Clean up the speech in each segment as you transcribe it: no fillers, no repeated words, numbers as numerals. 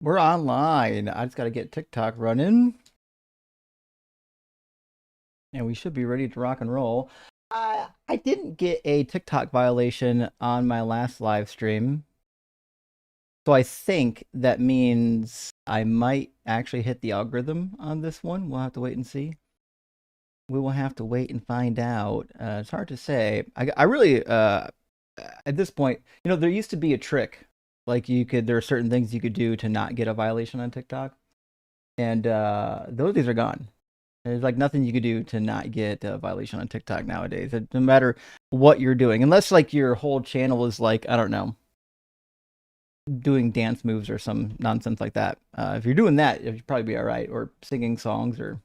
We're online. I just got to get TikTok running, and we should be ready to rock and roll. I didn't get a TikTok violation on my last live stream, so I think that means I might actually hit the algorithm on this one. We'll have to wait and see. We will have to wait and find out. It's hard to say. I really, at this point, there used to be a trick. Like there are certain things you could do to not get a violation on TikTok, and those days are gone. There's like nothing you could do to not get a violation on TikTok nowadays. No matter what you're doing, unless like your whole channel is like, I don't know, doing dance moves or some nonsense like that. If you're doing that, you'd probably be all right. Or singing songs, or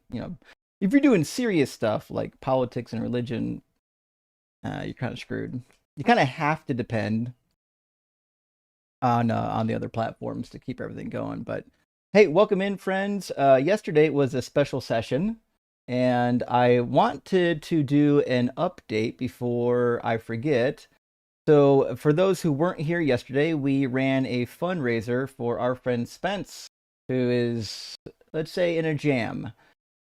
if you're doing serious stuff like politics and religion, you're kind of screwed. You kind of have to depend on the other platforms to keep everything going. But hey, welcome in, friends. Yesterday was a special session, and I wanted to do an update before I forget. So for those who weren't here yesterday, we ran a fundraiser for our friend Spence, who is, let's say, in a jam.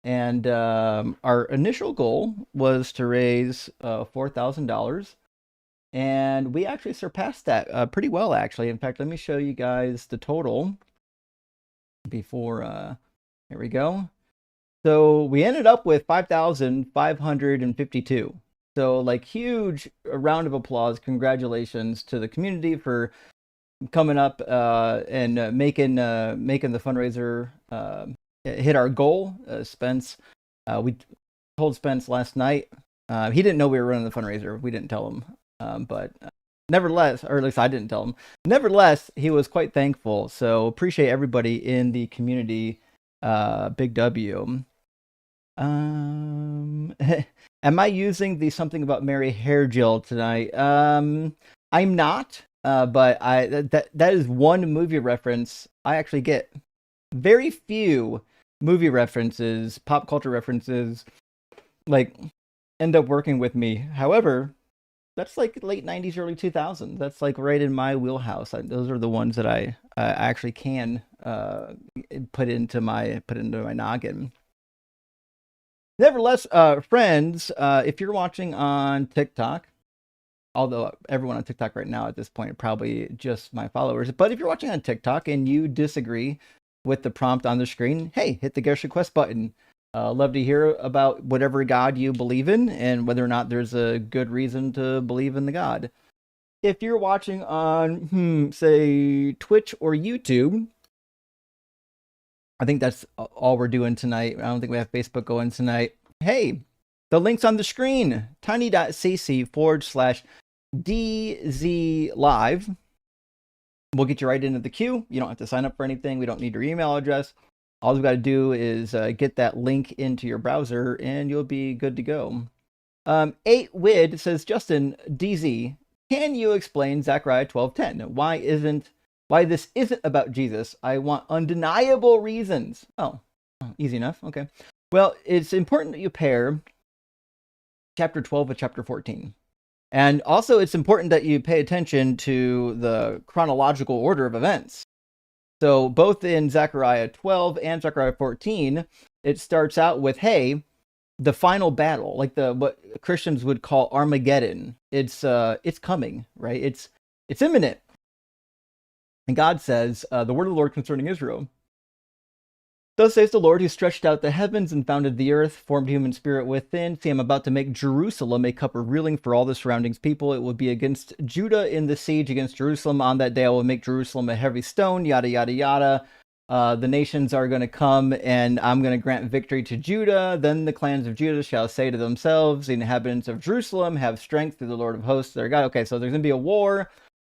And our initial goal was to raise $4,000. And we actually surpassed that pretty well, actually. In fact, let me show you guys the total before. Here we go. So we ended up with 5,552. So like huge round of applause. Congratulations to the community for coming up and making the fundraiser hit our goal. Spence, we told Spence last night. He didn't know we were running the fundraiser. We didn't tell him. But nevertheless, or at least I didn't tell him. Nevertheless, he was quite thankful. So appreciate everybody in the community. Big W. Am I using the something about Mary hair gel tonight? I'm not. But that is one movie reference I actually get. Very few movie references, pop culture references, like end up working with me. However, that's like late 90s, early 2000s. That's like right in my wheelhouse. Those are the ones that I actually can put into my noggin. Nevertheless, friends, if you're watching on TikTok, although everyone on TikTok right now at this point are probably just my followers, but if you're watching on TikTok and you disagree with the prompt on the screen, hey, hit the guest request button. Love to hear about whatever God you believe in and whether or not there's a good reason to believe in the God. If you're watching on, say, Twitch or YouTube, I think that's all we're doing tonight. I don't think we have Facebook going tonight. Hey, the link's on the screen. tiny.cc/DZ Live. We'll get you right into the queue. You don't have to sign up for anything. We don't need your email address. All we've got to do is get that link into your browser, and you'll be good to go. 8Wid says, Justin, DZ, can you explain Zechariah 12:10? Why this isn't about Jesus? I want undeniable reasons. Oh, easy enough. Okay. Well, it's important that you pair chapter 12 with chapter 14. And also, it's important that you pay attention to the chronological order of events. So both in Zechariah 12 and Zechariah 14, it starts out with, hey, the final battle, like what Christians would call Armageddon. It's coming, right? It's imminent. And God says, the word of the Lord concerning Israel. Thus says the Lord, who stretched out the heavens and founded the earth, formed human spirit within. See, I'm about to make Jerusalem a cup of reeling for all the surroundings people. It will be against Judah in the siege against Jerusalem. On that day, I will make Jerusalem a heavy stone, yada, yada, yada. The nations are going to come, and I'm going to grant victory to Judah. Then the clans of Judah shall say to themselves, the inhabitants of Jerusalem have strength through the Lord of hosts, their God. Okay, so there's going to be a war,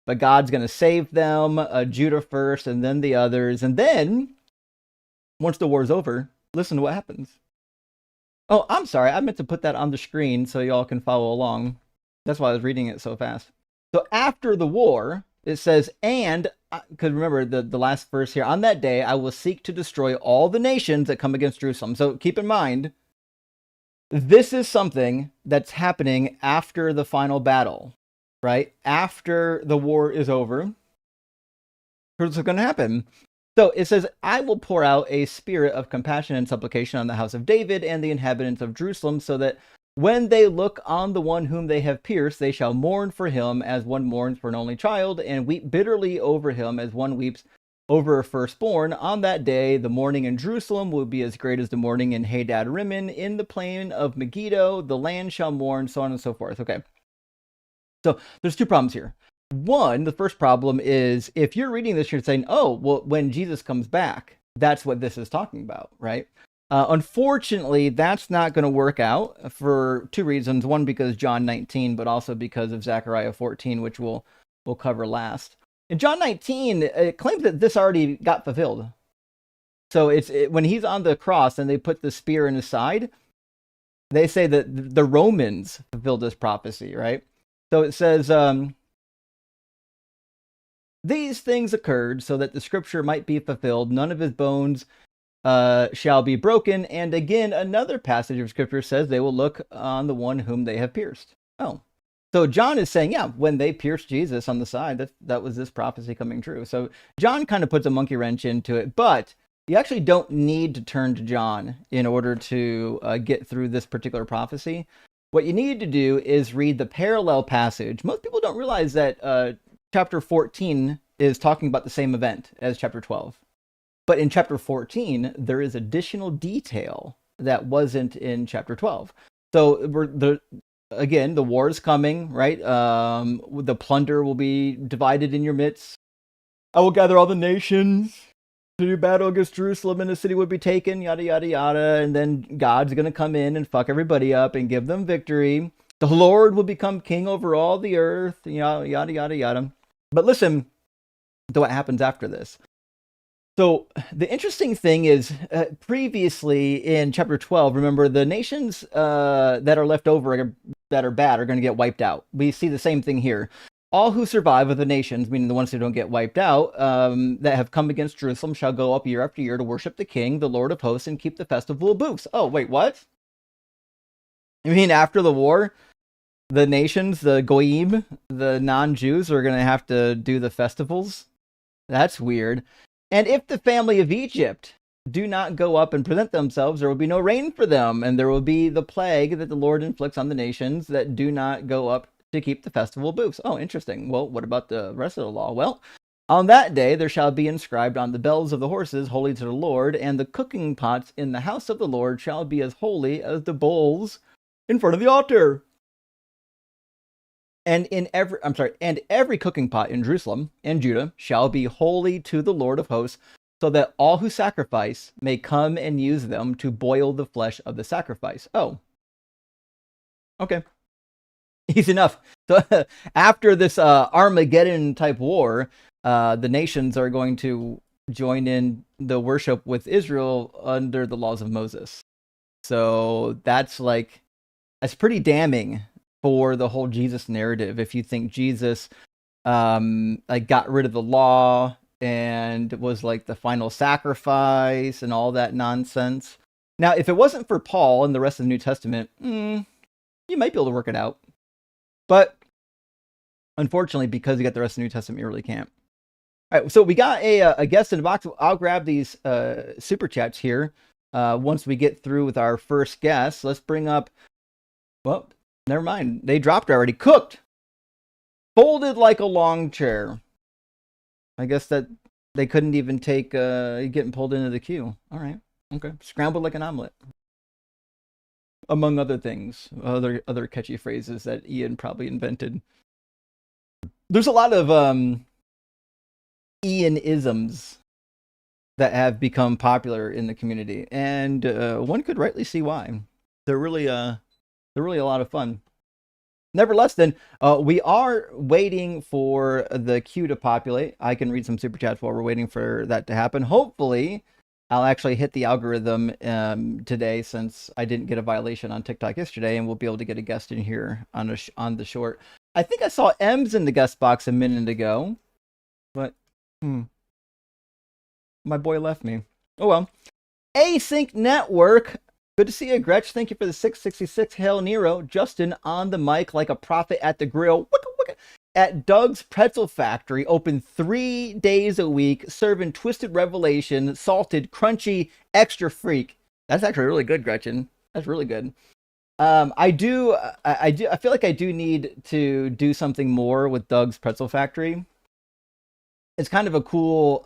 but God's going to save them, Judah first, and then the others. And then, once the war's over, listen to what happens. Oh, I'm sorry. I meant to put that on the screen so y'all can follow along. That's why I was reading it so fast. So after the war, it says, and, because remember the last verse here, on that day I will seek to destroy all the nations that come against Jerusalem. So keep in mind, this is something that's happening after the final battle, right? After the war is over, here's what's going to happen. So it says, I will pour out a spirit of compassion and supplication on the house of David and the inhabitants of Jerusalem, so that when they look on the one whom they have pierced, they shall mourn for him as one mourns for an only child, and weep bitterly over him as one weeps over a firstborn. On that day, the mourning in Jerusalem will be as great as the mourning in Hadad Rimmon. In the plain of Megiddo, the land shall mourn, so on and so forth. Okay. So there's two problems here. One, the first problem is if you're reading this, you're saying, oh, well, when Jesus comes back, that's what this is talking about, right? Unfortunately, that's not going to work out for two reasons. One, because John 19, but also because of Zechariah 14, which we'll cover last. In John 19, it claims that this already got fulfilled. So when he's on the cross and they put the spear in his side, they say that the Romans fulfilled this prophecy, right? So it says, these things occurred so that the scripture might be fulfilled. None of his bones shall be broken. And again, another passage of scripture says they will look on the one whom they have pierced. Oh, so John is saying, yeah, when they pierced Jesus on the side, that was this prophecy coming true. So John kind of puts a monkey wrench into it, but you actually don't need to turn to John in order to get through this particular prophecy. What you need to do is read the parallel passage. Most people don't realize that chapter 14 is talking about the same event as chapter 12. But in chapter 14, there is additional detail that wasn't in chapter 12. So again, the war is coming, right? The plunder will be divided in your midst. I will gather all the nations to do battle against Jerusalem, and the city would be taken, yada, yada, yada. And then God's going to come in and fuck everybody up and give them victory. The Lord will become king over all the earth, yada, yada, yada, yada. But listen to what happens after this. So the interesting thing is, previously in chapter 12, remember, the nations that are left over that are bad are going to get wiped out. We see the same thing here. All who survive of the nations, meaning the ones who don't get wiped out, that have come against Jerusalem shall go up year after year to worship the King, the Lord of hosts, and keep the festival of booths. Oh, wait, what? You mean after the war, the nations, the Goyim, the non-Jews, are going to have to do the festivals? That's weird. And if the family of Egypt do not go up and present themselves, there will be no rain for them, and there will be the plague that the Lord inflicts on the nations that do not go up to keep the festival of booths. Oh, interesting. Well, what about the rest of the law? Well, on that day there shall be inscribed on the bells of the horses, holy to the Lord, and the cooking pots in the house of the Lord shall be as holy as the bowls in front of the altar. And every cooking pot in Jerusalem and Judah shall be holy to the Lord of hosts, so that all who sacrifice may come and use them to boil the flesh of the sacrifice. Oh, okay. Easy enough. So after this Armageddon type war, the nations are going to join in the worship with Israel under the laws of Moses. So that's pretty damning for the whole Jesus narrative. If you think Jesus got rid of the law and was like the final sacrifice and all that nonsense. Now, if it wasn't for Paul and the rest of the New Testament, you might be able to work it out. But unfortunately, because you got the rest of the New Testament, you really can't. All right, so we got a guest in the box. I'll grab these super chats here once we get through with our first guest. Let's bring up, well, never mind. They dropped already. Cooked. Folded like a long chair. I guess that they couldn't even take getting pulled into the queue. All right. Okay. Scrambled like an omelet. Among other things. Other catchy phrases that Ian probably invented. There's a lot of Ian-isms that have become popular in the community. And one could rightly see why. They're really a lot of fun. Nevertheless, then, we are waiting for the queue to populate. I can read some super chats while we're waiting for that to happen. Hopefully, I'll actually hit the algorithm today, since I didn't get a violation on TikTok yesterday, and we'll be able to get a guest in here on the short. I think I saw M's in the guest box a minute ago. But my boy left me. Oh well. Async Network. Good to see you, Gretch. Thank you for the 666. Hail Nero. Justin on the mic like a prophet at the grill. Wicka, wicka. At Doug's Pretzel Factory, open 3 days a week, serving Twisted Revelation, salted, crunchy, extra freak. That's actually really good, Gretchen. That's really good. I feel like I do need to do something more with Doug's Pretzel Factory. It's kind of a cool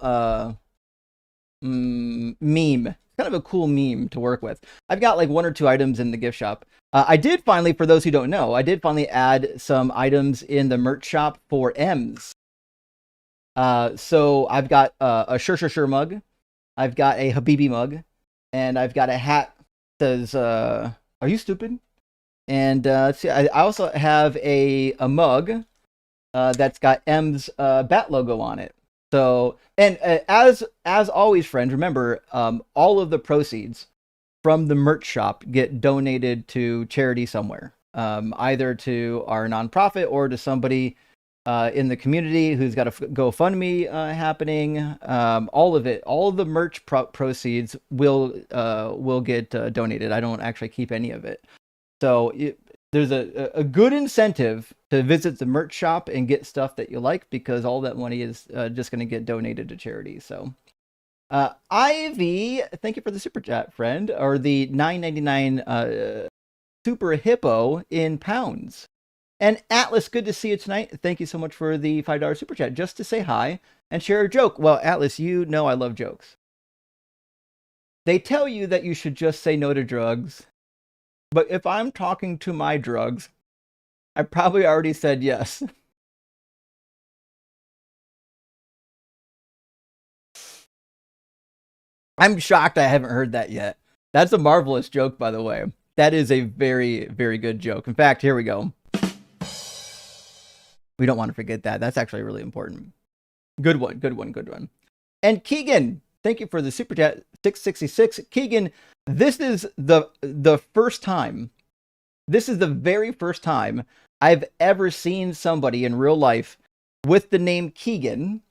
meme. Kind of a cool meme to work with. I've got like 1 or 2 items in the gift shop. I did finally, for those who don't know, I did finally add some items in the merch shop for M's. So I've got a Sure mug, I've got a Habibi mug, and I've got a hat that says "Are you stupid?" And let's see, I also have a mug that's got M's bat logo on it. So, and as always, friends, remember all of the proceeds from the merch shop get donated to charity somewhere, either to our nonprofit or to somebody in the community who's got a GoFundMe happening. All of it, all of the merch proceeds will get donated. I don't actually keep any of it. So there's a good incentive to visit the merch shop and get stuff that you like, because all that money is just going to get donated to charity. So Ivy, thank you for the super chat, friend, or the $9.99 super hippo in pounds. And Atlas, good to see you tonight. Thank you so much for the $5 super chat, just to say hi and share a joke. Well, Atlas, you know I love jokes. They tell you that you should just say no to drugs, but if I'm talking to my drugs, I probably already said yes. I'm shocked I haven't heard that yet. That's a marvelous joke, by the way. That is a very, very good joke. In fact, here we go. We don't want to forget that. That's actually really important. Good one, good one, good one. And Keegan, thank you for the super chat, 666. Keegan, this is the first time, this is the very first time I've ever seen somebody in real life with the name Keegan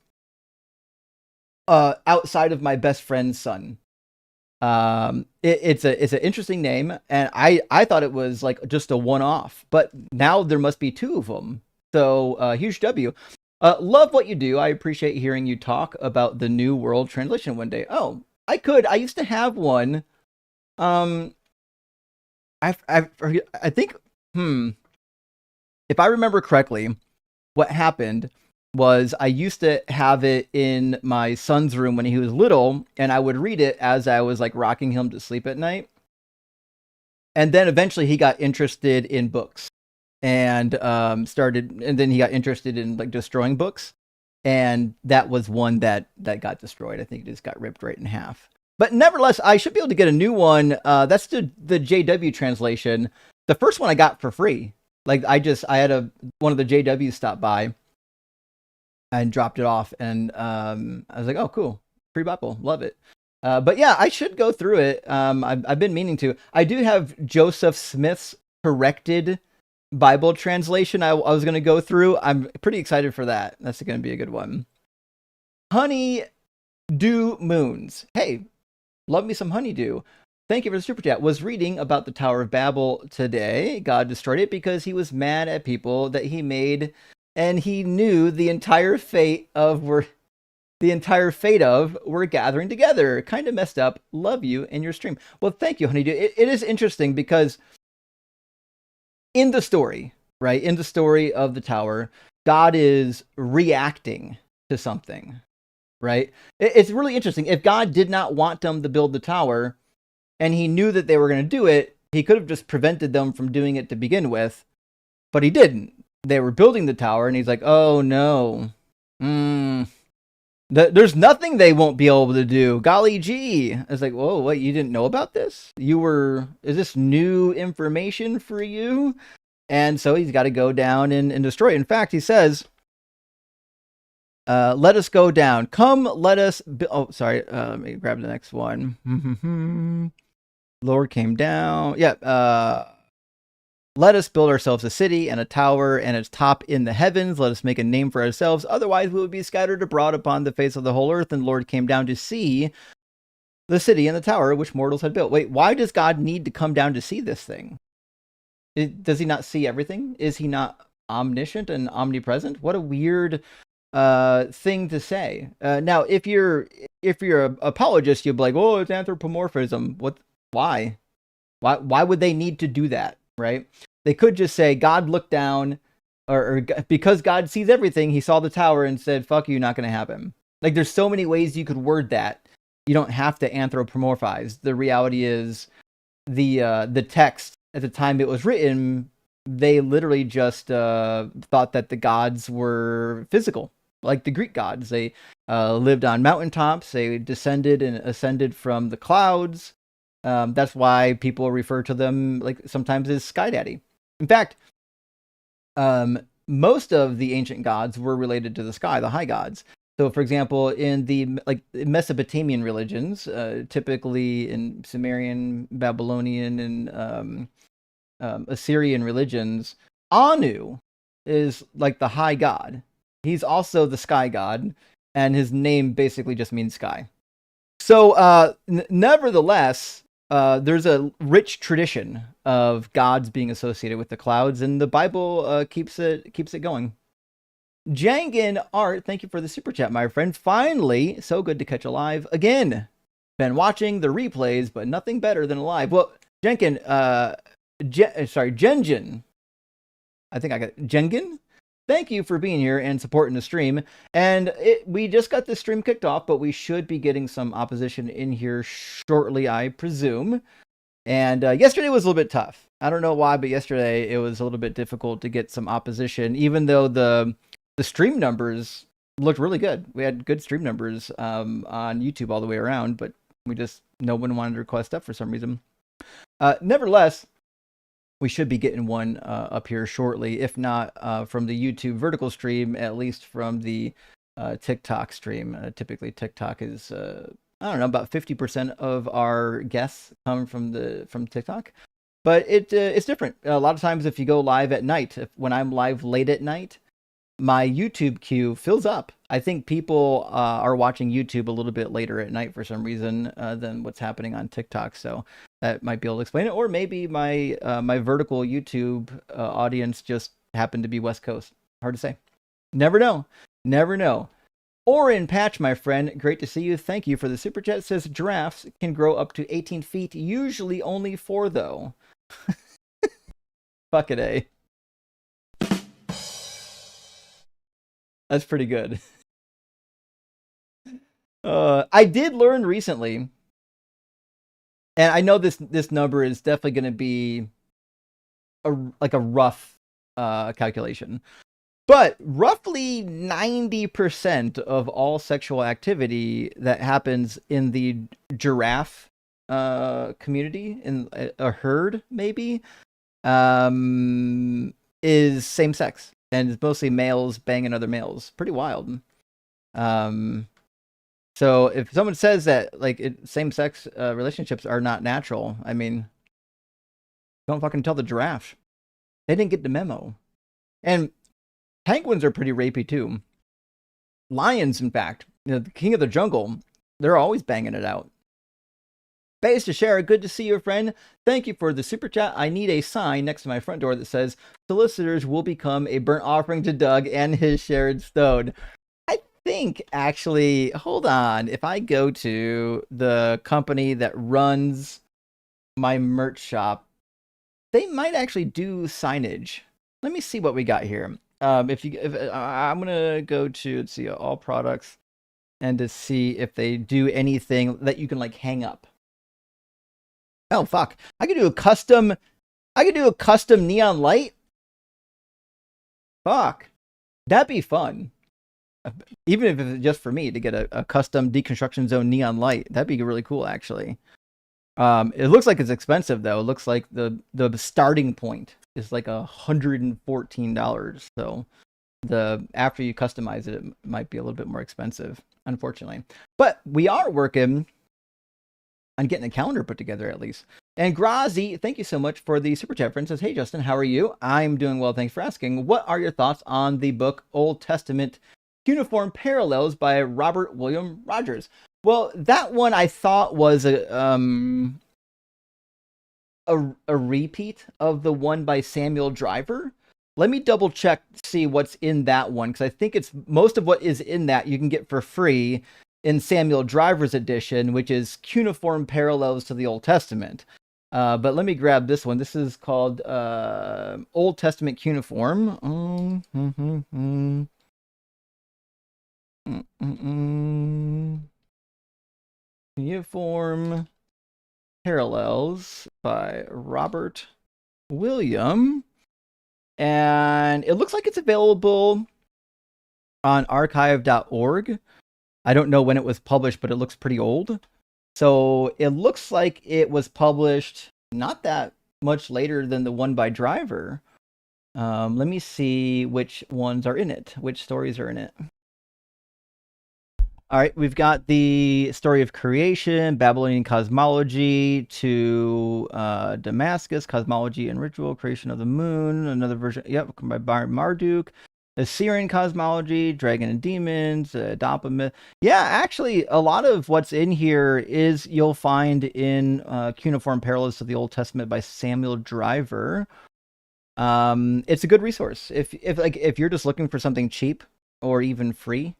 outside of my best friend's son. It's an interesting name, and I thought it was like just a one-off, but now there must be 2 of them. So huge W. Love what you do. I appreciate hearing you talk about the New World Translation one day. Oh, I used to have one. I think if I remember correctly, what happened was I used to have it in my son's room when he was little, and I would read it as I was like rocking him to sleep at night. And then eventually he got interested in books and then he got interested in like destroying books. And that was one that got destroyed. I think it just got ripped right in half. But nevertheless, I should be able to get a new one. That's the JW translation. The first one I got for free. Like I had one of the JWs stop by and dropped it off, and I was like, oh, cool, free Bible, love it. But yeah, I should go through it. I've been meaning to. I do have Joseph Smith's corrected Bible translation I was going to go through. I'm pretty excited for that. That's going to be a good one. Honey Dew Moons. Hey, love me some honeydew. Thank you for the super chat. Was reading about the Tower of Babel today. God destroyed it because he was mad at people that he made, and he knew the entire fate of were gathering together. Kind of messed up. Love you in your stream. Well, thank you, honeydew. It is interesting because in the story, right? In the story of the tower, God is reacting to something, right? It's really interesting. If God did not want them to build the tower, and he knew that they were going to do it, he could have just prevented them from doing it to begin with, but he didn't. They were building the tower, and he's like, oh no. There's nothing they won't be able to do. Golly gee. I was like, whoa, what, you didn't know about this? Is this new information for you? And so he's got to go down and destroy it. In fact, he says, let us go down. Come, let us... let me grab the next one. Lord came down. Yeah. Let us build ourselves a city and a tower and its top in the heavens. Let us make a name for ourselves. Otherwise, we would be scattered abroad upon the face of the whole earth. And the Lord came down to see the city and the tower which mortals had built. Wait, why does God need to come down to see this thing? Does he not see everything? Is he not omniscient and omnipresent? What a weird thing to say. Now, if you're an apologist, you'll be like, "Oh, it's anthropomorphism." What? Why? Why would they need to do that? Right? They could just say God looked down, or because God sees everything, he saw the tower and said, "Fuck you, not going to happen." Like, there's so many ways you could word that. You don't have to anthropomorphize. The reality is, the text at the time it was written, they literally just thought that the gods were physical, like the Greek gods. They lived on mountaintops. They descended and ascended from the clouds. That's why people refer to them like sometimes as Sky Daddy. In fact, most of the ancient gods were related to the sky, the high gods. So, for example, in the Mesopotamian religions, typically in Sumerian, Babylonian, and Assyrian religions, Anu is like the high god. He's also the sky god, and his name basically just means sky. So, nevertheless, there's a rich tradition of gods being associated with the clouds, and the Bible keeps it going. Jangan Art, thank you for the super chat, my friend. Finally, so good to catch a live again. Been watching the replays, but nothing better than a live. Well, Jenkin, Jenjin. I think I got Jengen. Thank you for being here and supporting the stream. And we just got the stream kicked off, but we should be getting some opposition in here shortly, I presume. And yesterday was a little bit tough. I don't know why, but yesterday it was a little bit difficult to get some opposition, even though the stream numbers looked really good. We had good stream numbers on YouTube all the way around, but no one wanted to request up for some reason. Nevertheless, we should be getting one up here shortly, if not from the YouTube vertical stream, at least from the TikTok stream. Typically, TikTok is I don't know, about 50% of our guests come from TikTok, but it's different. A lot of times, if you go live at night, when I'm live late at night, my YouTube queue fills up. I think people are watching YouTube a little bit later at night for some reason than what's happening on TikTok. So that might be able to explain it. Or maybe my my vertical YouTube audience just happened to be West Coast. Hard to say. Never know. Never know. Orin Patch, my friend, great to see you. Thank you for the super chat. It says giraffes can grow up to 18 feet, usually only 4 though. Fuck it, eh? That's pretty good. I did learn recently, and I know this number is definitely going to be a rough calculation, but roughly 90% of all sexual activity that happens in the giraffe community, in a herd maybe, is same sex. And it's mostly males banging other males. Pretty wild. So if someone says that same-sex relationships are not natural, I mean, don't fucking tell the giraffe. They didn't get the memo. And penguins are pretty rapey too. Lions, in fact, the king of the jungle, they're always banging it out. Base to share, good to see you, friend. Thank you for the super chat. I need a sign next to my front door that says, solicitors will become a burnt offering to Doug and his shared stone. I think, actually, hold on. If I go to the company that runs my merch shop, they might actually do signage. Let me see what we got here. I'm going to go to, let's see, all products, and to see if they do anything that you can, hang up. Oh fuck! I could do a custom neon light. Fuck, that'd be fun. Even if it's just for me to get a custom Deconstruction Zone neon light, that'd be really cool. Actually, it looks like it's expensive though. It looks like the starting point is $114. So after you customize it, it might be a little bit more expensive, unfortunately. But we are working on getting a calendar put together at least. And Grazi, thank you so much for the super chat. Friend says, "Hey Justin, how are you? I'm doing well. Thanks for asking. What are your thoughts on the book Old Testament Cuneiform Parallels by Robert William Rogers?" Well, that one I thought was a repeat of the one by Samuel Driver. Let me double check to see what's in that one, because I think it's most of what is in that you can get for free in Samuel Driver's edition, which is Cuneiform Parallels to the Old Testament. But let me grab this one. This is called Old Testament Cuneiform. Cuneiform Parallels by Robert William. And it looks like it's available on archive.org. I don't know when it was published, but it looks pretty old. So it looks like it was published not that much later than the one by Driver. Let me see which ones are in it, which stories are in it. All right, we've got the story of creation, Babylonian cosmology to Damascus, cosmology and ritual, creation of the moon, another version, by Marduk, Assyrian cosmology, dragon and demons, Dopamine. Yeah, actually, a lot of what's in here is you'll find in Cuneiform Parallels to the Old Testament by Samuel Driver. It's a good resource if you're just looking for something cheap or even free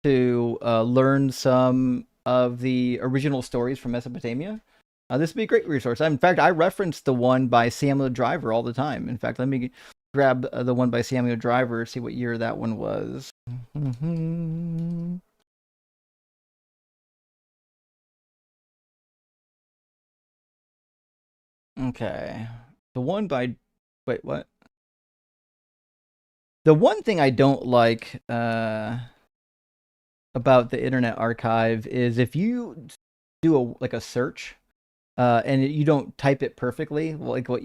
to learn some of the original stories from Mesopotamia. This would be a great resource. In fact, I reference the one by Samuel Driver all the time. In fact, let me grab the one by Samuel Driver, see what year that one was. Okay. The one by... Wait, what? The one thing I don't like about the Internet Archive is if you do a search and you don't type it perfectly, like what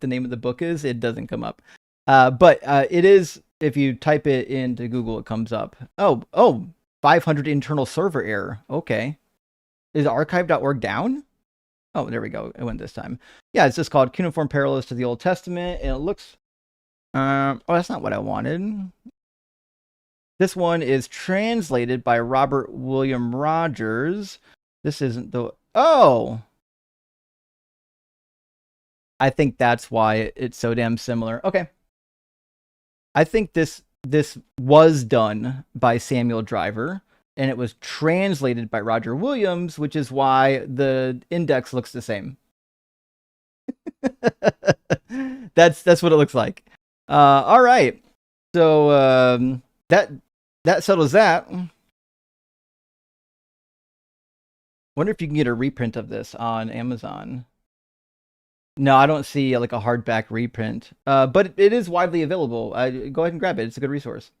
the name of the book is, it doesn't come up. But it is, if you type it into Google, it comes up. Oh, 500 internal server error. Okay. Is archive.org down? Oh, there we go. It went this time. Yeah, it's just called Cuneiform Parallels to the Old Testament, and it looks... oh, that's not what I wanted. This one is translated by Robert William Rogers. This isn't the... Oh! I think that's why it's so damn similar. Okay. I think this was done by Samuel Driver, and it was translated by Roger Williams, which is why the index looks the same. That's what it looks like. All right. So that settles that. Wonder if you can get a reprint of this on Amazon. No, I don't see like a hardback reprint, but it is widely available. Go ahead and grab it. It's a good resource.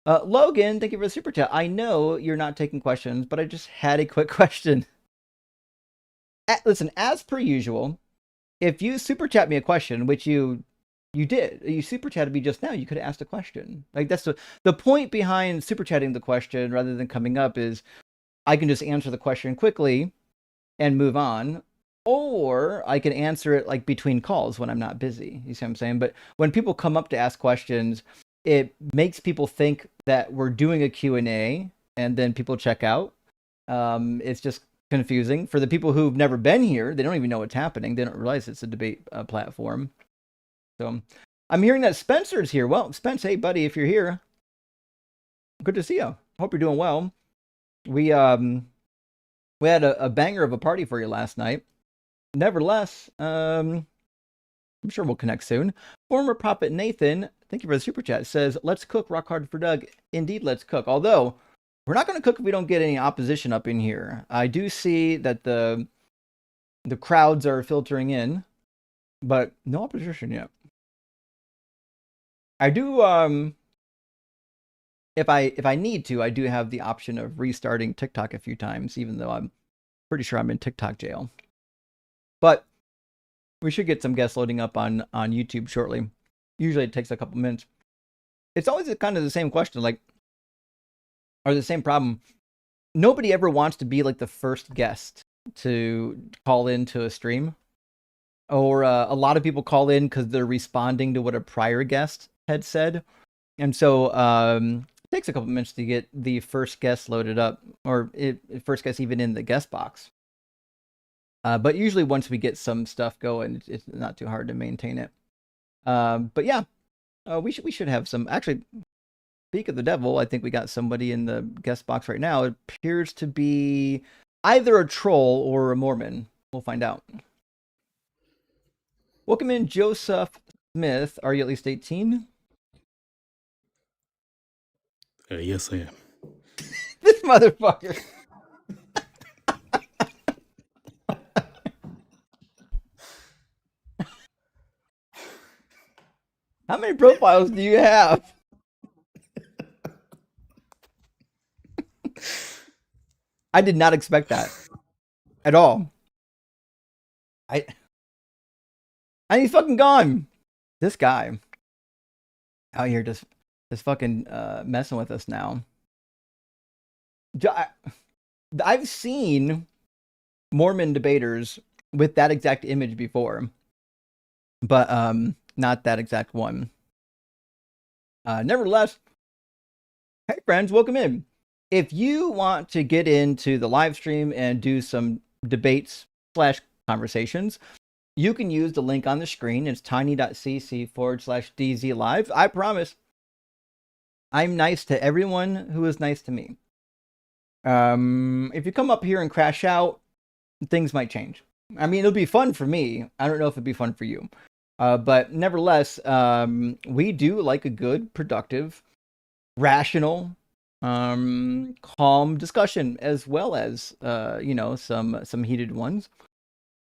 Logan, thank you for the super chat. I know you're not taking questions, but I just had a quick question. Listen, as per usual, if you super chat me a question, which you did, you super chatted me just now, you could have asked a question. Like, that's the point behind super chatting the question rather than coming up is I can just answer the question quickly and move on. Or I can answer it like between calls when I'm not busy. You see what I'm saying? But when people come up to ask questions, it makes people think that we're doing a Q&A and then people check out. It's just confusing. For the people who've never been here, they don't even know what's happening. They don't realize it's a debate platform. So I'm hearing that Spencer's here. Well, Spence, hey, buddy, if you're here, good to see you. Hope you're doing well. We had a banger of a party for you last night. Nevertheless, I'm sure we'll connect soon. Former Prophet Nathan, thank you for the super chat, says, "Let's cook Rock Hard for Doug." Indeed, let's cook. Although, we're not going to cook if we don't get any opposition up in here. I do see that the crowds are filtering in, but no opposition yet. I do, if I need to, I do have the option of restarting TikTok a few times, even though I'm pretty sure I'm in TikTok jail. But we should get some guests loading up on YouTube shortly. Usually it takes a couple minutes. It's always kind of the same question, like, or the same problem. Nobody ever wants to be like the first guest to call into a stream, or a lot of people call in because they're responding to what a prior guest had said, and so it takes a couple minutes to get the first guest loaded up, or first guest even in the guest box. But usually once we get some stuff going, it's not too hard to maintain it. But yeah, we should have some. Actually, speak of the devil, I think we got somebody in the guest box right now. It appears to be either a troll or a Mormon. We'll find out. Welcome in, Joseph Smith. Are you at least 18? Yes, I am. This motherfucker. How many profiles do you have? I did not expect that at all. I and he's fucking gone. This guy out here just fucking messing with us now. I've seen Mormon debaters with that exact image before, but not that exact one. Nevertheless, hey friends, welcome in. If you want to get into the live stream and do some debates slash conversations, you can use the link on the screen. It's tiny.cc/DZ live. I promise I'm nice to everyone who is nice to me. If you come up here and crash out, things might change. I mean, it'll be fun for me. I don't know if it'd be fun for you. But nevertheless, we do like a good, productive, rational, calm discussion, as well as some heated ones.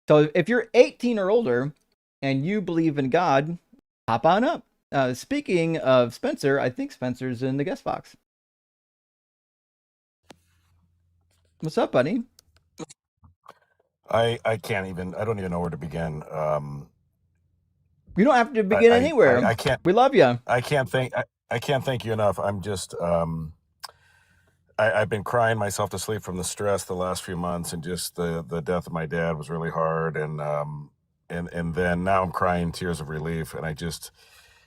So if you're 18 or older and you believe in God, hop on up. Speaking of Spencer, I think Spencer's in the guest box. What's up, buddy? I don't even know where to begin. You don't have to begin anywhere. I can't. We love you. I can't thank you enough. I'm just. I've been crying myself to sleep from the stress the last few months, and just the death of my dad was really hard, and then now I'm crying tears of relief, and I just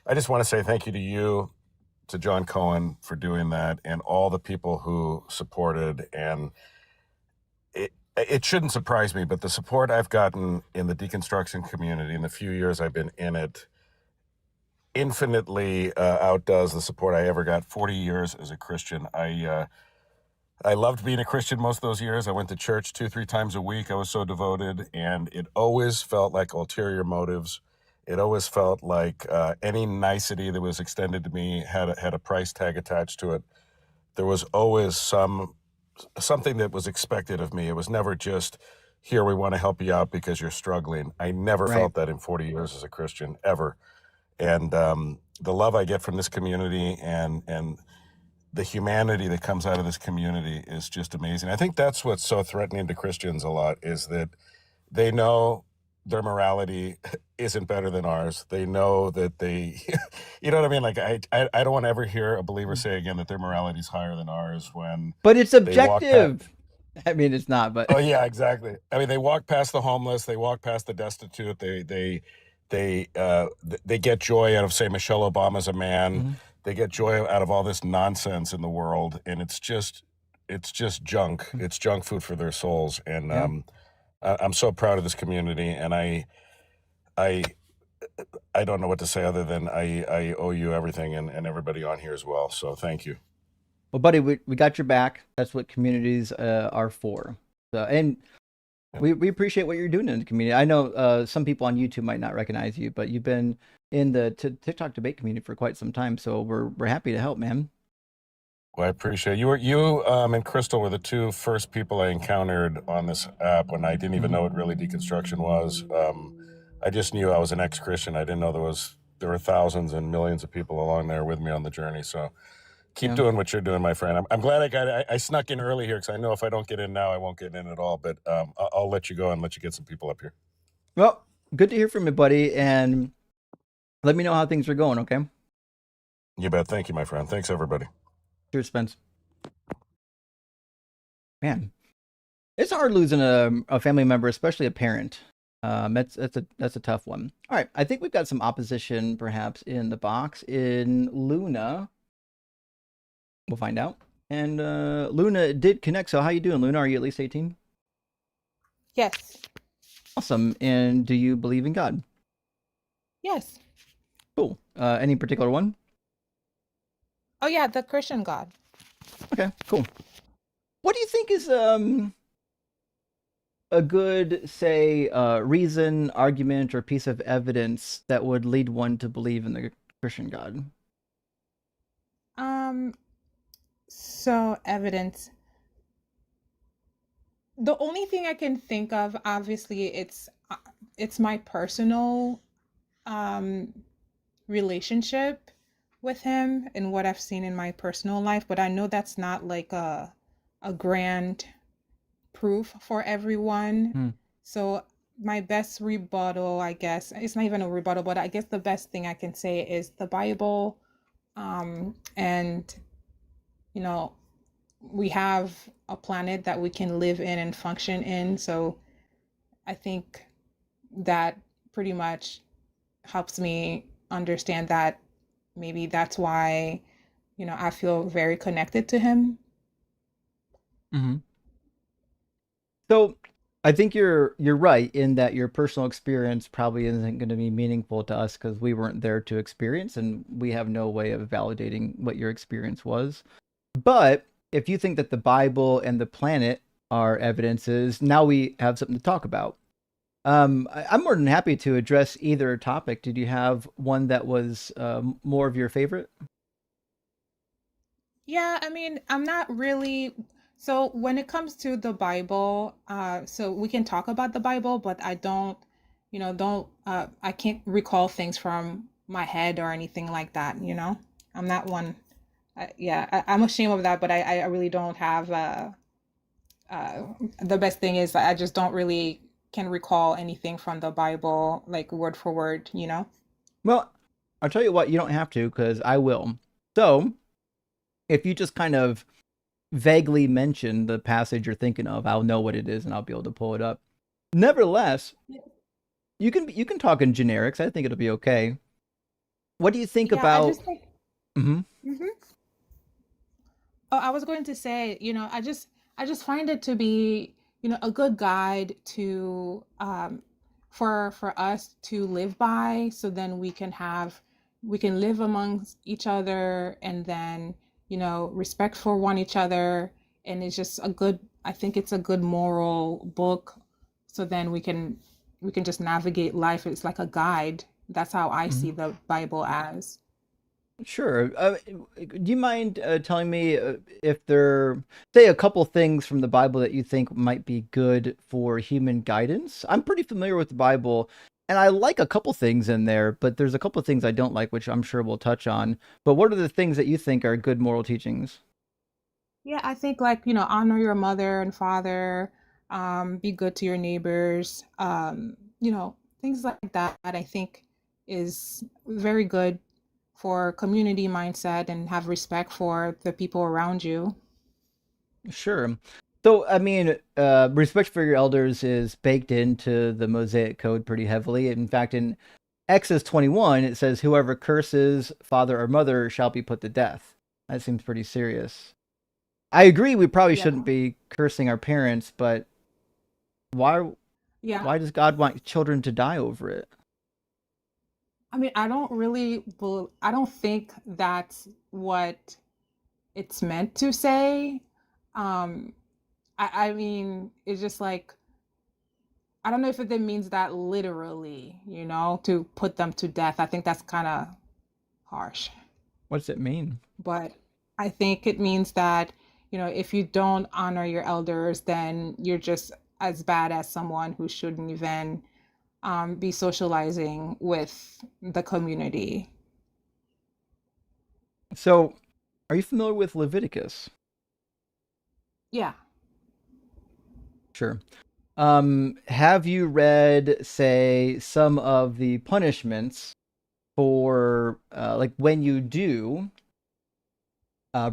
want to say thank you to you, to John Cohen for doing that, and all the people who supported. And it shouldn't surprise me, but the support I've gotten in the deconstruction community in the few years I've been in it infinitely outdoes the support I ever got 40 years as a Christian. I loved being a Christian most of those years. I went to church 2-3 times a week. I was so devoted, and it always felt like ulterior motives. It always felt like any nicety that was extended to me had a price tag attached to it. There was always something that was expected of me. It was never just, here, we want to help you out because you're struggling. I never felt that in 40 years as a Christian, ever. And the love I get from this community and the humanity that comes out of this community is just amazing. I think that's what's so threatening to Christians a lot, is that they know their morality isn't better than ours. They know that they, you know what I mean? Like, I don't want to ever hear a believer say again that their morality is higher than ours when. But it's objective. I mean, it's not, but. Oh yeah, exactly. I mean, they walk past the homeless, they walk past the destitute, they get joy out of, say, Michelle Obama's a man. Mm-hmm. They get joy out of all this nonsense in the world, and it's just junk. Mm-hmm. It's junk food for their souls. And yeah. I'm so proud of this community, and I don't know what to say other than I owe you everything, and everybody on here as well. So thank you. Well, buddy, we got your back. That's what communities are for. So, and we appreciate what you're doing in the community. I know some people on YouTube might not recognize you, but you've been in the TikTok debate community for quite some time. So we're happy to help, man. Well, I appreciate you. You and Crystal were the two first people I encountered on this app when I didn't even know what really deconstruction was. I just knew I was an ex-Christian. I didn't know there were thousands and millions of people along there with me on the journey. So keep doing what you're doing, my friend. I'm glad I snuck in early here, because I know if I don't get in now, I won't get in at all. But I'll let you go and let you get some people up here. Well, good to hear from you, buddy. And let me know how things are going, okay? You bet. Thank you, my friend. Thanks, everybody. Cheers, Spence. Man, It's hard losing a family member, especially a parent. That's a tough one. All right, I think we've got some opposition perhaps in the box in Luna. We'll find out. And Luna did connect. So how you doing, Luna? Are you at least 18? Yes. Awesome. And do you believe in God? Yes. Cool. Any particular one? Oh yeah, the Christian God. Okay, cool. What do you think is a good, say, reason, argument, or piece of evidence that would lead one to believe in the Christian God? Um, so evidence. The only thing I can think of, obviously, it's my personal um relationship with him and what I've seen in my personal life, but I know that's not like a grand proof for everyone. Hmm. So my best rebuttal, I guess, it's not even a rebuttal, but I guess the best thing I can say is the Bible. And you know, we have a planet that we can live in and function in. So I think that pretty much helps me understand that maybe that's why, I feel very connected to him. Mm-hmm. So I think you're right in that your personal experience probably isn't going to be meaningful to us because we weren't there to experience, and we have no way of validating what your experience was. But if you think that the Bible and the planet are evidences, now we have something to talk about. I'm more than happy to address either topic. Did you have one that was more of your favorite? Yeah, I mean, I'm not really. So when it comes to the Bible, so we can talk about the Bible, but I don't, I can't recall things from my head or anything like that. I'm not one. Yeah, I'm ashamed of that, but I really don't have. The best thing is I just don't really can recall anything from the Bible, like word for word. Well, I'll tell you what, you don't have to because I will. So, if you just kind of vaguely mention the passage you're thinking of, I'll know what it is and I'll be able to pull it up. Nevertheless, you can talk in generics. I think it'll be okay. What do you think Yeah, I about? just think. Mhm. Mhm. Oh, I was going to say, I just find it to be, a good guide to for us to live by, so then we can live amongst each other, and then, respect for one each other, and it's just I think it's a good moral book, so then we can just navigate life. It's like a guide. That's how I see Mhm. the Bible as. Sure. Do you mind telling me if there, say, a couple things from the Bible that you think might be good for human guidance? I'm pretty familiar with the Bible, and I like a couple things in there, but there's a couple things I don't like, which I'm sure we'll touch on. But what are the things that you think are good moral teachings? Yeah, I think, like, honor your mother and father, be good to your neighbors, things like that, I think is very good for community mindset and have respect for the people around you. Sure. So, I mean, respect for your elders is baked into the Mosaic Code pretty heavily. In fact, in Exodus 21, it says, "Whoever curses father or mother shall be put to death." That seems pretty serious. I agree we probably shouldn't Yeah. be cursing our parents, but why Yeah. why does God want children to die over it? I mean, I don't think that's what it's meant to say. Um, I mean, it's just like, I don't know if it means that literally, to put them to death. I think that's kind of harsh. What does it mean? But I think it means that, if you don't honor your elders, then you're just as bad as someone who shouldn't even be socializing with the community. So, are you familiar with Leviticus? Yeah. Sure. Have you read, say, some of the punishments for like when you do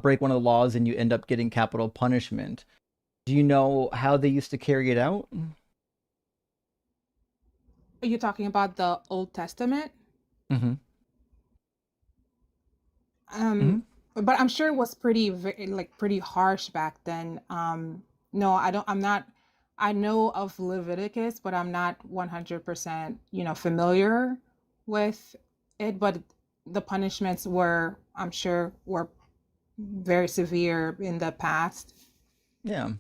break one of the laws and you end up getting capital punishment? Do you know how they used to carry it out? Are you talking about the Old Testament? Mm-hmm. Mm-hmm. Um, but I'm sure it was like pretty harsh back then. No, I don't. I'm not. I know of Leviticus, but I'm not 100%, familiar with it. But the punishments were, I'm sure, were very severe in the past. Yeah.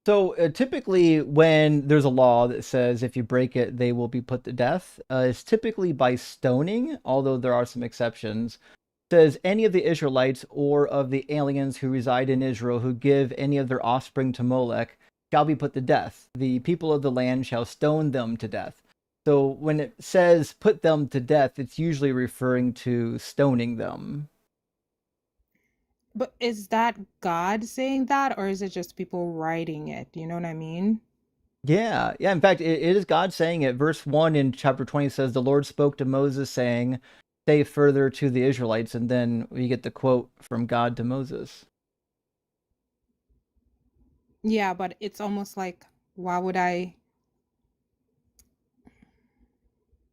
So typically, when there's a law that says if you break it, they will be put to death, it's typically by stoning, although there are some exceptions. Says any of the Israelites or of the aliens who reside in Israel who give any of their offspring to Molech shall be put to death. The people of the land shall stone them to death. So when it says put them to death, it's usually referring to stoning them. But is that God saying that, or is it just people writing it? You know what I mean? Yeah, yeah. In fact, it is God saying it. Verse 1 in chapter 20 says, The Lord spoke to Moses, saying, Say further to the Israelites. And then we get the quote from God to Moses. Yeah, but it's almost like, why would I?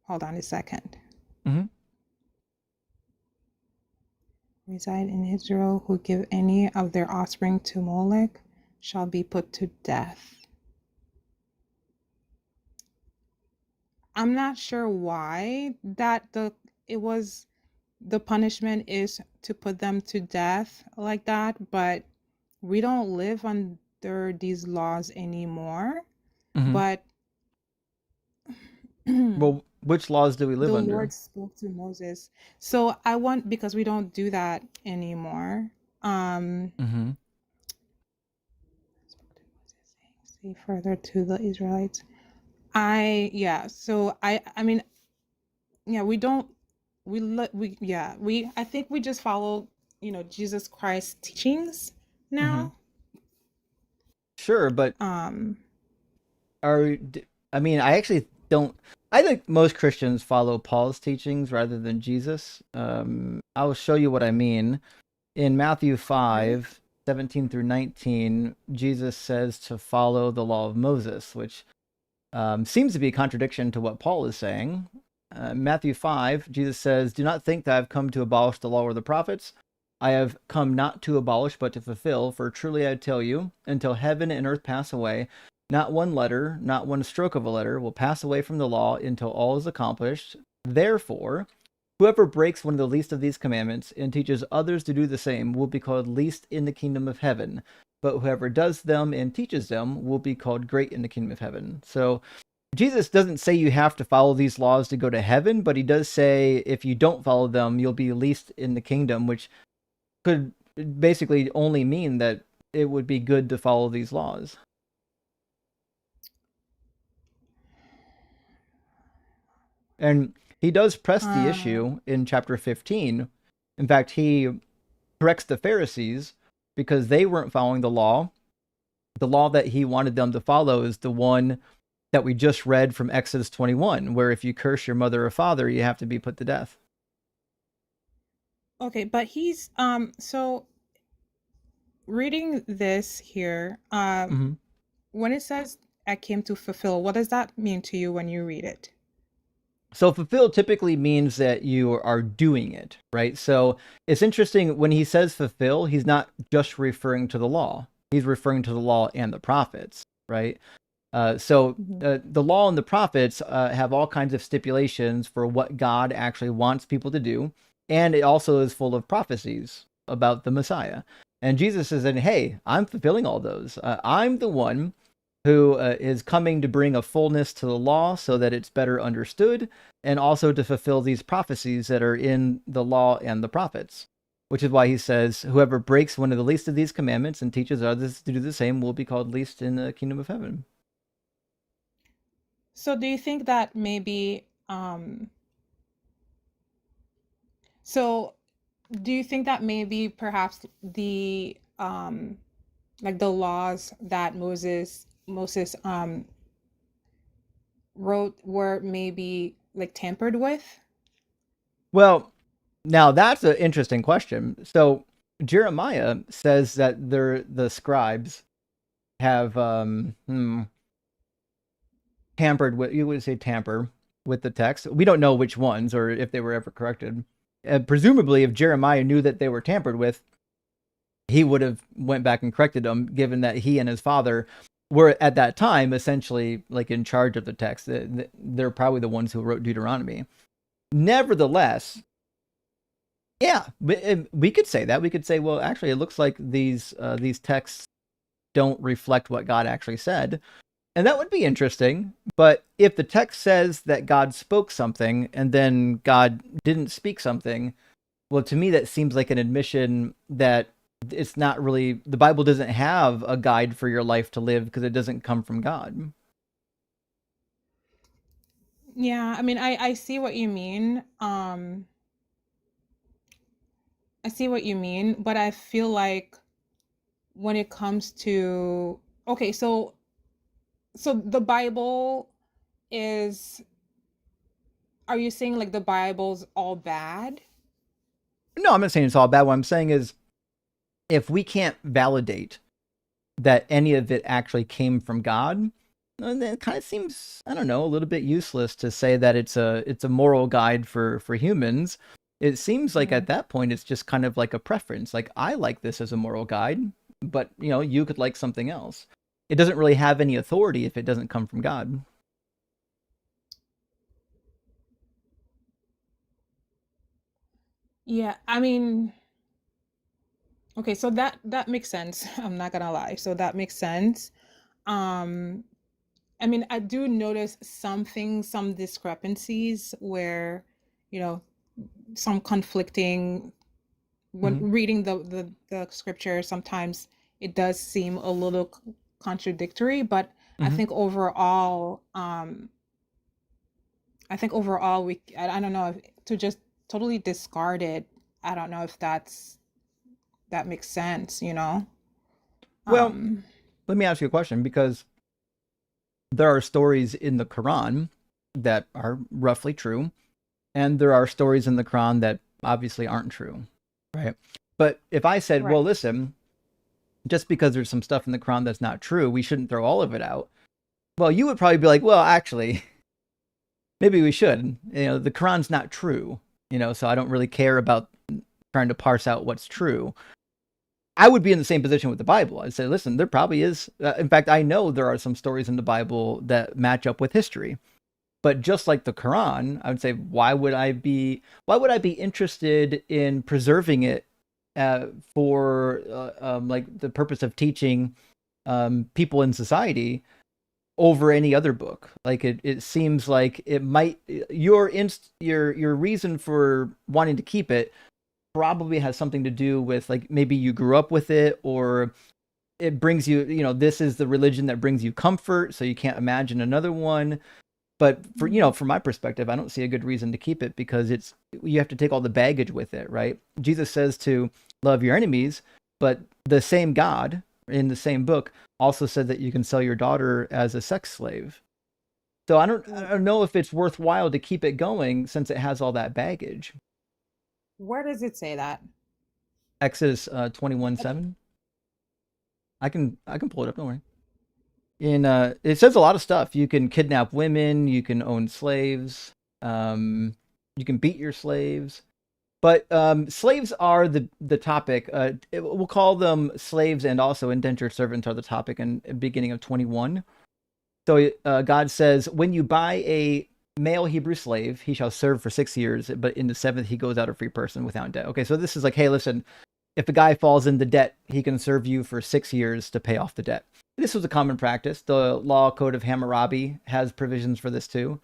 Hold on a second. Mm-hmm. Reside in Israel who give any of their offspring to Molech shall be put to death. I'm not sure why the punishment is to put them to death like that, but we don't live under these laws anymore. Mm-hmm. But the Well, which laws do we live under? Lord spoke to Moses. So I want, because we don't do that anymore. Mm-hmm. Say further to the Israelites. I mean, yeah, we don't we yeah, I think we just follow, Jesus Christ's teachings Mm-hmm. now. Sure, but Um are I mean, I actually don't. I think most Christians follow Paul's teachings rather than Jesus. I'll show you what I mean. In Matthew Really? 5:17 through 19, Jesus says to follow the law of Moses, which seems to be a contradiction to what Paul is saying. Matthew 5, Jesus says, Do not think that I have come to abolish the law or the prophets. I have come not to abolish, but to fulfill. For truly I tell you, until heaven and earth pass away, not one letter, not one stroke of a letter will pass away from the law until all is accomplished. Therefore, whoever breaks one of the least of these commandments and teaches others to do the same will be called least in the kingdom of heaven. But whoever does them and teaches them will be called great in the kingdom of heaven. So Jesus doesn't say you have to follow these laws to go to heaven, but he does say if you don't follow them, you'll be least in the kingdom, which could basically only mean that it would be good to follow these laws. And he does press the um issue in chapter 15. In fact, he corrects the Pharisees because they weren't following the law. The law that he wanted them to follow is the one that we just read from Exodus 21, where if you curse your mother or father, you have to be put to death. okay, but he's so reading this here, Mm-hmm. when it says I came to fulfill, what does that mean to you when you read it? So fulfill typically means that you are doing it, right? So it's interesting when he says fulfill, he's not just referring to the law. He's referring to the law and the prophets, right? Mhm. The law and the prophets have all kinds of stipulations for what God actually wants people to do, and it also is full of prophecies about the Messiah. And Jesus is saying, "Hey, I'm fulfilling all those. I'm the one who is coming to bring a fullness to the law so that it's better understood, and also to fulfill these prophecies that are in the law and the prophets." Which is why he says, "Whoever breaks one of the least of these commandments and teaches others to do the same will be called least in the kingdom of heaven." So do you think that maybe so do you think that maybe perhaps the like the laws that Moses wrote were maybe like tampered with? Well, now that's an interesting question. So Jeremiah says that they're the scribes. have tampered with, you would say tamper with the text. We don't know which ones or if they were ever corrected. Presumably, if Jeremiah knew that they were tampered with, he would have went back and corrected them, given that he and his father were at that time essentially like in charge of the text. They're probably the ones who wrote Deuteronomy. Nevertheless, yeah, we could say that. We could say, well, actually, it looks like these texts don't reflect what God actually said. And that would be interesting. But if the text says that God spoke something and then God didn't speak something, well, to me, that seems like an admission that it's not really, the Bible doesn't have a guide for your life to live because it doesn't come from God. Yeah, I mean, I see what you mean. I see what you mean, but I feel like when it comes to, okay, so the Bible is, are you saying like the Bible's all bad? No, I'm not saying it's all bad. What I'm saying is if we can't validate that any of it actually came from God, then it kind of seems, I don't know, a little bit useless to say that it's a moral guide for humans. It seems like at that point it's just kind of like a preference. Like I like this as a moral guide, but you could like something else. It doesn't really have any authority if it doesn't come from God. Yeah, I mean, okay, so that makes sense. I'm not gonna lie. So that makes sense. Um, I mean, I do notice some discrepancies where, you know, some conflicting when Mm-hmm. reading the scripture, sometimes it does seem a little contradictory, but I Mm-hmm. think overall, I don't know if to just totally discard it. I don't know if that makes sense, you know? Well, Um, let me ask you a question because there are stories in the Quran that are roughly true, and there are stories in the Quran that obviously aren't true, right? But if I said, right. well, listen, just because there's some stuff in the Quran that's not true, we shouldn't throw all of it out. Well, you would probably be like, well, actually, maybe we should. The Quran's not true, so I don't really care about trying to parse out what's true. I would be in the same position with the Bible. I'd say, listen, there probably is. In fact, I know there are some stories in the Bible that match up with history. But just like the Quran, I would say, why would I be interested in preserving it for like the purpose of teaching people in society over any other book? Like it seems like it might your reason for wanting to keep it probably has something to do with like maybe you grew up with it or it brings you, this is the religion that brings you comfort, so you can't imagine another one. But from my perspective, I don't see a good reason to keep it because you have to take all the baggage with it, right? Jesus says to love your enemies, but the same God in the same book also said that you can sell your daughter as a sex slave. So I don't know if it's worthwhile to keep it going since it has all that baggage. Where does it say that? Exodus 21:7. I can pull it up. Don't worry. It says a lot of stuff. You can kidnap women, you can own slaves, you can beat your slaves. But slaves are the topic. We'll call them slaves, and also indentured servants are the topic in the beginning of 21. So God says, when you buy a male Hebrew slave, he shall serve for 6 years, but in the seventh he goes out a free person without debt. Okay, so this is like, hey, listen, if a guy falls into debt, he can serve you for 6 years to pay off the debt. This was a common practice. The Law Code of Hammurabi has provisions for this too.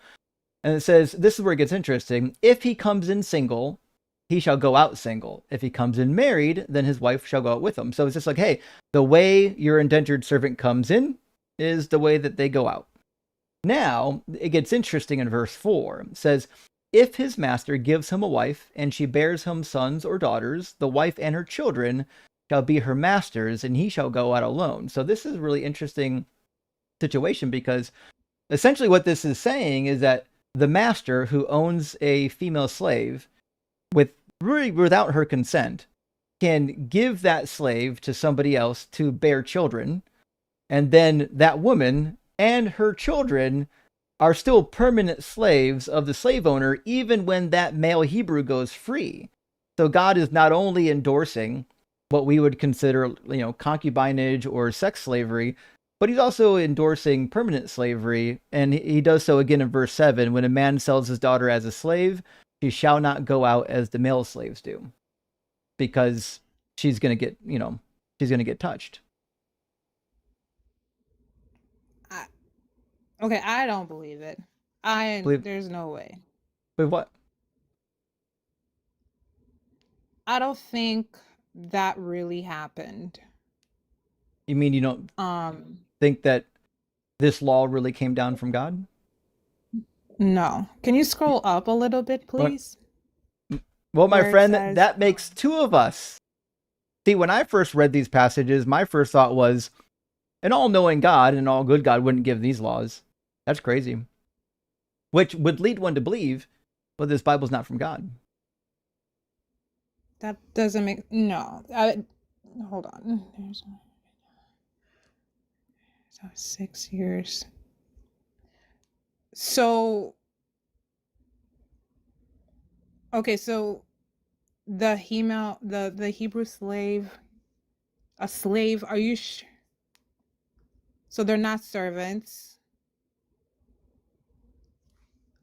And it says, this is where it gets interesting. If he comes in single, he shall go out single. If he comes in married, then his wife shall go out with him. So it's just like, hey, the way your indentured servant comes in is the way that they go out. Now, it gets interesting in verse 4. It says, if his master gives him a wife, and she bears him sons or daughters, the wife and her children shall be her master's, and he shall go out alone. So this is a really interesting situation because essentially what this is saying is that the master who owns a female slave with really without her consent can give that slave to somebody else to bear children, And then that woman and her children are still permanent slaves of the slave owner, even when that male Hebrew goes free. So God is not only endorsing what we would consider, concubinage or sex slavery, but he's also endorsing permanent slavery. And he does so again in verse 7. When a man sells his daughter as a slave, she shall not go out as the male slaves do, because she's going to get, she's going to get touched. Okay, I don't believe it. There's no way. With what? I don't think that really happened. You mean you don't think that this law really came down from God? No. Can you scroll up a little bit, please? Well, my friend, that makes two of us. See, when I first read these passages, my first thought was, an all-knowing God and all good God wouldn't give these laws. That's crazy. Which would lead one to believe, well, this Bible's not from God. That doesn't make... No. Hold on. There's 6 years. So... Okay, so the Hebrew slave, a slave, are you sure? So they're not servants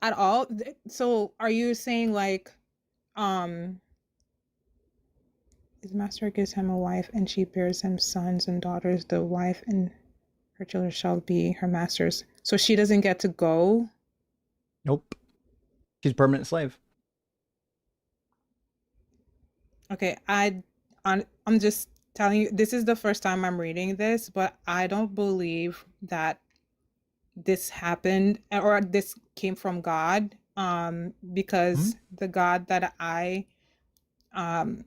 at all? So are you saying like, his master gives him a wife and she bears him sons and daughters, the wife and her children shall be her master's. So she doesn't get to go? Nope. She's a permanent slave. Okay, I'm just telling you, this is the first time I'm reading this, but I don't believe that this happened or this came from God, because the God that I have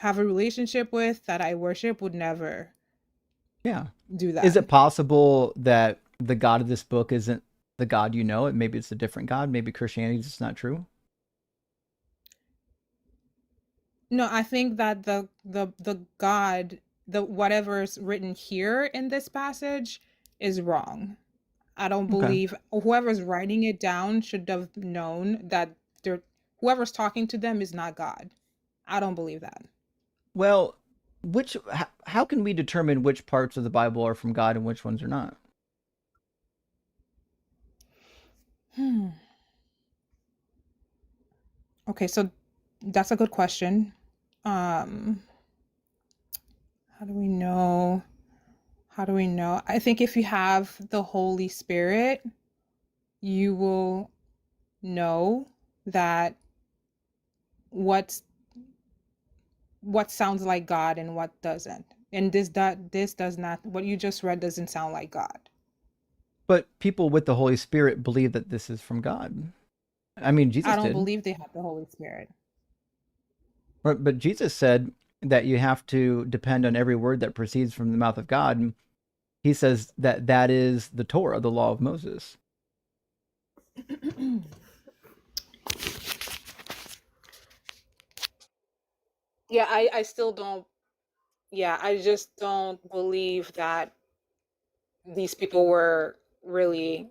a relationship with, that I worship, would never do that. Is it possible that the God of this book isn't the God you know? Maybe it's a different God. Maybe Christianity is just not true. No, I think that the God, whatever's written here in this passage is wrong. I don't believe whoever's writing it down should have known that whoever's talking to them is not God. I don't believe that. Well, how can we determine which parts of the Bible are from God and which ones are not? Okay, so that's a good question. How do we know? I think if you have the Holy Spirit, you will know that what sounds like God and what doesn't. And this does not, what you just read doesn't sound like God. But people with the Holy Spirit believe that this is from God. I mean, Jesus did. I don't believe they have the Holy Spirit. But Jesus said that you have to depend on every word that proceeds from the mouth of God. And he says that that is the Torah, the law of Moses. Yeah, I still don't. Yeah, I just don't believe that these people were really,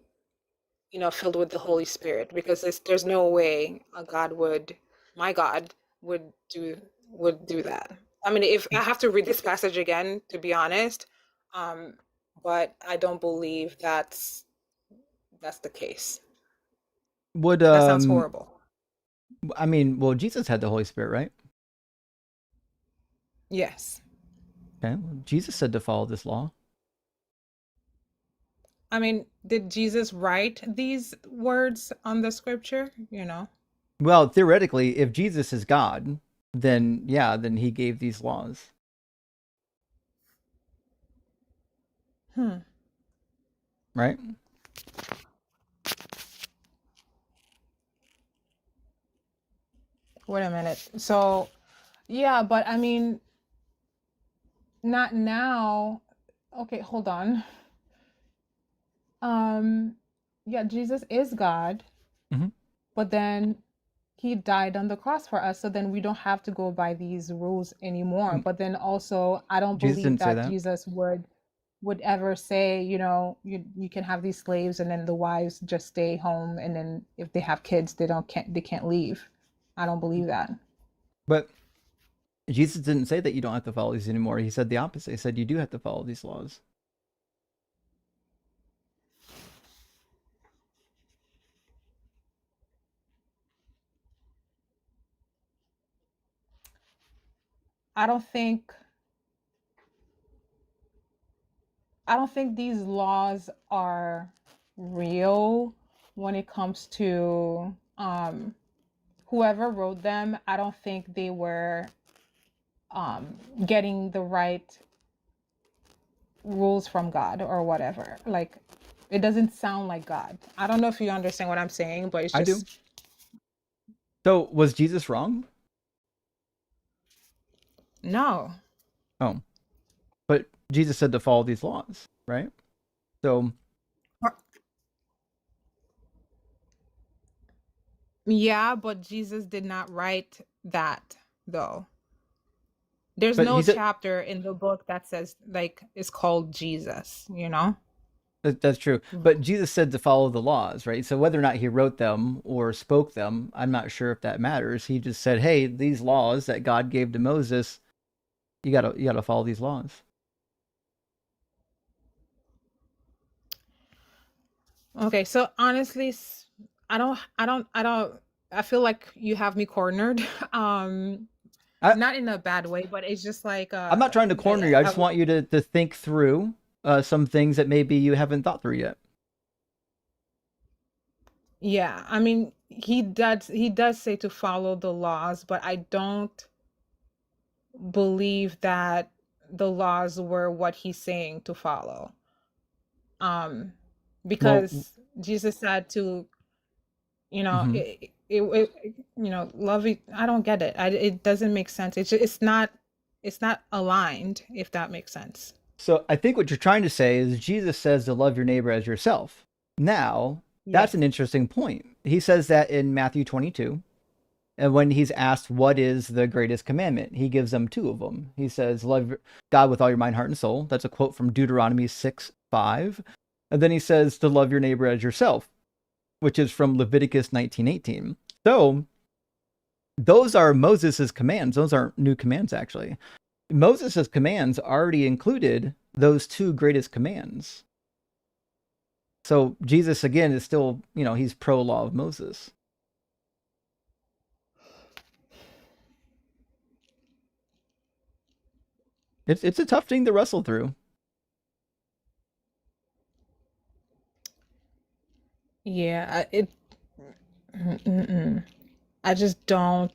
filled with the Holy Spirit, because there's no way my God would do that. I mean, if I have to read this passage again, to be honest, but I don't believe that's the case. That sounds horrible. I mean, well, Jesus had the Holy Spirit, right? Yes. Okay. Well, Jesus said to follow this law. I mean, did Jesus write these words on the scripture? Well, theoretically, if Jesus is God, then he gave these laws. Right? Wait a minute. So, yeah, but I mean, not now. Okay, hold on. Yeah, Jesus is God, but then he died on the cross for us, so then we don't have to go by these rules anymore. But then also, I don't believe that Jesus would. would ever say, you can have these slaves and then the wives just stay home, and then if they have kids, they can't leave. I don't believe that. But Jesus didn't say that you don't have to follow these anymore. He said the opposite. He said you do have to follow these laws. I don't think I don't think these laws are real when it comes to whoever wrote them. I don't think they were getting the right rules from God or whatever. Like, it doesn't sound like God. I don't know if you understand what I'm saying, but it's I do. just So was Jesus wrong? no. Oh, but Jesus said to follow these laws, right? So, Yeah, but Jesus did not write that though. There's but no he said chapter in the book that says like it's called Jesus, you know? that's true. But Jesus said to follow the laws, right? So whether or not he wrote them or spoke them, I'm not sure if that matters. He just said, "Hey, these laws that God gave to Moses, you gotta follow these laws." Okay, so honestly, I feel like you have me cornered. I, Not in a bad way, but it's just like I'm not trying to corner you. I just want you to think through some things that maybe you haven't thought through yet. yeah, I mean, he does say to follow the laws, but I don't believe that the laws were what he's saying to follow. Um Well, because Jesus said to, mhm. love it. I don't get it. It doesn't make sense. It's not aligned, if that makes sense. So I think what you're trying to say is Jesus says to love your neighbor as yourself. Now, that's Yes. an interesting point. He says that in Matthew 22. And when he's asked what is the greatest commandment, he gives them two of them. He says, love God with all your mind, heart, and soul. That's a quote from Deuteronomy 6:5. And then he says to love your neighbor as yourself, which is from Leviticus 19:18. So those are Moses' commands. Those aren't new commands, actually. Moses' commands already included those two greatest commands. So Jesus, again, is still, he's pro law of Moses. It's a tough thing to wrestle through. Yeah, mm-mm. I just don't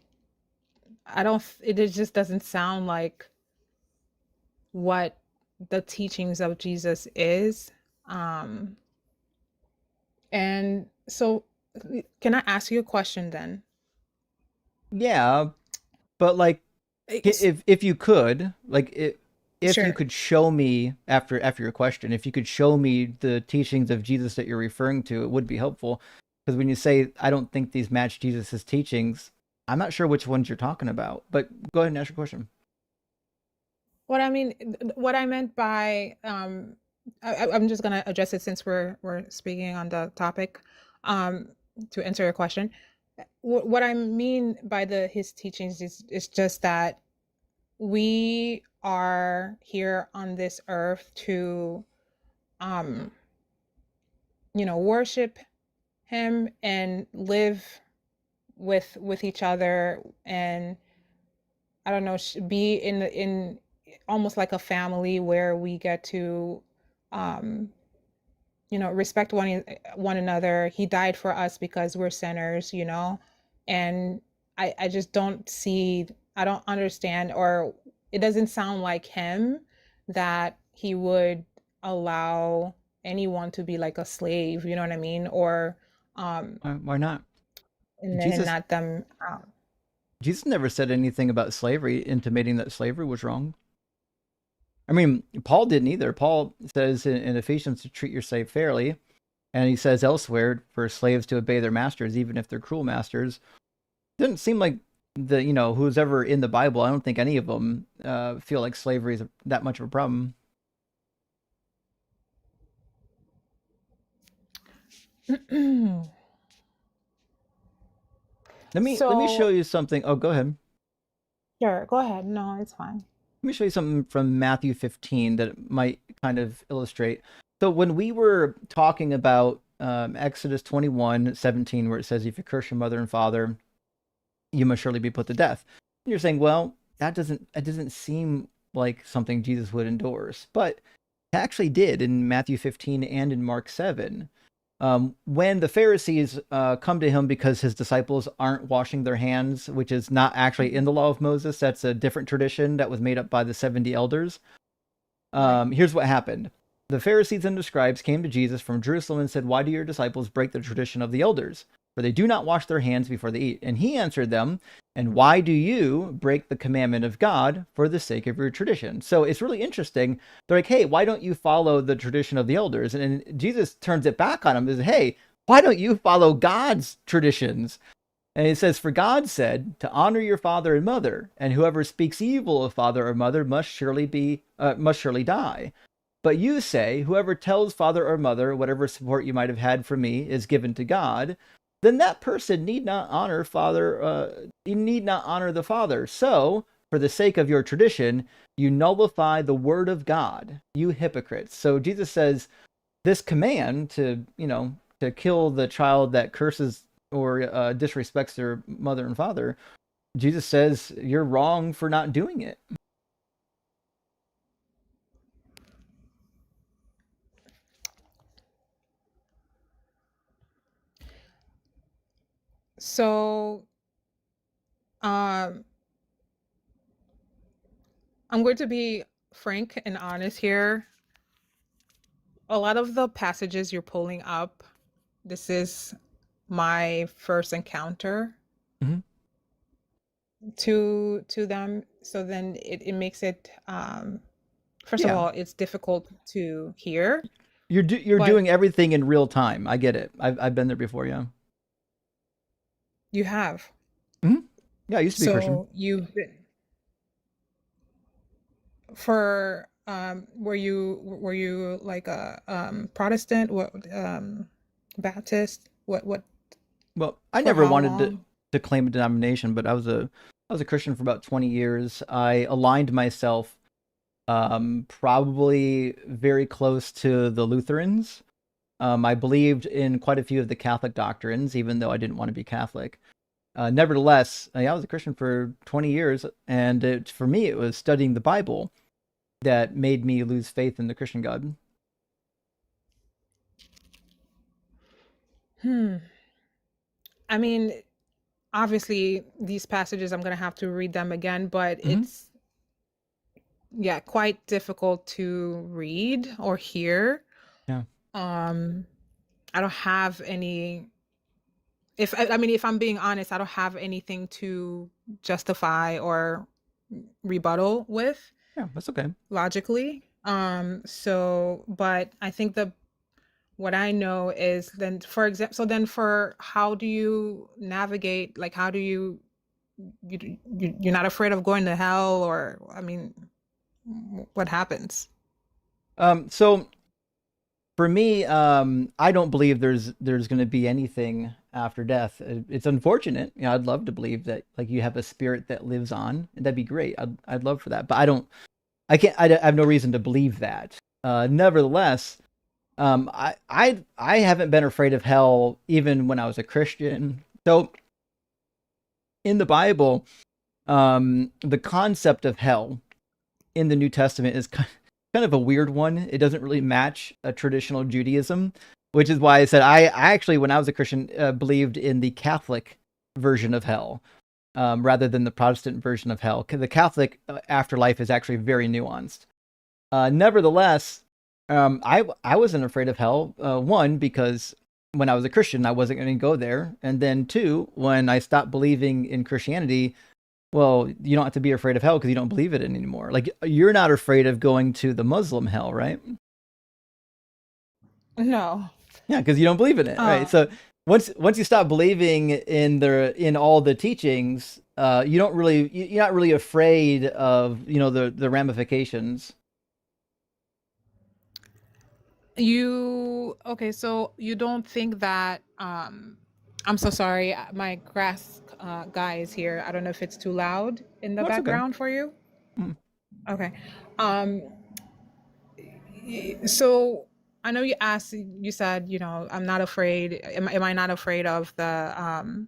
I don't it just doesn't sound like what the teachings of Jesus is. Um and so can I ask you a question then? Yeah, but like It's, if you could, like if you sure. could show me after your question, if you could show me the teachings of Jesus that you're referring to, it would be helpful. Because when you say I don't think these match Jesus's teachings, I'm not sure which ones you're talking about. But go ahead and ask your question. What I meant by I'm just gonna address it since we're speaking on the topic. Um, to answer your question, what I mean by the his teachings is just that we are here on this earth to um worship him and live with each other, and I don't know, be in almost like a family where we get to um respect one another. He died for us because we're sinners. And I just I don't understand, or it doesn't sound like him that he would allow anyone to be like a slave, you know what I mean? Or Why not? and then Jesus not them out. Jesus never said anything about slavery, intimating that slavery was wrong. I mean, Paul didn't either. Paul says in Ephesians to treat your slave fairly, and he says elsewhere for slaves to obey their masters, even if they're cruel masters. Doesn't seem like who's ever in the Bible. I don't think any of them feel like slavery is that much of a problem. Let me show So, you something. Oh, go ahead. sure, go ahead. No, it's fine. Let me show you something from Matthew 15 that might kind of illustrate. So when we were talking about Exodus 21:17, where it says, "If you curse your mother and father, you must surely be put to death." And you're saying, well, that doesn't seem like something Jesus would endorse, but he actually did in Matthew 15 and in Mark 7. When the Pharisees come to him because his disciples aren't washing their hands, which is not actually in Mhm. the law of Moses, that's a different tradition that was made up by the 70 elders. Right. Here's what happened. The Pharisees and the scribes came to Jesus from Jerusalem and said, "Why do your disciples break the tradition of the elders? For they do not wash their hands before they eat." And he answered them, "And why do you break the commandment of God for the sake of your tradition?" So it's really interesting. They're like, "Hey, why don't you follow the tradition of the elders?" And Jesus turns it back on them and says, "Hey, why don't you follow God's traditions?" And it says, "For God said to honor your father and mother, and whoever speaks evil of father or mother must surely die. But you say, whoever tells father or mother whatever support you might have had from me is given to God, then that person need not honor the father. So, for the sake of your tradition, you nullify the word of God, you hypocrites." So Jesus says this command to kill the child that curses or disrespects their mother and father, Jesus says you're wrong for not doing it. So, um, I'm going to be frank and honest here. A lot of the passages you're pulling up, this is my first encounter Mhm. to them. So then it makes it first of Yeah, all, it's difficult to hear, you're but doing everything in real time. I get it. I've been there before. Yeah. you have. Hmm. Yeah, I used to be a Christian. So you've been for were you like a Protestant, what Baptist, what Well, I for never how wanted long? to claim a denomination, but I was a Christian for about 20 years. I aligned myself probably very close to the Lutherans. I believed in quite a few of the Catholic doctrines, even though I didn't want to be Catholic. Nevertheless, yeah, I was a Christian for 20 years, and for me, it was studying the Bible that made me lose faith in the Christian God. Hmm. I mean, obviously these passages I'm going to have to read them again, but Hmm. it's yeah, quite difficult to read or hear. Yeah. Um I don't have any I mean, if I'm being honest, I don't have anything to justify or rebuttal with Yeah, that's okay. logically. So, but I think the what I know is then, for example, so then for how do you navigate? Like, how do you're not afraid of going to hell, or I mean, what happens? So for me, I don't believe there's going to be anything after death. It's unfortunate. I'd love to believe that like you have a spirit that lives on. That'd be great. I'd love for that, but I don't. I can't. I have no reason to believe that. Nevertheless, I haven't been afraid of hell even when I was a Christian. So in the Bible, the concept of hell in the New Testament is kind of a weird one. It doesn't really match a traditional Judaism, which is why I said I actually, when I was a Christian, believed in the Catholic version of hell rather than the Protestant version of hell. 'Cause the Catholic afterlife is actually very nuanced. Nevertheless, I wasn't afraid of hell. One, because when I was a Christian, I wasn't going to go there, and then two, when I stopped believing in Christianity, well, you don't have to be afraid of hell because you don't believe it anymore. Like you're not afraid of going to the Muslim hell, right? No. Yeah, because you don't believe in it, right? Uh, So once you stop believing in all the teachings, you're not really afraid of the ramifications. Okay, so you don't think that I'm so sorry, my grass guy is here. I don't know if it's too loud in the No, it's okay. background for you. Mm. Okay. Um so I know you said, I'm not afraid. Am I not afraid of the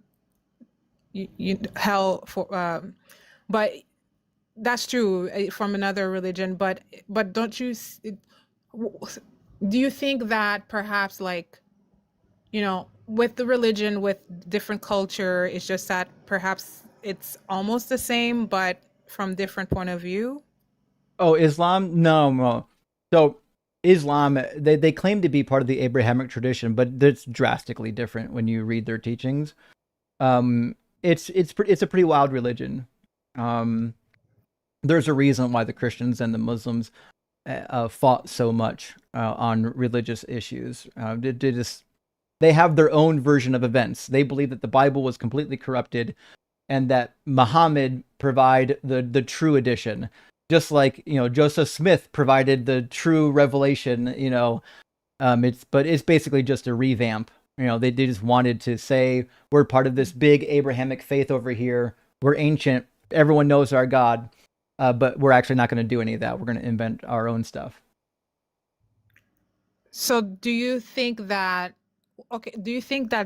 hell for but that's true from another religion, but don't you do you think that perhaps, like, with the religion, with different culture, it's just that perhaps it's almost the same, but from different point of view? Oh, Islam? No, no. So Islam, they claim to be part of the Abrahamic tradition, but it's drastically different when you read their teachings. It's a pretty wild religion. Um, there's a reason why the Christians and the Muslims fought so much on religious issues. They have their own version of events. They believe that the Bible was completely corrupted and that Muhammad provide the true edition. Just like, Joseph Smith provided the true revelation, it's basically just a revamp. They just wanted to say we're part of this big Abrahamic faith over here. We're ancient. Everyone knows our God, but we're actually not going to do any of that. We're going to invent our own stuff. So do you think that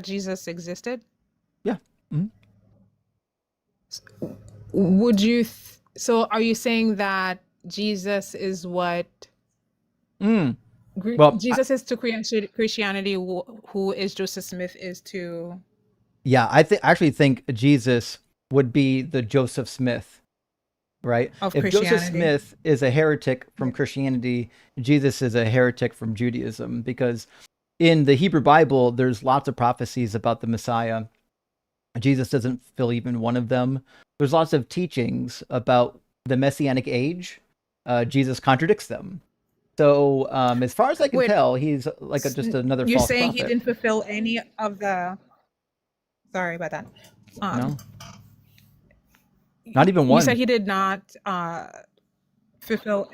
Jesus existed? Yeah. Mm-hmm. Would you so are you saying that Jesus is what Well, Jesus is to Christianity, who is Joseph Smith is to yeah, actually think Jesus would be the Joseph Smith, right? of If Joseph Christianity? Smith is a heretic from Christianity, Jesus is a heretic from Judaism, because in the Hebrew Bible, there's lots of prophecies about the Messiah. Jesus doesn't fulfill even one of them. There's lots of teachings about the Messianic age. Jesus contradicts them. So, as far as I can Wait, tell, he's like just another you're false saying he prophet. didn't fulfill any of the. Sorry about that. No, not even You said one. he did not fulfill.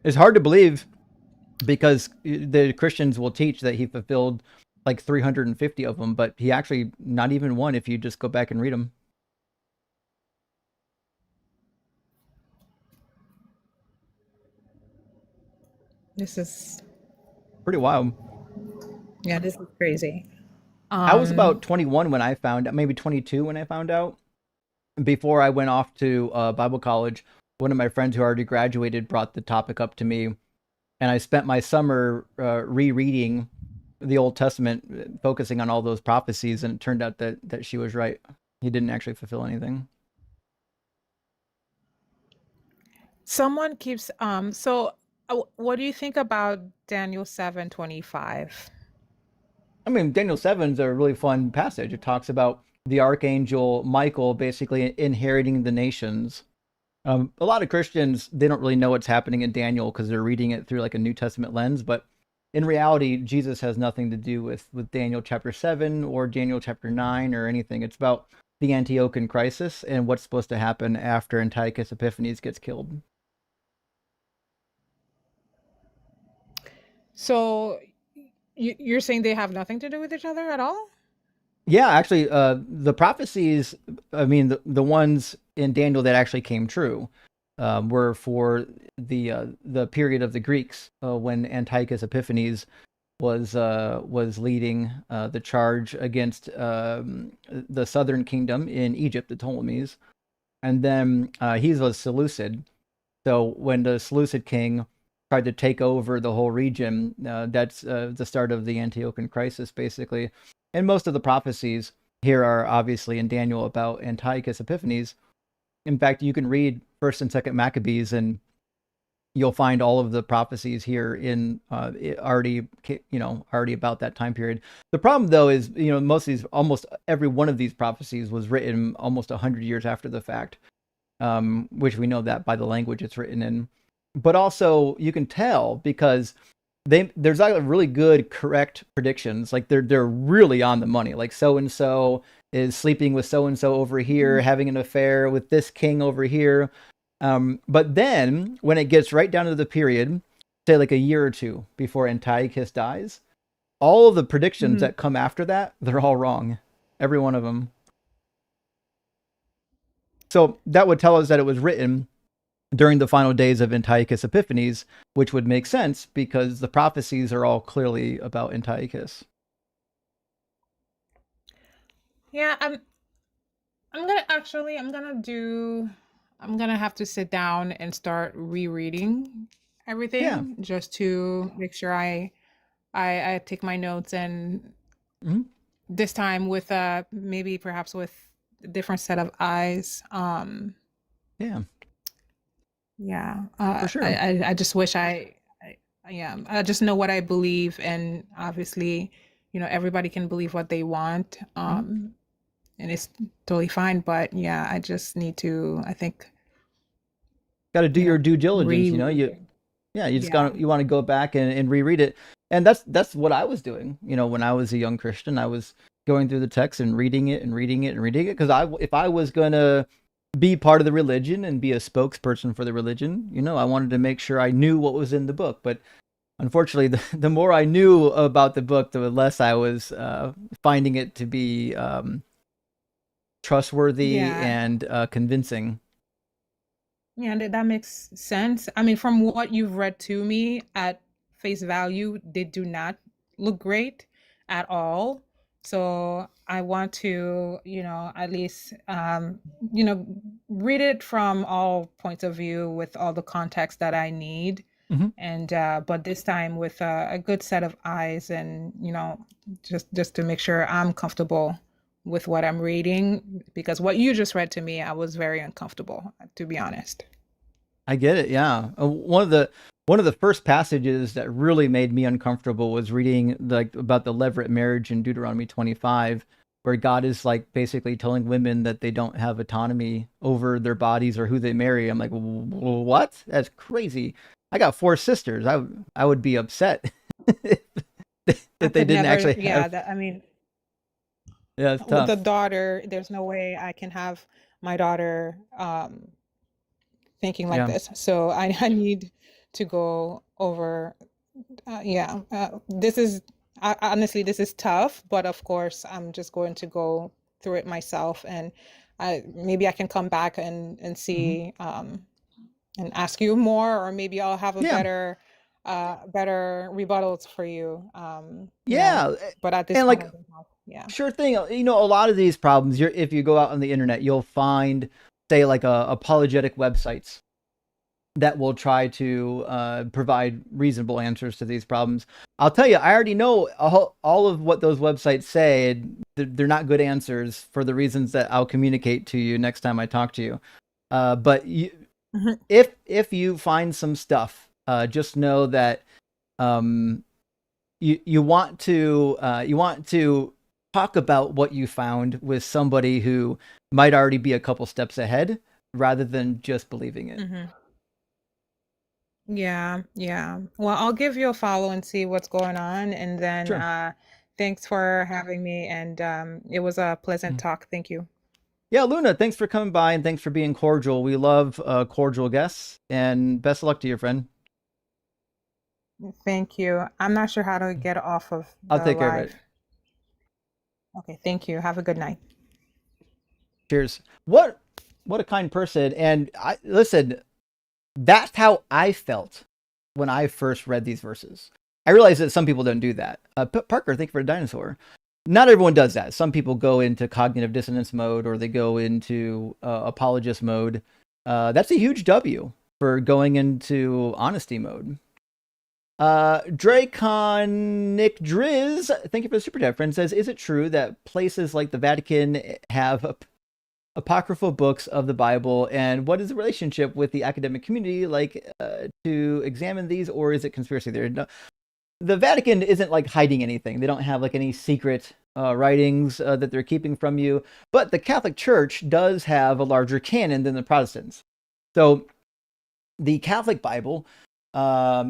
It's hard to believe because the Christians will teach that he fulfilled like 350 of them, but he actually not even one if you just go back and read them. This is Pretty wild. Yeah, this is crazy. I was Um, about 21 when I found out, maybe 22 when I found out. Before I went off to Bible college, one of my friends who already graduated brought the topic up to me, and I spent my summer rereading the Old Testament, focusing on all those prophecies, and it turned out that she was right. He didn't actually fulfill anything. Someone keeps so what do you think about Daniel 7:25? I mean, Daniel 7's a really fun passage. It talks about the archangel Michael basically inheriting the nations. A lot of Christians, they don't really know what's happening in Daniel because they're reading it through like a New Testament lens. But in reality, Jesus has nothing to do with Daniel chapter 7 or Daniel chapter 9 or anything. It's about the Antiochian crisis and what's supposed to happen after Antiochus Epiphanes gets killed. So you're saying they have nothing to do with each other at all? Yeah, actually, the prophecies, I mean, the ones in Daniel that actually came true were for the period of the Greeks when Antiochus Epiphanes was leading the charge against the southern kingdom in Egypt, the Ptolemies, and then he was Seleucid. So when the Seleucid king tried to take over the whole region, that's the start of the Antiochian crisis, basically. And most of the prophecies here are obviously in Daniel about Antiochus Epiphanes. In fact, you can read First and Second Maccabees, and you'll find all of the prophecies here in already about that time period. The problem, though, is most of these, almost every one of these prophecies was written almost 100 years after the fact, which we know that by the language it's written in. But also, you can tell because there's like really good correct predictions. Like they're really on the money. Like so and so is sleeping with so and so over here, having an affair with this king over here. But then when it gets right down to the period, say like a year or two before Antiochus dies, all of the predictions Mhm. that come after that, they're all wrong. Every one of them. So that would tell us that it was written during the final days of Antiochus Epiphanes, which would make sense because the prophecies are all clearly about Antiochus. Yeah, I'm gonna actually I'm gonna have to sit down and start rereading Yeah. everything just to make sure I take my notes, and Mhm. this time with maybe perhaps with a different set of eyes. Yeah, Yeah, for sure. I just wish yeah, I just know what I believe, and obviously, everybody can believe what they want, Mhm. and it's totally fine. But yeah, I just need to, I think, Got to do your due diligence. reread. You just Yeah. got you want to go back and reread it, and that's what I was doing. When I was a young Christian, I was going through the text and reading it and reading it and reading it because if I was gonna be part of the religion and be a spokesperson for the religion, I wanted to make sure I knew what was in the book. But unfortunately, the more I knew about the book, the less I was finding it to be trustworthy Yeah. and convincing. Yeah, that makes sense. I mean, from what you've read to me at face value, they do not look great at all. So I want to, at least, you know, read it from all points of view with all the context that I need. Hmm. And but this time with a good set of eyes, and just to make sure I'm comfortable with what I'm reading, because what you just read to me, I was very uncomfortable, to be honest. I get it. Yeah. One of the first passages that really made me uncomfortable was reading like about the levirate marriage in Deuteronomy 25, where God is like basically telling women that they don't have autonomy over their bodies or who they marry. I'm like, what? That's crazy. I got four sisters. I would be upset I if they could didn't never, actually yeah, have. that, I mean, Yeah, it's with a tough. daughter, there's no way I can have my daughter thinking like Yeah. this. So I need to go over, yeah, this is, honestly, this is tough, but of course, I'm just going to go through it myself, and maybe I can come back and Hmm. see, and ask you more, or maybe I'll have a Yeah. better rebuttals for you. Yeah. But at this And point, I like, don't have, yeah. sure thing. A lot of these problems, if you go out on the internet, you'll find, say, like apologetic websites that will try to provide reasonable answers to these problems. I'll tell you, I already know all of what those websites say. And they're not good answers for the reasons that I'll communicate to you next time I talk to you. But Mhm. if you find some stuff, just know that um, you want to talk about what you found with somebody who might already be a couple steps ahead rather than just believing it. Mhm. Yeah, yeah. Well, I'll give you a follow and see what's going on, and then Sure. thanks for having me, and it was a pleasant talk. Thank you. Yeah, Luna, thanks for coming by and thanks for being cordial. We love cordial guests, and best of luck to you, friend. Thank you. I'm not sure how to get off of I'll the take care of it. live. Okay, thank you. Have a good night. Cheers. What a kind person. And I listen, that's how I felt when I first read these verses. I realize that some people don't do that. Parker, thank you for a dinosaur. Not everyone does that. Some people go into cognitive dissonance mode or they go into apologist mode. That's a huge W for going into honesty mode. Draconic Driz, thank you for the super chat, friend, says, is it true that places like the Vatican have apocryphal books of the Bible, and what is the relationship with the academic community like to examine these, or is it conspiracy theory? No, the Vatican isn't like hiding anything. They don't have like any secret writings that they're keeping from you, but the Catholic Church does have a larger canon than the Protestants. So the Catholic Bible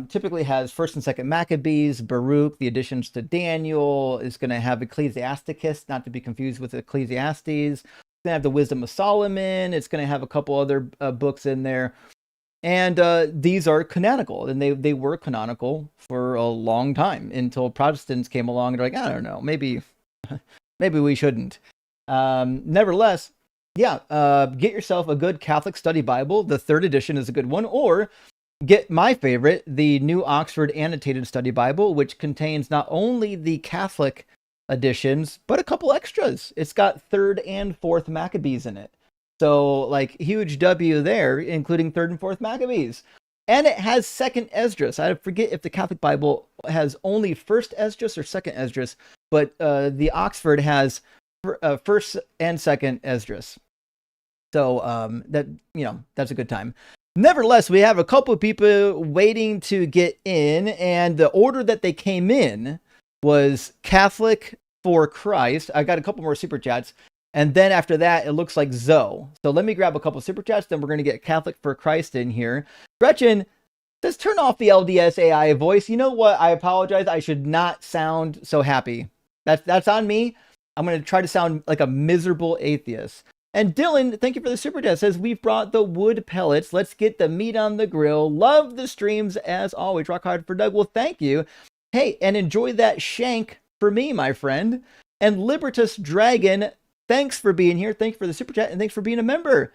typically has First and Second Maccabees, Baruch. The additions to Daniel is going to have Ecclesiasticus, not to be confused with Ecclesiastes. going to have the Wisdom of Solomon. It's going to have a couple other books in there. And these are canonical, and they were canonical for a long time until Protestants came along and they're like, I don't know, maybe we shouldn't. Nevertheless, yeah, get yourself a good Catholic study Bible. The 3rd edition is a good one, or get my favorite, the New Oxford Annotated Study Bible, which contains not only the Catholic editions, but a couple extras. It's got 3rd and 4th Maccabees in it. So, like, huge W there, including 3rd and 4th Maccabees. And it has 2nd Esdras. I forget if the Catholic Bible has only 1st Esdras or 2nd Esdras, but the Oxford has 1st and 2nd Esdras. So, that's a good time. Nevertheless, we have a couple of people waiting to get in, and the order that they came in was Catholic for Christ. I got a couple more super chats. And then after that, it looks like Zoe. So let me grab a couple super chats. Then we're going to get Catholic for Christ in here. Gretchen says, turn off the LDS AI voice. You know what? I apologize. I should not sound so happy. That's on me. I'm going to try to sound like a miserable atheist. And Dylan, thank you for the super chat, says, we've brought the wood pellets. Let's get the meat on the grill. Love the streams as always. Rock hard for Doug. Well, thank you. Hey, and enjoy that shank for me, my friend. And Libertus Dragon, thanks for being here. Thanks for the super chat, and thanks for being a member.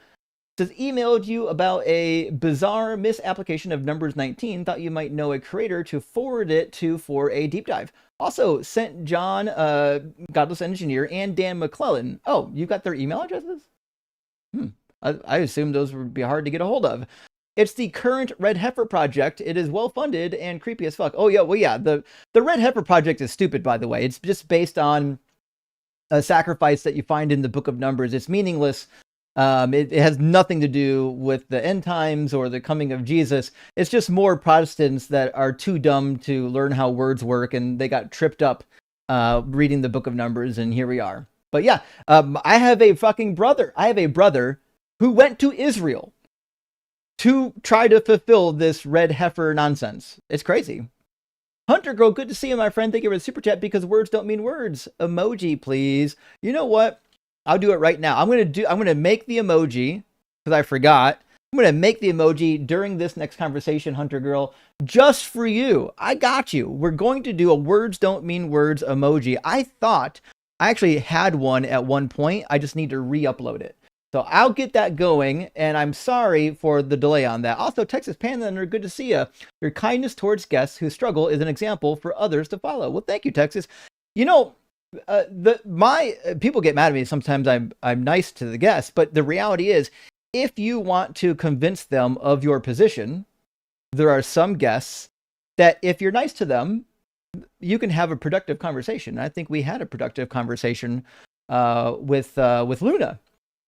Says, emailed you about a bizarre misapplication of Numbers 19. Thought you might know a creator to forward it to for a deep dive. Also, sent John, Godless Engineer, and Dan McClellan. Oh, you got their email addresses? I assume those would be hard to get a hold of. It's the current Red Heifer Project. It is well-funded and creepy as fuck. Oh, yeah, well, yeah, the Red Heifer Project is stupid, by the way. It's just based on a sacrifice that you find in the Book of Numbers. It's meaningless. It has nothing to do with the end times or the coming of Jesus. It's just more Protestants that are too dumb to learn how words work, and they got tripped up reading the Book of Numbers, and here we are. But yeah, I have a fucking brother. I have a brother who went to Israel to try to fulfill this red heifer nonsense. It's crazy. Hunter Girl, good to see you, my friend. Thank you for the super chat. Because words don't mean words. Emoji, please. You know what? I'll do it right now. I'm gonna make the emoji because I forgot. I'm gonna make the emoji during this next conversation, Hunter Girl, just for you. I got you. We're going to do a words don't mean words emoji. I thought I actually had one at one point. I just need to re-upload it. So I'll get that going, and I'm sorry for the delay on that. Also, Texas Panhandler, good to see you. Your kindness towards guests who struggle is an example for others to follow. Well, thank you, Texas. You know, people get mad at me sometimes. I'm nice to the guests, but the reality is, if you want to convince them of your position, there are some guests that if you're nice to them, you can have a productive conversation. I think we had a productive conversation with Luna.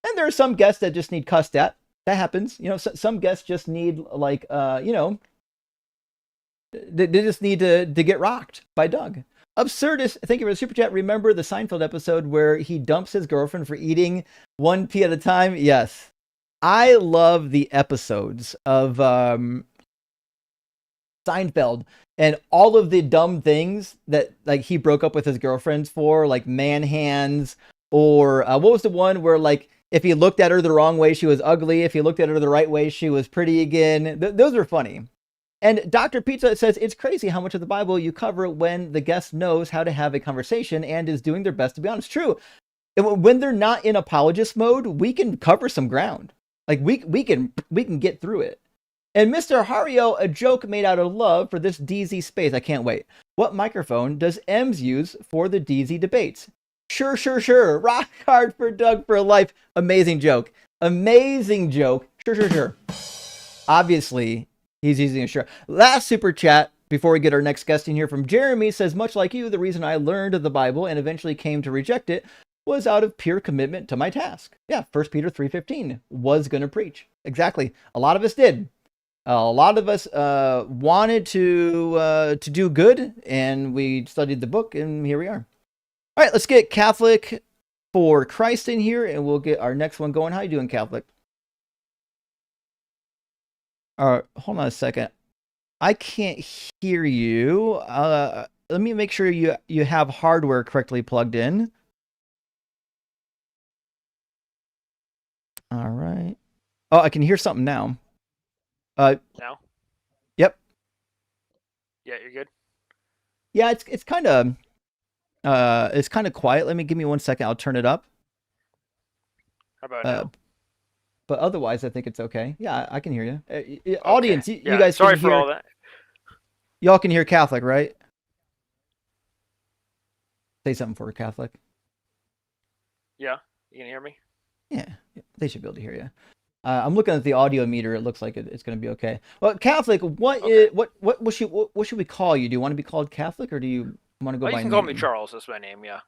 And there are some guests that just need cussed at. That happens. You know, some guests just need like, they just need to get rocked by Doug. Absurdist, thank you for the super chat. Remember the Seinfeld episode where he dumps his girlfriend for eating one pea at a time? Yes. I love the episodes of Seinfeld and all of the dumb things that like he broke up with his girlfriends for, like man hands, or what was the one where like if he looked at her the wrong way, she was ugly. If he looked at her the right way, she was pretty again. Those are funny. And Dr. Pizza says, it's crazy how much of the Bible you cover when the guest knows how to have a conversation and is doing their best to be honest. True. When they're not in apologist mode, we can cover some ground. Like we can get through it. And Mr. Hario, a joke made out of love for this DZ space. I can't wait. What microphone does Ems use for the DZ debates? Sure. Rock hard for Doug for life. Amazing joke. Sure. Obviously, he's using a sure. Last super chat before we get our next guest in here from Jeremy says, much like you, the reason I learned the Bible and eventually came to reject it was out of pure commitment to my task. Yeah, 1 Peter 3:15 was going to preach. Exactly. A lot of us did. A lot of us wanted to do good, and we studied the book, and here we are. All right, let's get Catholic for Christ in here, and we'll get our next one going. How you doing, Catholic? All right, hold on a second. I can't hear you. Let me make sure you have hardware correctly plugged in. All right. Oh, I can hear something now. Now? Yep. Yeah, you're good. Yeah, it's kind of quiet. Give me 1 second. I'll turn it up. How about Uh, now? but otherwise, I think it's okay. Yeah, I can hear you. Okay. Audience, you Yeah, guys sorry can for hear. all that. Y'all can hear Catholic, right? Say something for a Catholic. Yeah, you can hear me? Yeah, they should be able to hear you. I'm looking at the audio meter. It looks like it's going to be okay. Well, Catholic, Okay. what should we call you? Do you want to be called Catholic, or do you want to go Oh, you by can name? call me Charles. That's my name, yeah.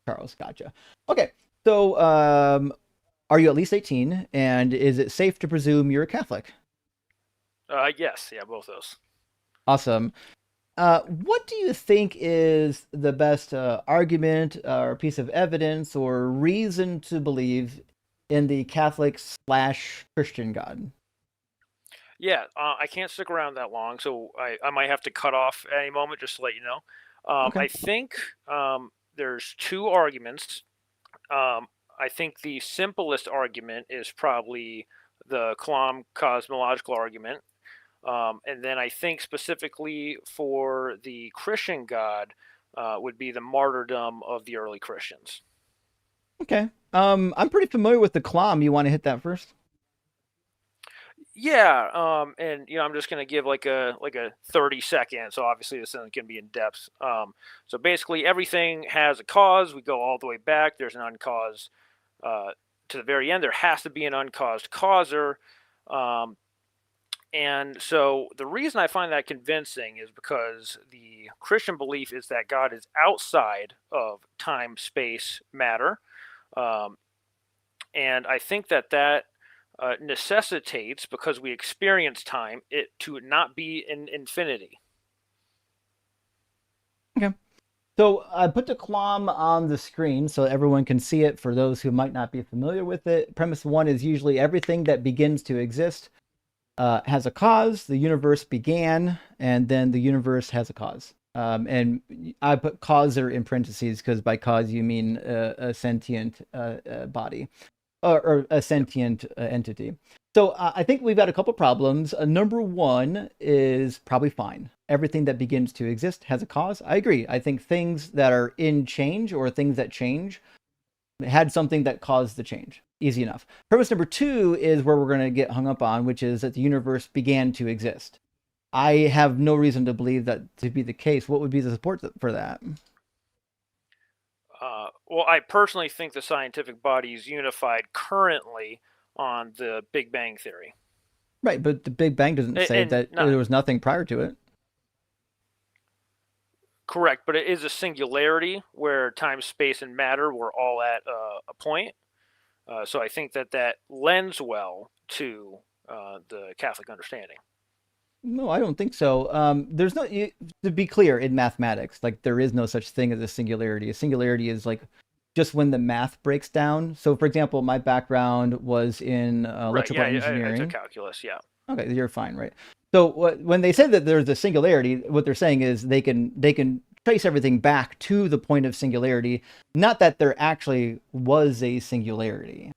Charles, gotcha. Okay, so are you at least 18? And is it safe to presume you're a Catholic? Yes, yeah, both those. Awesome. What do you think is the best argument or piece of evidence or reason to believe in the Catholic slash Christian God? Yeah, I can't stick around that long, so I might have to cut off at any moment just to let you know. Okay. I think there's two arguments. I think the simplest argument is probably the Kalam cosmological argument. And then I think specifically for the Christian God would be the martyrdom of the early Christians. Okay. I'm pretty familiar with the Clom. You want to hit that first? Yeah, and I'm just gonna give like a 30-second. So obviously this isn't gonna be in depth. So basically everything has a cause. We go all the way back. There's an uncaused to the very end. There has to be an uncaused causer. And so the reason I find that convincing is because the Christian belief is that God is outside of time, space, matter. And I think that necessitates, because we experience time, it to not be in infinity. Okay. So I put the Clom on the screen so everyone can see it for those who might not be familiar with it. Premise one is usually everything that begins to exist has a cause. The universe began, and then the universe has a cause. And I put causer in parentheses because by cause you mean a sentient body or a sentient entity. So I think we've got a couple problems. Number one is probably fine. Everything that begins to exist has a cause. I agree. I think things that are in change or things that change had something that caused the change. Easy enough. Premise number two is where we're going to get hung up on, which is that the universe began to exist. I have no reason to believe that to be the case. What would be the support for that? Well, I personally think the scientific body is unified currently on the Big Bang Theory. Right, but the Big Bang doesn't say that there was nothing prior to it. Correct, but it is a singularity where time, space, and matter were all at a point. So I think that lends well to the Catholic understanding. No, I don't think so. There's no, to be clear, in mathematics, like there is no such thing as a singularity. A singularity is like just when the math breaks down. So, for example, my background was in electrical engineering. I took calculus, yeah. Okay, you're fine, right? So when they say that there's a singularity, what they're saying is they can trace everything back to the point of singularity. Not that there actually was a singularity.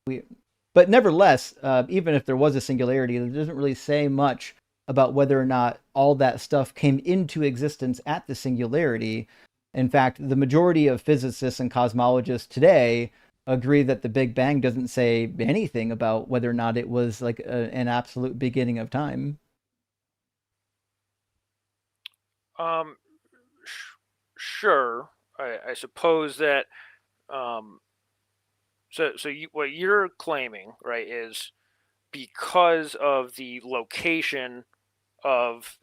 But nevertheless, even if there was a singularity, it doesn't really say much about whether or not all that stuff came into existence at the singularity. In fact, the majority of physicists and cosmologists today agree that the Big Bang doesn't say anything about whether or not it was like an absolute beginning of time. Sure. I suppose that what you're claiming, right, is because of the location of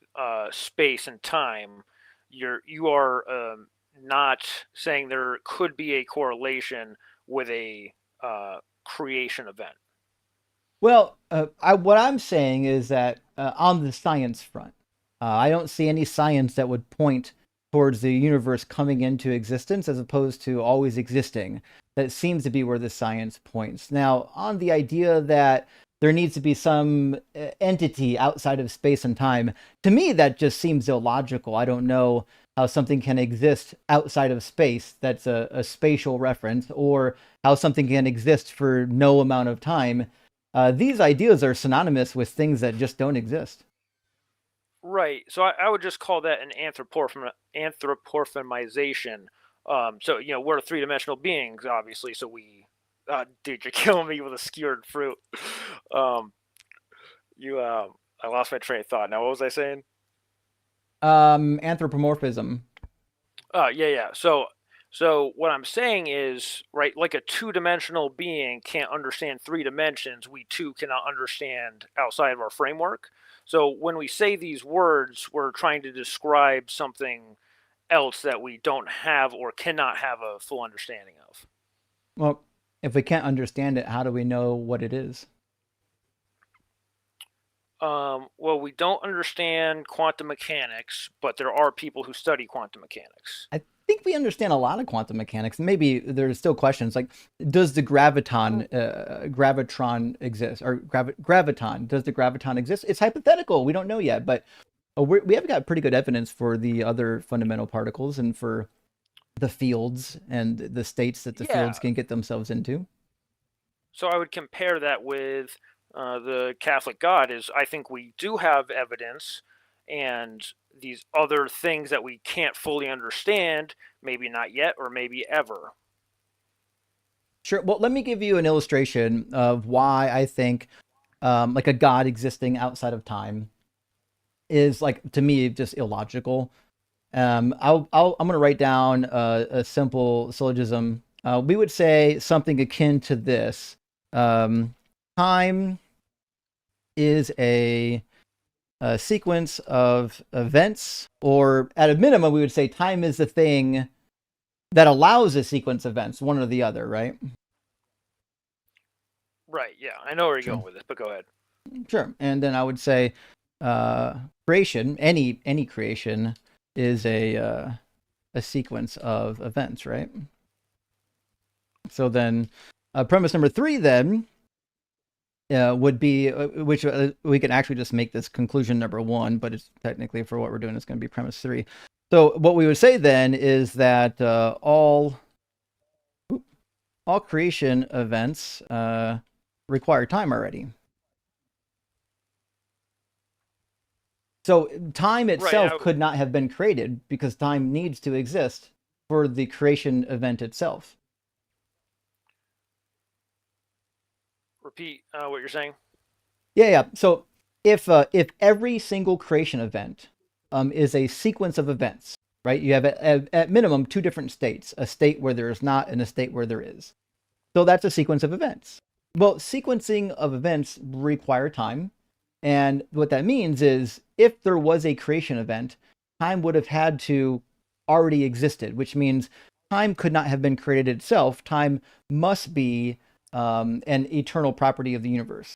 space and time, you are not saying there could be a correlation with a creation event. Well, what I'm saying is that on the science front, I don't see any science that would point towards the universe coming into existence as opposed to always existing. That seems to be where the science points. Now, on the idea that there needs to be some entity outside of space and time, to me, that just seems illogical. I don't know how something can exist outside of space that's a spatial reference, or how something can exist for no amount of time. these ideas are synonymous with things that just don't exist. Right. So I would just call that an anthropomorphization. So we're three-dimensional beings, obviously. So we, dude, you're killing me with a skewered fruit. Um, I lost my train of thought. Now, what was I saying? Anthropomorphism. Yeah. So what I'm saying is, right, like a two-dimensional being can't understand three dimensions, we too cannot understand outside of our framework. So when we say these words, we're trying to describe something else that we don't have or cannot have a full understanding of. Well, if we can't understand it, how do we know what it is? Well, we don't understand quantum mechanics, but there are people who study quantum mechanics. I think we understand a lot of quantum mechanics. Maybe there's still questions like, does the gravitron exist, or graviton? Does the graviton exist? It's hypothetical. We don't know yet, but we have got pretty good evidence for the other fundamental particles and for the fields and the states that the Yeah. fields can get themselves into. So I would compare that with the Catholic God. Is I think we do have evidence, and these other things that we can't fully understand, maybe not yet, or maybe ever. Sure. Well, let me give you an illustration of why I think like a God existing outside of time is, like, to me, just illogical. I'm going to write down a simple syllogism. We would say something akin to this. Time is a sequence of events, or at a minimum, we would say time is the thing that allows a sequence of events, one or the other, right? Right. Yeah, I know where you're Sure. going with this, but go ahead. Sure. And then I would say creation, any creation, is a sequence of events, right? So then premise number 3 then would be, which we can actually just make this conclusion number 1, but it's technically, for what we're doing, it's going to be premise 3. So what we would say then is that all creation events require time already. So time itself could not have been created, because time needs to exist for the creation event itself. Repeat what you're saying. Yeah. So if every single creation event is a sequence of events, right? You have at minimum 2 different states: a state where there is not and a state where there is. So that's a sequence of events. Well, sequencing of events require time. And what that means is, if there was a creation event, time would have had to already existed, which means time could not have been created itself. Time must be an eternal property of the universe.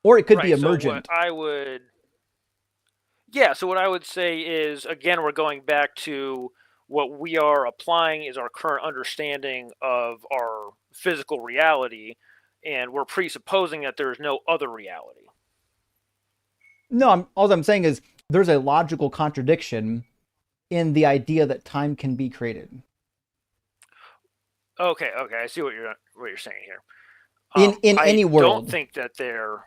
Or it could be emergent. So what I would say is, again, we're going back to what we are applying is our current understanding of our physical reality, and we're presupposing that there is no other reality. No, all I'm saying is there's a logical contradiction in the idea that time can be created. Okay, I see what you're saying here. In any world, I don't think that they're.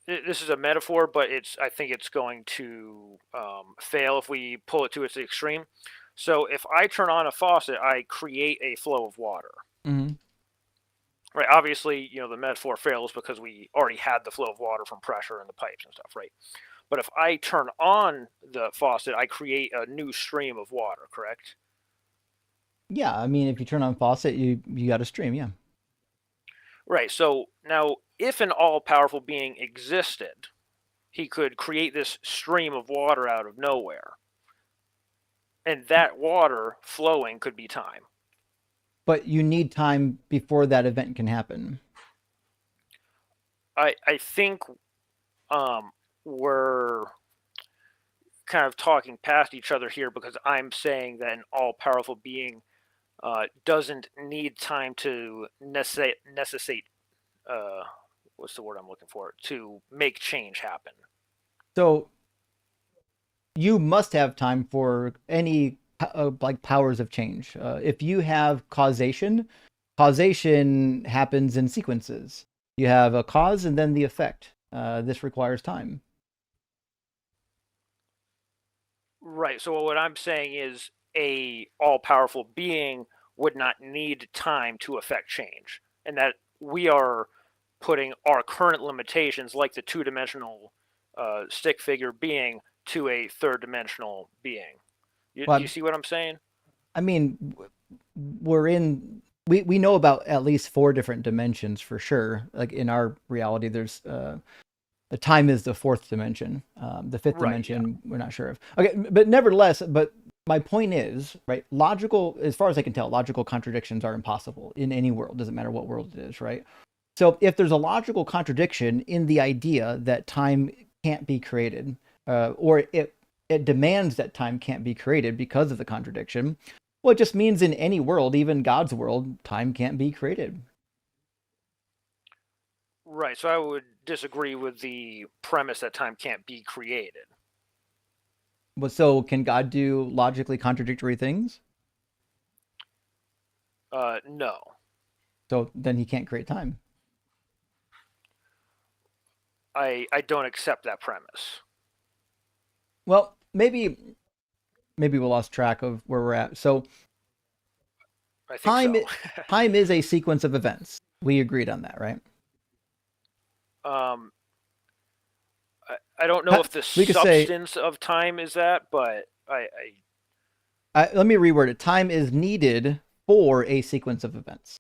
This is a metaphor, but I think it's going to fail if we pull it to its extreme. So if I turn on a faucet, I create a flow of water. Mm-hmm. Right. Obviously, the metaphor fails because we already had the flow of water from pressure in the pipes and stuff, right? But if I turn on the faucet, I create a new stream of water, correct? Yeah, I mean, if you turn on faucet, you got a stream, yeah. Right. So now, if an all-powerful being existed, he could create this stream of water out of nowhere. And that water flowing could be time. But you need time before that event can happen. I think we're kind of talking past each other here, because I'm saying that an all-powerful being doesn't need time to necessitate what's the word I'm looking for, to make change happen. So you must have time for any like powers of change. If you have causation, causation happens in sequences. You have a cause and then the effect. This requires time. Right. So what I'm saying is a all-powerful being would not need time to affect change, and that we are putting our current limitations, like the two-dimensional stick figure being, to a third-dimensional being. Do you Well, see what I'm saying? I mean, we're in. We know about at least 4 different dimensions for sure. Like in our reality, there's the time is the 4th dimension. The 5th Right. Yeah. dimension, we're not sure of. Okay, but nevertheless, but my point is, right? Logical, as far as I can tell, logical contradictions are impossible in any world. Doesn't matter what world it is, right? So if there's a logical contradiction in the idea that time can't be created, or it demands that time can't be created because of the contradiction, well, it just means in any world, even God's world, time can't be created. Right. So I would disagree with the premise that time can't be created. But so can God do logically contradictory things? No. So then he can't create time. I don't accept that premise. Well, maybe we lost track of where we're at. So I think time so. time is a sequence of events. We agreed on that, right? um, I don't know if the We could say, substance of time is that, but let me reword it. Time is needed for a sequence of events.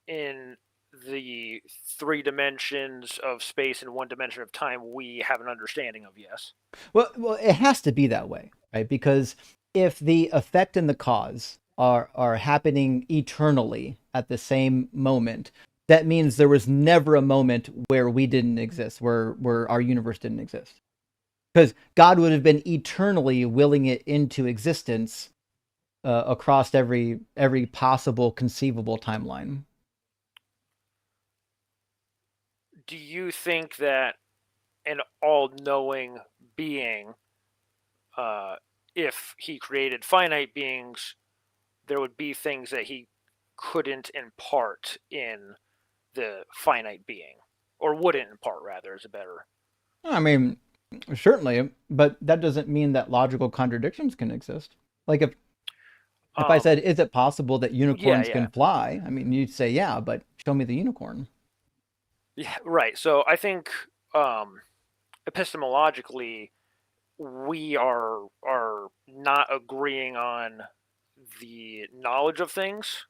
in the 3 dimensions of space and 1 dimension of time, we have an understanding of, yes. Well, it has to be that way, right? Because if the effect and the cause are happening eternally at the same moment, that means there was never a moment where we didn't exist, where our universe didn't exist. Because God would have been eternally willing it into existence across every possible conceivable timeline. Do you think that an all-knowing being, if he created finite beings, there would be things that he couldn't impart in the finite being, or wouldn't impart, rather, is a better. I mean, certainly, but that doesn't mean that logical contradictions can exist. Like if I said, "Is it possible that Yeah, unicorns yeah, can fly?" I mean, you'd say, "Yeah," but show me the unicorn. yeah. Right. So I think epistemologically, we are not agreeing on the knowledge of things,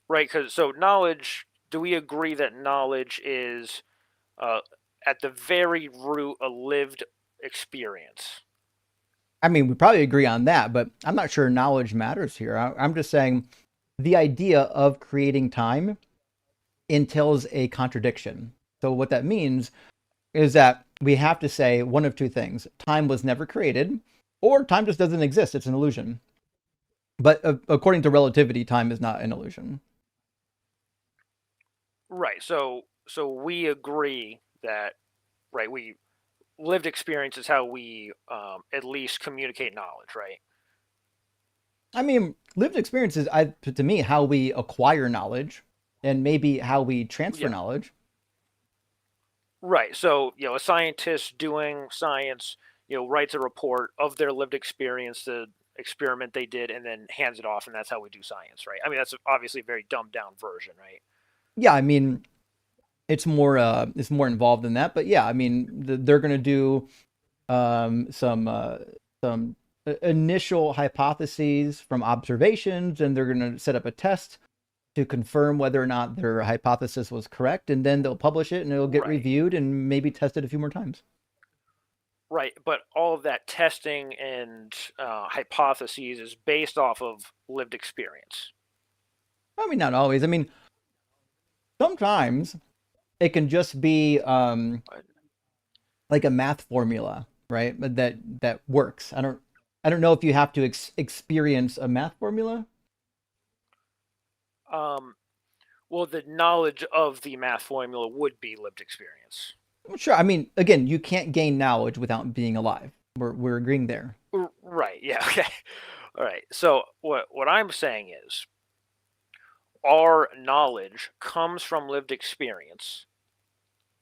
right? Because so knowledge. Do we agree that knowledge is uh, at the very root a lived experience? I mean, we probably agree on that, but I'm not sure knowledge matters here. I'm just saying the idea of creating time entails a contradiction. So what that means is that we have to say one of two things: time was never created, or time just doesn't exist. It's an illusion. But according to relativity, time is not an illusion. Right. So we agree that, right, we lived experience is how we at least communicate knowledge, right? I mean, lived experience is, to me, how we acquire knowledge and maybe how we transfer Yeah. knowledge. Right. So, a scientist doing science, writes a report of their lived experience, the experiment they did, and then hands it off, and that's how we do science, right? I mean, that's obviously a very dumbed down version, right? Yeah, I mean, it's more involved than that, but yeah, I mean, they're going to do some initial hypotheses from observations, and they're going to set up a test to confirm whether or not their hypothesis was correct, and then they'll publish it and it'll get Right. reviewed and maybe tested a few more times. Right. But all of that testing and hypotheses is based off of lived experience. I mean, not always. I mean, sometimes it can just be like a math formula, right? But that works. I don't know if you have to experience a math formula. Um, well, the knowledge of the math formula would be lived experience. Well, sure. I mean, again, you can't gain knowledge without being alive. We're agreeing there. Right. Yeah. Okay. All right. So what I'm saying is our knowledge comes from lived experience,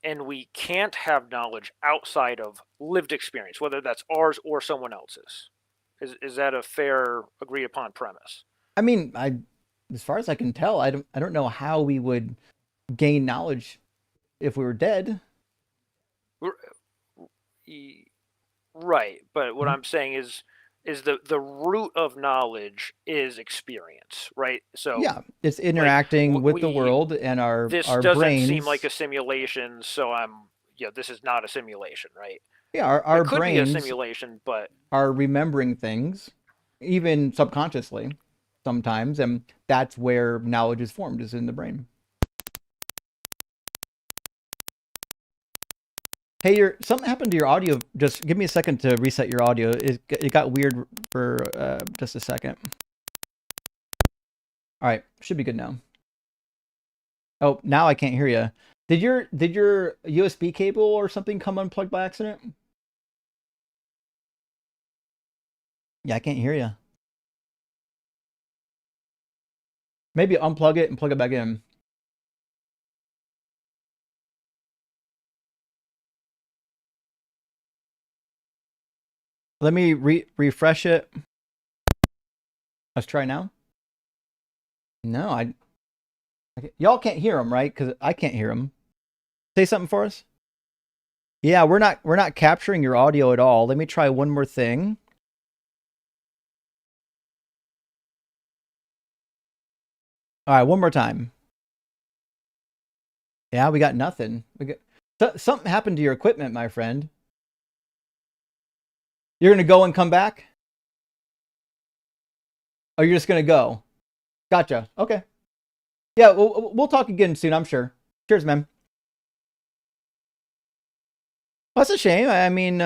and we can't have knowledge outside of lived experience, whether that's ours or someone else's. Is that a fair, agreed upon premise? I mean, as far as I can tell, I don't know how we would gain knowledge if we were dead. Right, but what Mhm. I'm saying is the root of knowledge is experience, right? So Yeah, it's like interacting with the we world and this our doesn't seem like brains. a simulation, so this is not a simulation, right? Yeah, It our could be a brains simulation, but are remembering things, even subconsciously, sometimes, and that's where knowledge is formed, is in the brain. Hey, something happened to your audio. Just give me a second to reset your audio. It got weird for just a second. All right, should be good now. Oh, now I can't hear you. Did your USB cable or something come unplugged by accident? Yeah, I can't hear you. Maybe unplug it and plug it back in. Let me refresh it. Let's try now. No, y'all can't hear him, right? Because I can't hear him. Say something for us. Yeah, we're not capturing your audio at all. Let me try one more thing. All right, one more time. Yeah, we got nothing. Something happened to your equipment, my friend. You're gonna go and come back? Oh, you're just gonna go. Gotcha. Okay. Yeah, we'll talk again soon, I'm sure. Cheers, man. Well, that's a shame. I mean,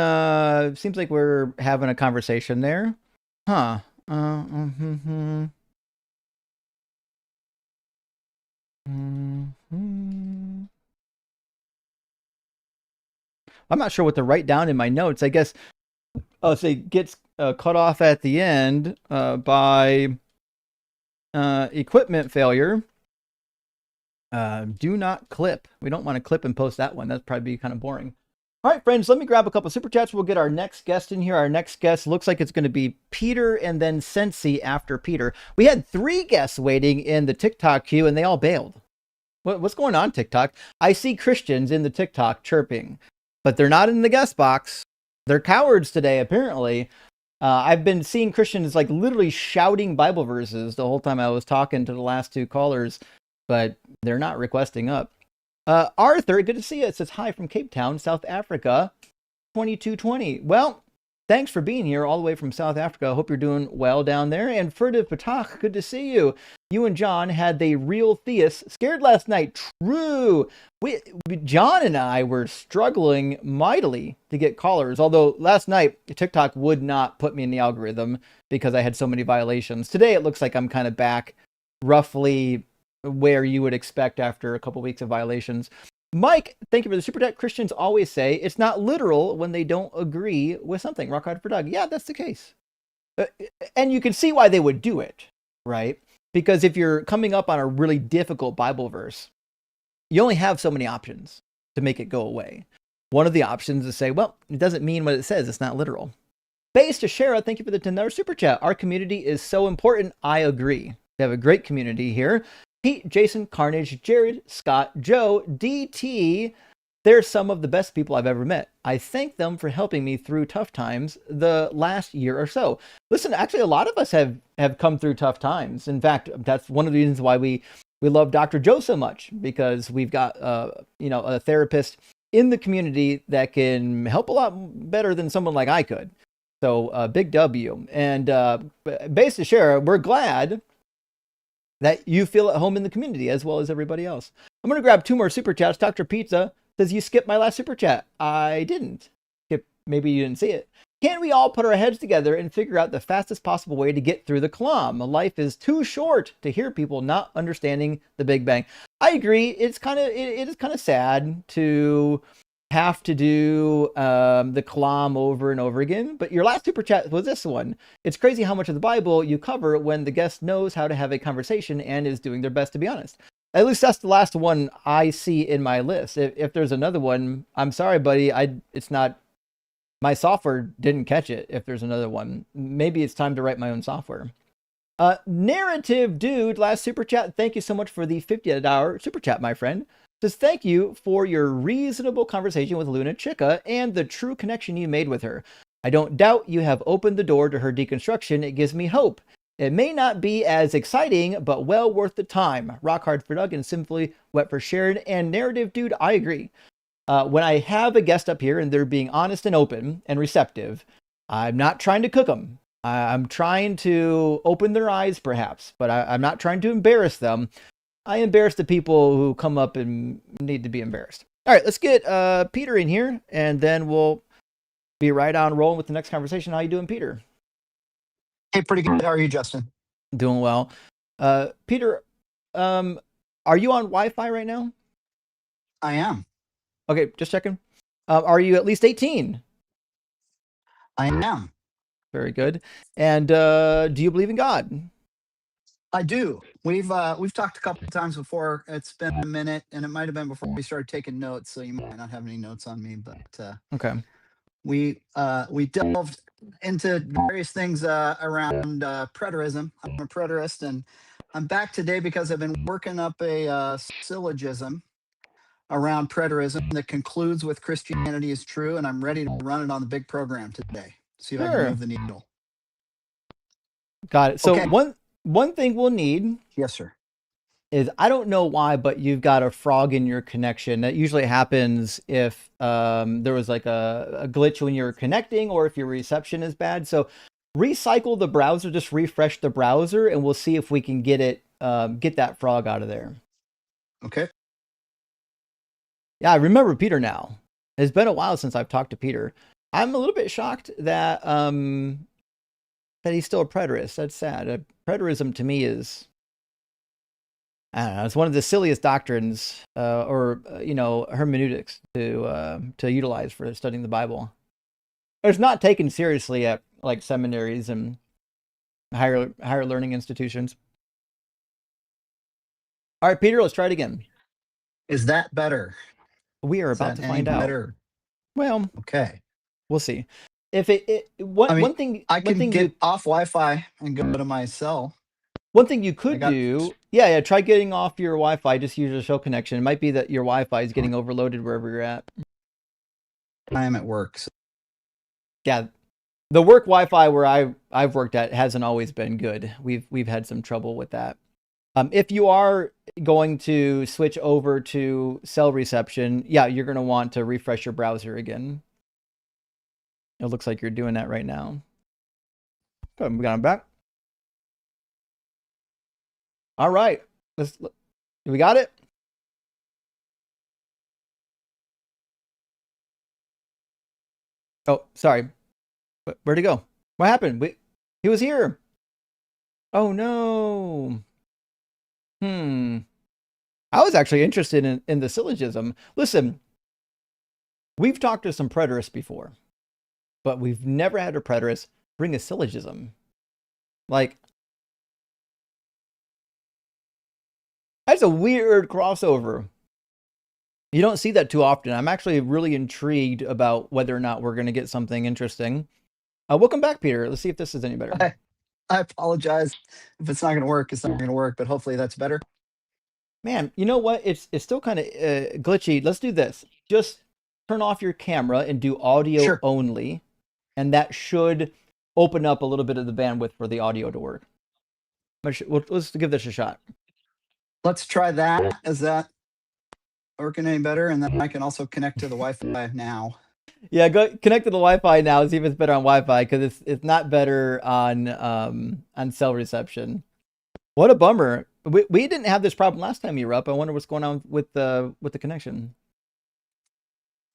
seems like we're having a conversation there. Huh. Mm-hmm. Mm-hmm. I'm not sure what to write down in my notes. I guess I'll say gets cut off at the end by equipment failure. Do not clip. We don't want to clip and post that one. That'd probably be kind of boring. All right, friends, let me grab a couple super chats. We'll get our next guest in here. Our next guest looks like it's going to be Peter and then Sensi after Peter. We had 3 guests waiting in the TikTok queue and they all bailed. What's going on, TikTok? I see Christians in the TikTok chirping, but they're not in the guest box. They're cowards today, apparently. I've been seeing Christians like literally shouting Bible verses the whole time I was talking to the last 2 callers, but they're not requesting up. Arthur, good to see you. It says hi from Cape Town, South Africa, 2220. Well, thanks for being here all the way from South Africa. I hope you're doing well down there. And Furtive Patach, good to see you. You and John had the real theist scared last night. True. John and I were struggling mightily to get callers, although last night TikTok would not put me in the algorithm because I had so many violations. Today it looks like I'm kind of back roughly where you would expect after a couple weeks of violations. Mike, thank you for the super chat. Christians always say it's not literal when they don't agree with something. Rock hard for Doug. Yeah, that's the case. And you can see why they would do it, right? Because if you're coming up on a really difficult Bible verse, you only have so many options to make it go away. One of the options is to say, well, it doesn't mean what it says. It's not literal. Base to Shara, thank you for the $10 super chat. Our community is so important. I agree. We have a great community here. Pete, Jason, Carnage, Jared, Scott, Joe, DT. They're some of the best people I've ever met. I thank them for helping me through tough times the last year or so. Listen, actually, a lot of us have come through tough times. In fact, that's one of the reasons why we love Dr. Joe so much, because we've got a therapist in the community that can help a lot better than someone like I could. So big W. And based to share, we're glad that you feel at home in the community as well as everybody else. I'm going to grab 2 more super chats. Dr. Pizza says, you skipped my last super chat. I didn't. Maybe you didn't see it. Can't we all put our heads together and figure out the fastest possible way to get through the Kalam? Life is too short to hear people not understanding the Big Bang. I agree. It is kind of sad to have to do the kalam over and over again. But your last super chat was this one. It's crazy how much of the Bible you cover when the guest knows how to have a conversation and is doing their best to be honest. At least that's the last one I see in my list. If there's another one, I'm sorry, buddy. It's not, my software didn't catch it. If there's another one, maybe it's time to write my own software. Narrative Dude, last super chat. Thank you so much for the $50 super chat, my friend. Says thank you for your reasonable conversation with Luna Chica and the true connection you made with her. I don't doubt you have opened the door to her deconstruction. It gives me hope. It may not be as exciting, but well worth the time. Rock hard for Doug and simply wet for Sharon. And Narrative Dude, I agree. When I have a guest up here and they're being honest and open and receptive, I'm not trying to cook them. I'm trying to open their eyes, perhaps, but I'm not trying to embarrass them. I embarrass the people who come up and need to be embarrassed. All right, let's get Peter in here, and then we'll be right on rolling with the next conversation. How you doing, Peter? Hey, pretty good. How are you, Justin? Doing well. Peter, are you on Wi-Fi right now? I am. Okay, just checking. Are you at least 18? I am. Very good. And do you believe in God? I do. We've talked a couple of times before. It's been a minute, and it might have been before we started taking notes, so you might not have any notes on me. But Okay. we delved into various things around preterism. I'm a preterist, and I'm back today because I've been working up a syllogism around preterism that concludes with Christianity is true, and I'm ready to run it on the big program today. See if I can Sure. move the needle. Got it. So Okay. one thing we'll need Yes, sir. is, I don't know why, but you've got a frog in your connection. That usually happens if there was like a glitch when you're connecting, or if your reception is bad. So recycle the browser, just refresh the browser, and we'll see if we can get that frog out of there. Okay. Yeah, I remember Peter now. It's been a while since I've talked to Peter. I'm a little bit shocked that he's still a preterist. That's sad. Preterism to me is, I don't know, it's one of the silliest doctrines, or hermeneutics to utilize for studying the Bible. It's not taken seriously at like seminaries and higher learning institutions. All right, Peter, let's try it again. Is that better? We are Is about that to any find out. better? Well, Okay. we'll see. If one thing get off Wi-Fi and go to my cell. One thing you could do, try getting off your Wi-Fi. Just use a show connection. It might be that your Wi-Fi is getting overloaded wherever you're at. I am at work. So. Yeah, the work Wi-Fi where I've worked at hasn't always been good. We've had some trouble with that. If you are going to switch over to cell reception, you're going to want to refresh your browser again. It looks like you're doing that right now. Good, we got him back. All right, we got it. Oh, sorry. Where'd he go? What happened? He was here. Oh no. I was actually interested in the syllogism. Listen, we've talked to some preterists before, but we've never had a preterist bring a syllogism. Like, that's a weird crossover. You don't see that too often. I'm actually really intrigued about whether or not we're going to get something interesting. Welcome back, Peter. Let's see if this is any better. I apologize if it's not going to work. It's not going to work, but hopefully that's better. Man, you know what? It's still kind of glitchy. Let's do this. Just turn off your camera and do audio only, and that should open up a little bit of the bandwidth for the audio to work. Let's give this a shot. Let's try that. Is that working any better? And then I can also connect to the Wi-Fi now. Yeah, go connect to the Wi-Fi now. See if it's better on Wi-Fi, because it's not better on cell reception. What a bummer. We didn't have this problem last time you were up. I wonder what's going on with the connection.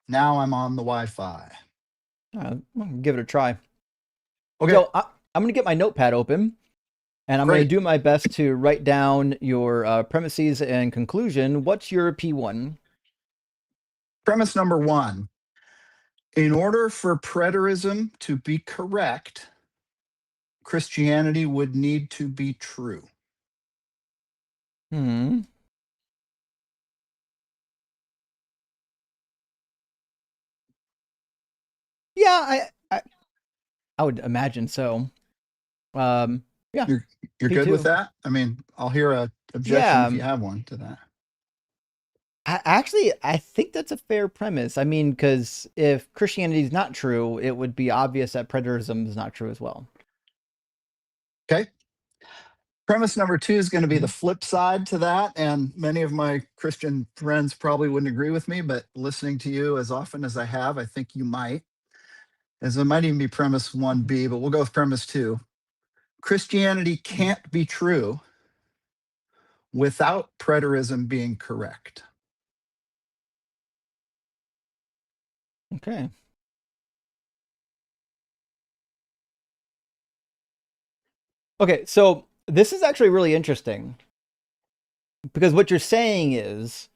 Now I'm on the Wi-Fi. Give it a try. Okay. So I'm going to get my notepad open, and I'm going to do my best to write down your premises and conclusion. What's your P1? Premise number 1. In order for preterism to be correct, Christianity would need to be true. Hmm. Yeah, I would imagine so. Yeah. You're Me good with too. that? I mean, I'll hear a objection Yeah. if you have one to that. I think that's a fair premise. I mean, because if Christianity is not true, it would be obvious that preterism is not true as well. Okay. Premise number 2 is going to be the Mhm. flip side to that. And many of my Christian friends probably wouldn't agree with me, but listening to you as often as I have, I think you might. As it might even be premise 1B, but we'll go with premise 2. Christianity can't be true without preterism being correct. Okay. Okay, so this is actually really interesting because what you're saying is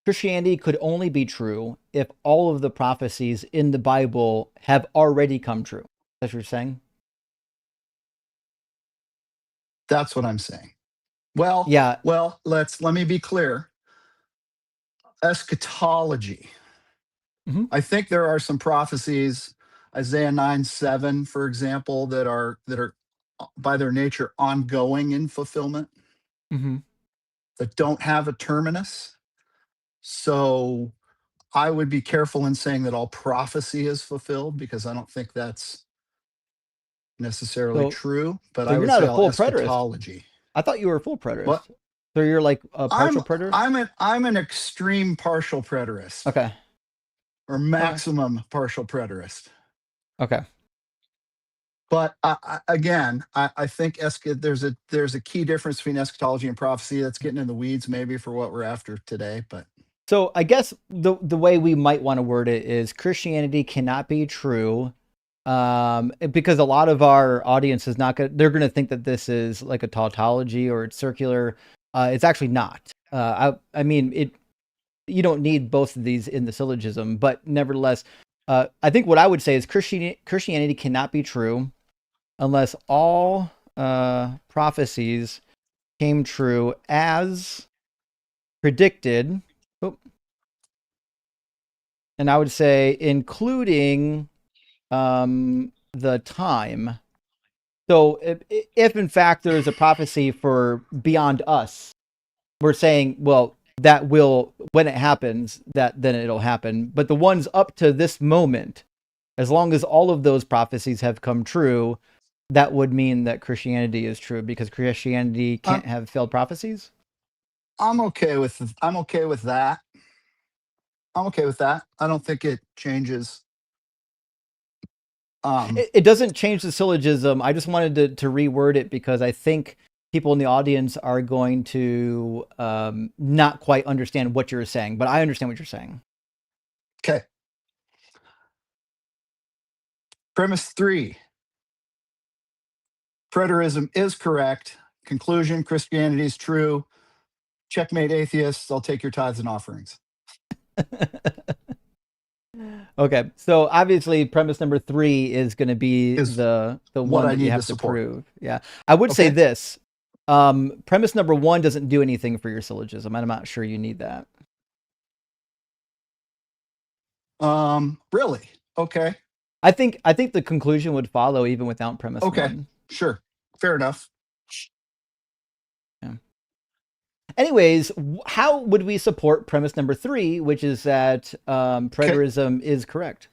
Christianity could only be true if all of the prophecies in the Bible have already come true. That's what you're saying? That's what I'm saying. Well, Yeah. let me be clear. Eschatology. Hmm. I think there are some prophecies, Isaiah 9:7, for example, that are by their nature ongoing in fulfillment, Hmm. that don't have a terminus. So I would be careful in saying that all prophecy is fulfilled, because I don't think that's necessarily So, true. But so I you're would not say a all full preterist. eschatology. I thought you were a full What? preterist. So you're like a I'm partial preterist? I'm an extreme partial preterist, Okay. or Okay. maximum partial preterist. Okay. But again, I think there's a key difference between eschatology and prophecy. That's getting in the weeds, maybe, for what we're after today. But So I guess the way we might want to word it is Christianity cannot be true, because a lot of our audience is not going. They're going to think that this is like a tautology or it's circular. It's actually not. I mean it. You don't need both of these in the syllogism, but nevertheless, I think what I would say is Christianity cannot be true unless all prophecies came true as predicted. Oh, and I would say including the time. So if in fact there is a prophecy for beyond us, we're saying, well, that will, when it happens, that then it'll happen. But the ones up to this moment, as long as all of those prophecies have come true, that would mean that Christianity is true because Christianity I'm can't have failed prophecies. I'm okay with that. I'm okay with that. I don't think it changes. It doesn't change the syllogism. I just wanted to reword it because I think people in the audience are going to not quite understand what you're saying, but I understand what you're saying. Okay. Premise 3: preterism is correct. Conclusion: Christianity is true. Checkmate, atheists. I'll take your tithes and offerings. Okay, so obviously premise number 3 is going to be Is the what one I that you need to have to support. prove. Yeah, I would say Okay. this: premise number 1 doesn't do anything for your syllogism. I'm not sure you need that. Really? Okay. I think the conclusion would follow even without premise Okay. 1. Sure. Fair enough. Yeah. Anyways, how would we support premise number 3, which is that Okay. preterism is correct?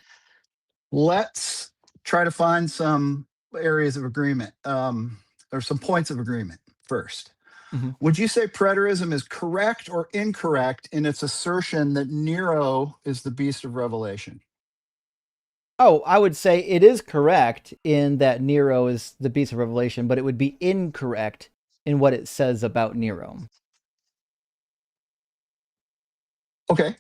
Let's try to find some areas of agreement, or some points of agreement first. Mm-hmm. Would you say preterism is correct or incorrect in its assertion that Nero is the beast of Revelation? Oh, I would say it is correct in that Nero is the beast of Revelation, but it would be incorrect in what it says about Nero. Okay.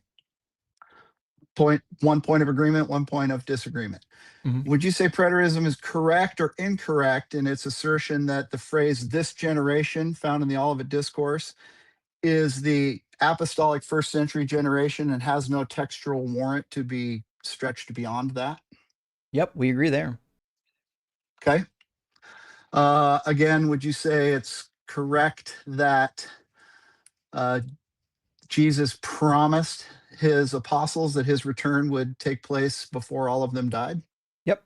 One point of agreement, one point of disagreement. Mm-hmm. Would you say preterism is correct or incorrect in its assertion that the phrase "this generation" found in the Olivet Discourse is the apostolic first century generation and has no textual warrant to be stretched beyond that? Yep, we agree there. Okay. Again, would you say it's correct that Jesus promised his apostles that his return would take place before all of them died? Yep,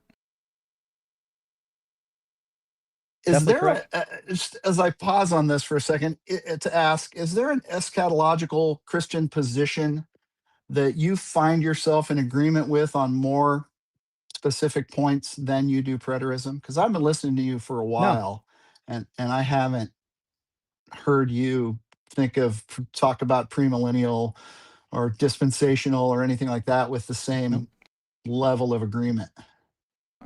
Is definitely there correct. just as I pause on this for a second, to ask, is there an eschatological Christian position that you find yourself in agreement with on more specific points than you do preterism? Because I've been listening to you for a No, while, and I haven't heard you talk about premillennial or dispensational or anything like that with the no, same level of agreement.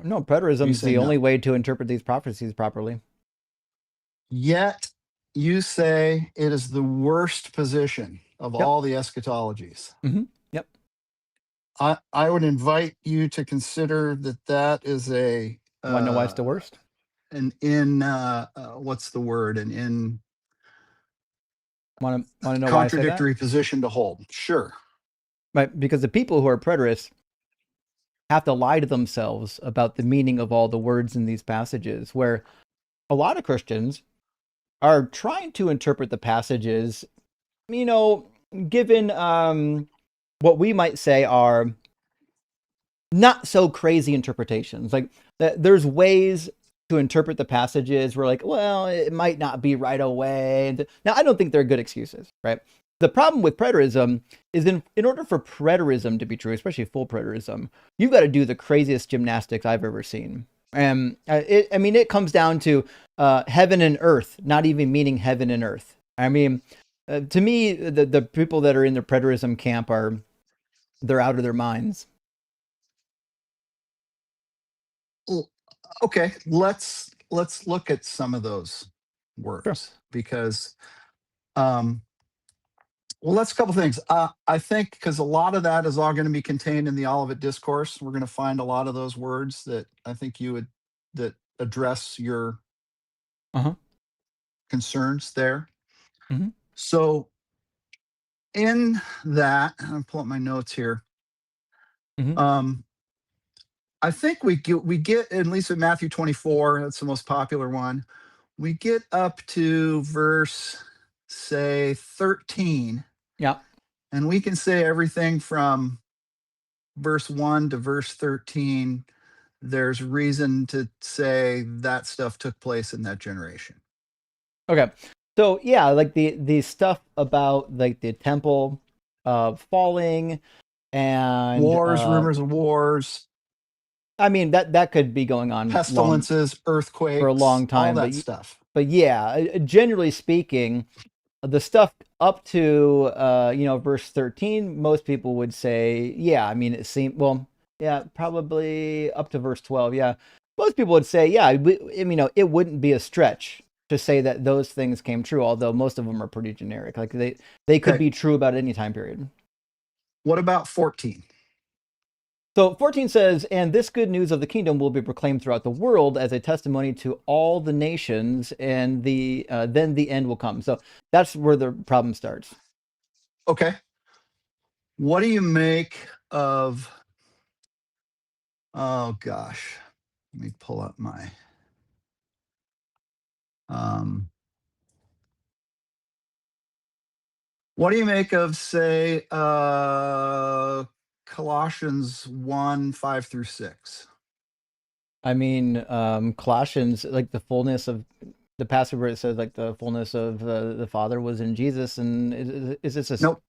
no. Or Preterism you is say the only no. way to interpret these prophecies properly. Yet you say it is the worst position of Yep. all the eschatologies. Yep. I would invite you to consider that is a Want to know why it's the worst? what's the word, an in Want to know why I say that? contradictory position to hold. Sure. Right, because the people who are preterists have to lie to themselves about the meaning of all the words in these passages, where a lot of Christians are trying to interpret the passages, given what we might say are not so crazy interpretations. Like there's ways to interpret the passages where, like, well, it might not be right away. Now, I don't think they're good excuses, right? The problem with preterism is in order for preterism to be true, especially full preterism, you've got to do the craziest gymnastics I've ever seen. And it comes down to heaven and earth, not even meaning heaven and earth. I mean, to me, the people that are in the preterism camp they're out of their minds. Well, okay, let's look at some of those Sure. words because well, that's a couple things. I think because a lot of that is all going to be contained in the Olivet Discourse. We're going to find a lot of those words that I think that address your Uh-huh. concerns there. Mm-hmm. So in that, I'll pull up my notes here. Mm-hmm. I think we get at least in Matthew 24. That's the most popular one. We get up to verse, say, 13, Yeah. and we can say everything from verse 1 to verse 13. There's reason to say that stuff took place in that generation. Okay. So yeah, like the stuff about like the temple falling and Wars, rumors of wars, I mean that could be going on pestilences, for a earthquakes, long all time, that stuff. but yeah, generally speaking, the stuff up to verse 13, most people would say, yeah, I mean it seemed, well, yeah, probably up to verse 12. Yeah, most people would say, yeah, it wouldn't be a stretch to say that those things came true, although most of them are pretty generic. Like they could Okay. be true about any time period. What about 14? So 14 says, and this good news of the kingdom will be proclaimed throughout the world as a testimony to all the nations, and then the end will come. So that's where the problem starts. Okay. What do you make of, oh gosh, let me pull up my, what do you make of, say, Colossians 1, 5 through 6? I mean, Colossians, like the fullness of the passage where it says like the fullness of the Father was in Jesus, and is this Nope.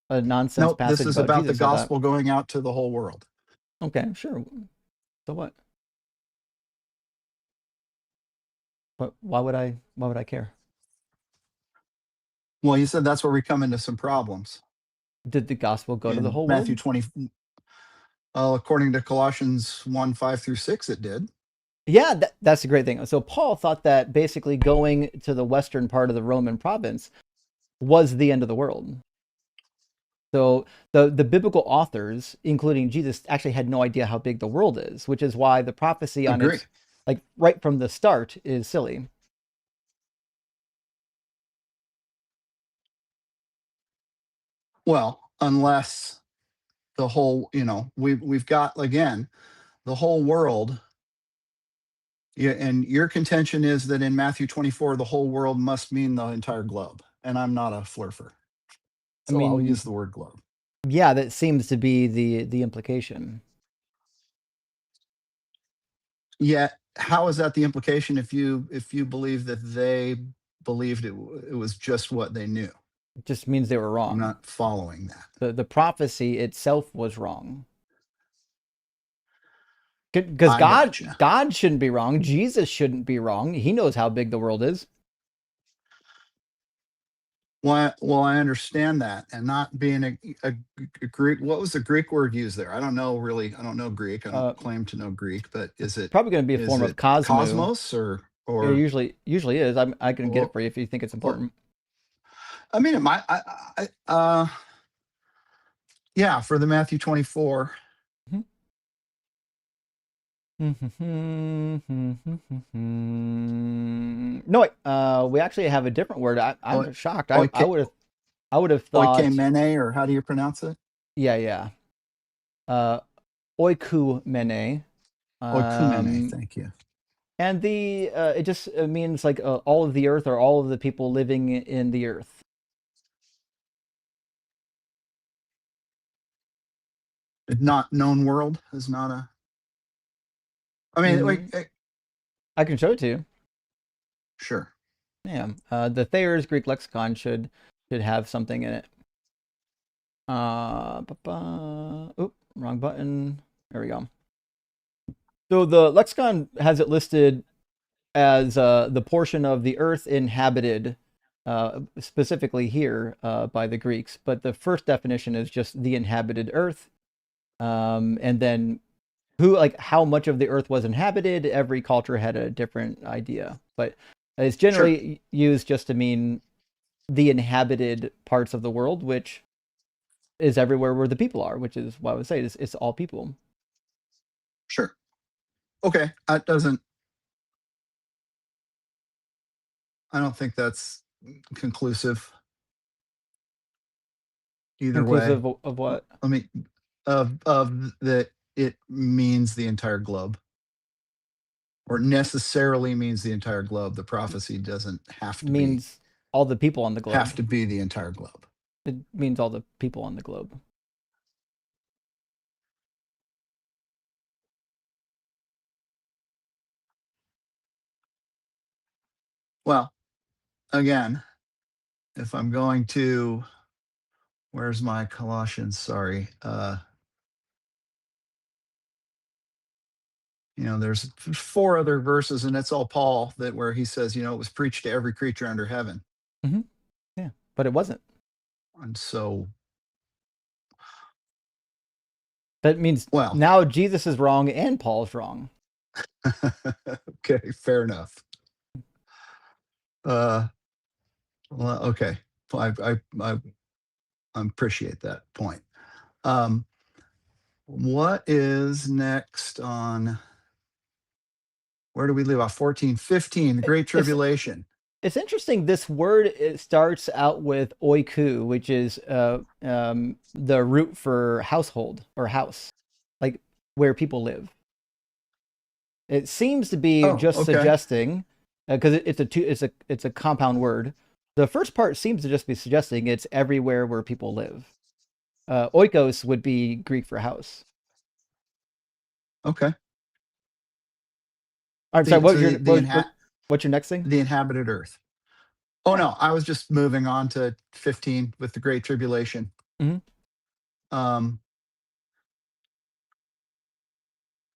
a nonsense Nope. This passage is about about the Jesus? I thought. gospel going out to the whole world. Okay, sure. So what? But why would I care? Well, you said that's where we come into some problems Did the gospel go to the in whole Matthew world? 20. According to Colossians 1, 5 through 6, it did. Yeah, that's a great thing. So Paul thought that basically going to the western part of the Roman province was the end of the world. So the biblical authors, including Jesus, actually had no idea how big the world is, which is why the prophecy on Agree. its, like, right from the start is silly. Well, unless the whole, we've got, again, the whole world. Yeah, and your contention is that in Matthew 24, the whole world must mean the entire globe. And I'm not a flurfer. I So I'll mean, use the word globe. yeah, that seems to be the implication. Yet, how is that the implication if you believe that they believed it was just what they knew? It just means they were I'm wrong. not following that. The prophecy itself was wrong. Because I gotcha. God shouldn't be wrong. Jesus shouldn't be wrong. He knows how big the world is. Well, I understand that, and not being a Greek. What was the Greek word used there? I don't know really. I don't know Greek. I don't claim to know Greek, but is it Probably going to be a form of cosmos It or usually is. I can get well, it for you if you think it's important. I mean, it might. Yeah, for the Matthew 24. No, wait, we actually have a different word. I'm shocked. I would have thought Oikumene, or how do you pronounce it? Yeah. Oikumene. Oikumene. Thank you. And it just means like all of the earth, or all of the people living in the earth. Not known world is not a. I mean, I can show it to you. Sure. Yeah. The Thayer's Greek lexicon should have something in it. Oop, wrong button. There we go. So the lexicon has it listed as the portion of the earth inhabited, specifically here by the Greeks. But the first definition is just the inhabited earth. And then how much of the earth was inhabited, every culture had a different idea. But it's generally used just to mean the inhabited parts of the world, which is everywhere where the people are, which is why I would say it's all people. Sure. Okay. That doesn't. I don't think that's conclusive. Either Inclusive way. of what? I mean, of that it means the entire globe, or necessarily means the entire globe. The prophecy doesn't have to means all the people on the globe. Have to be the entire globe. It means all the people on the globe. Well, again, if I'm going to, where's my Colossians? Sorry. There's 4 other verses, and it's all Paul where he says, it was preached to every creature under heaven. Mm-hmm. Yeah, but it wasn't. And so that means now Jesus is wrong and Paul's wrong. Okay, fair enough. Well, okay. I appreciate that point. What is next on, where do we leave off? 14, 15, the Great Tribulation. It's interesting. This word, it starts out with oiku, which is the root for household or house, like where people live. It seems to be suggesting, because it's a compound word. The first part seems to just be suggesting it's everywhere where people live. Oikos would be Greek for house. Okay. All right, sorry, what's your next thing? The inhabited earth. Oh, no, I was just moving on to 15 with the Great Tribulation. Mm-hmm.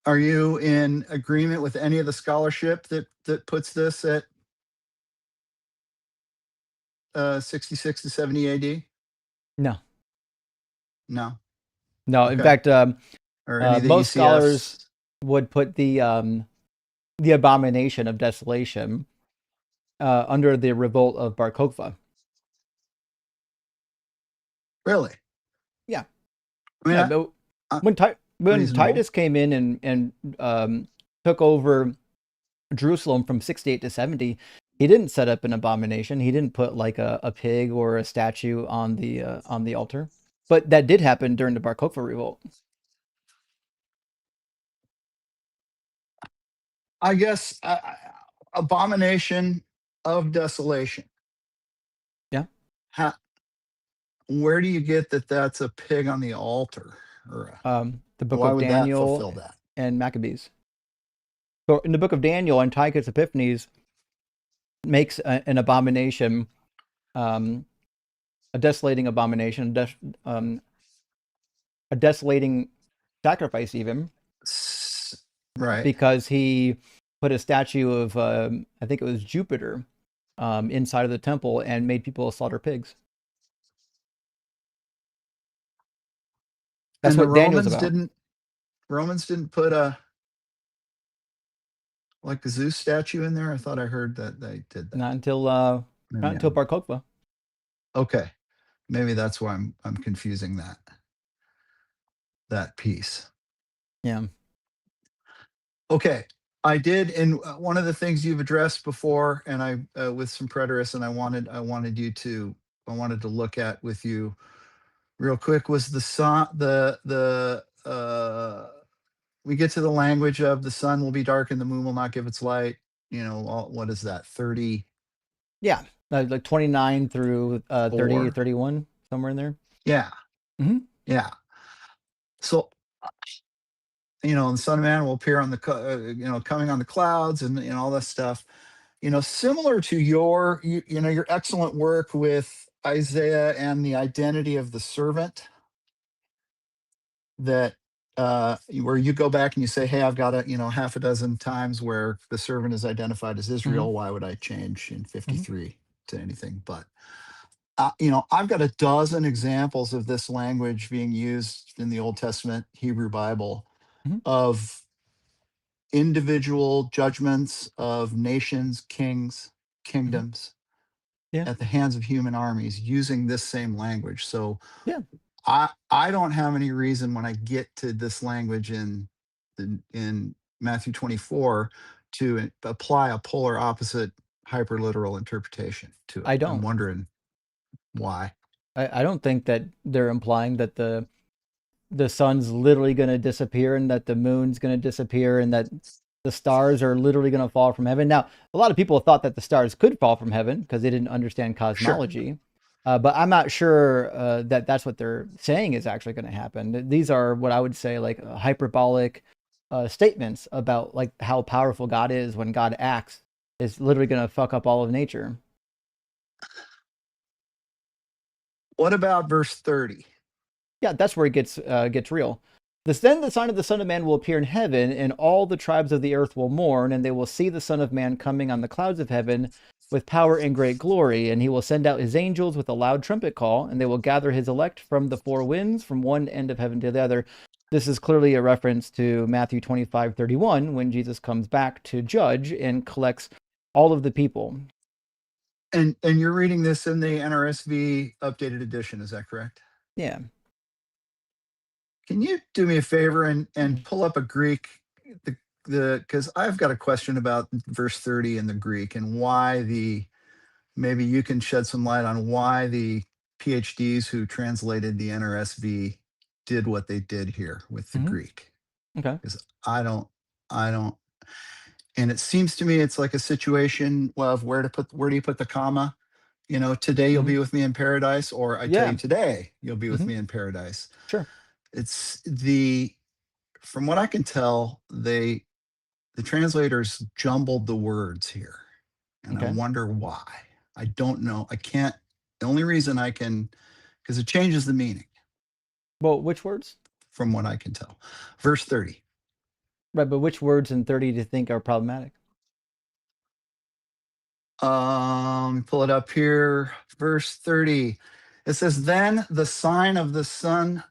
Are you in agreement with any of the scholarship that puts this at 66 to 70 AD? No. Okay. In fact, most scholars would put the abomination of desolation under the revolt of Bar Kokhba. Really? Yeah. I mean, when Titus came in and took over Jerusalem from 68 to 70, he didn't set up an abomination. He didn't put like a pig or a statue on the altar. But that did happen during the Bar Kokhba revolt. I guess abomination of desolation. Yeah. Where do you get that that's a pig on the altar? Or The book why of would that Daniel fulfill that? and Maccabees. So in the book of Daniel, Antiochus Epiphanes makes an abomination, a desolating abomination, a desolating sacrifice even, Right. because he put a statue of, I think it was Jupiter, inside of the temple and made people slaughter pigs. That's And the what Daniel's about. Romans didn't put a Zeus statue in there. I thought I heard that they did that. Not until Maybe Bar Kokhba. okay, maybe that's why I'm confusing that piece. Yeah. Okay, I did, and one of the things you've addressed before, and I with some preterists, and I wanted to look at with you real quick was the sun. We get to the language of the sun will be dark and the moon will not give its light. What is that? 30. Yeah. Like 29 through 30, 4. 31, somewhere in there. Yeah. Mm-hmm. Yeah. So, the Son of Man will appear on the, coming on the clouds and all that stuff. Similar to your excellent work with Isaiah and the identity of the servant, that where you go back and you say, hey, I've got half a dozen times where the servant is identified as Israel. Mm-hmm. Why would I change in 53 Mm-hmm. to anything? But I've got a dozen examples of this language being used in the Old Testament Hebrew Bible, Mm-hmm. of individual judgments of nations, kings, kingdoms, Yeah. at the hands of human armies using this same language. So Yeah. I don't have any reason when I get to this language in Matthew 24 to apply a polar opposite hyperliteral interpretation to it. I I'm don't. wondering why. I don't think that they're implying that the sun's literally going to disappear and that the moon's going to disappear and that the stars are literally going to fall from heaven. Now, a lot of people thought that the stars could fall from heaven because they didn't understand Sure. cosmology. But I'm not sure that that's what they're saying is actually going to happen. These are what I would say like hyperbolic statements about like how powerful God is when God acts is literally going to fuck up all of nature. What about verse 30? Yeah, that's where it gets real. Then the sign of the Son of Man will appear in heaven, and all the tribes of the earth will mourn, and they will see the Son of Man coming on the clouds of heaven with power and great glory. And he will send out his angels with a loud trumpet call, and they will gather his elect from the four winds, from one end of heaven to the other. This is clearly a reference to Matthew 25:31, when Jesus comes back to judge and collects all of the people. And you're reading this in the NRSV updated edition, is that correct? Yeah. Can you do me a favor and pull up a Greek, because I've got a question about verse 30 in the Greek and why maybe you can shed some light on why the PhDs who translated the NRSV did what they did here with the Mhm. Greek. Okay. Because I don't, and it seems to me it's like a situation of where do you put the comma? Today you'll be with me in paradise, or I tell Yeah. you today you'll be with Mhm. me in paradise. Sure. It's from what I can tell, the translators jumbled the words here, and I Okay. wonder why. I don't know. I can't. The only reason I can, because it changes the meaning Well, which words? from what I can tell. Verse 30. Right, but which words in 30 do you think are problematic? Pull it up here. Verse 30. It says, "Then the sign of the Son."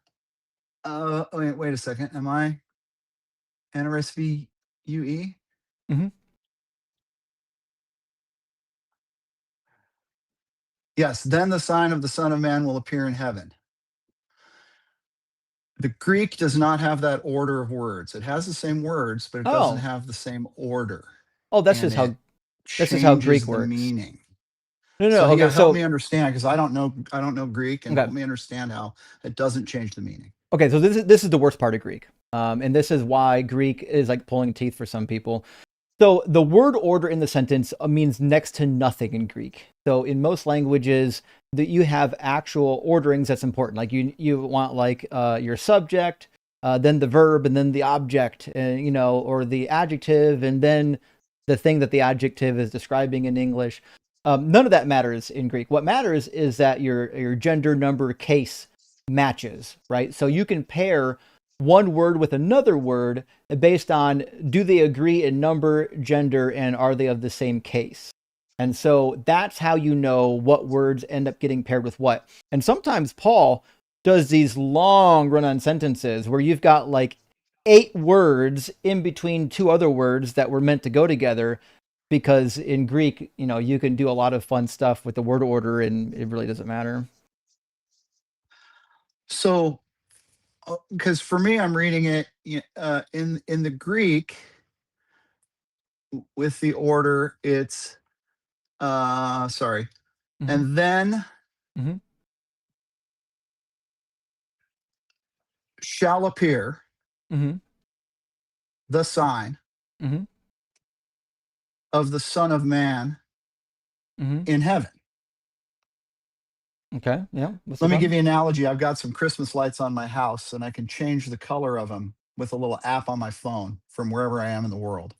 Wait a second. Am I NRSV UE? Mm-hmm. Yes. Then the sign of the Son of Man will appear in heaven. The Greek does not have that order of words. It has the same words, but it doesn't Oh, have the same order, oh, and it that's just how Greek changes the works. meaning. No, no. So Okay, help so me understand, because I don't know Greek, and okay. help me understand how it doesn't change the meaning. Okay, so this is the worst part of Greek, and this is why Greek is like pulling teeth for some people. So the word order in the sentence means next to nothing in Greek. So in most languages, that you have actual orderings that's important. Like you want like your subject, then the verb, and then the object, and or the adjective, and then the thing that the adjective is describing in English. None of that matters in Greek. What matters is that your gender, number, case matches, right? So you can pair one word with another word based on do they agree in number, gender, and are they of the same case. And so that's how you know what words end up getting paired with what. And sometimes Paul does these long run-on sentences where you've got like 8 words in between 2 other words that were meant to go together, because in Greek, you can do a lot of fun stuff with the word order and it really doesn't matter. So, because for me, I'm reading it in the Greek with the order. It's sorry, Mm-hmm. and then Mm-hmm. shall appear Mm-hmm. the sign Mm-hmm. of the Son of Man Mm-hmm. in heaven. Okay. Yeah. What's the Let me problem? give you an analogy. I've got some Christmas lights on my house, and I can change the color of them with a little app on my phone from wherever I am in the world.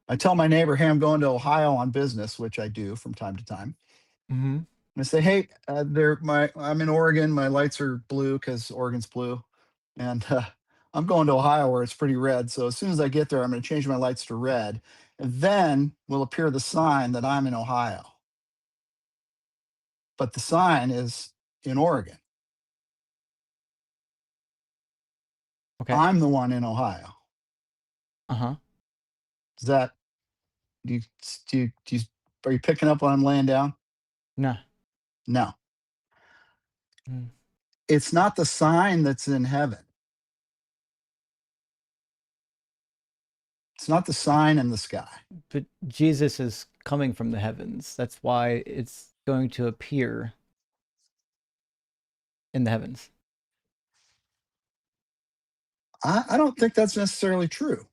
I tell my neighbor, hey, I'm going to Ohio on business, which I do from time to time. Mm-hmm. And I say, hey, I'm in Oregon. My lights are blue because Oregon's blue, and I'm going to Ohio where it's pretty red. So as soon as I get there, I'm going to change my lights to red, and then will appear the sign that I'm in Ohio. But the sign is in Oregon. Okay. I'm the one in Ohio. Uh-huh. Is that do you, do you are you picking up what I'm laying down? Nah. No, Mm. it's not the sign that's in heaven. It's not the sign in the sky. But Jesus is coming from the heavens. That's why it's going to appear in the heavens. I don't think that's necessarily true.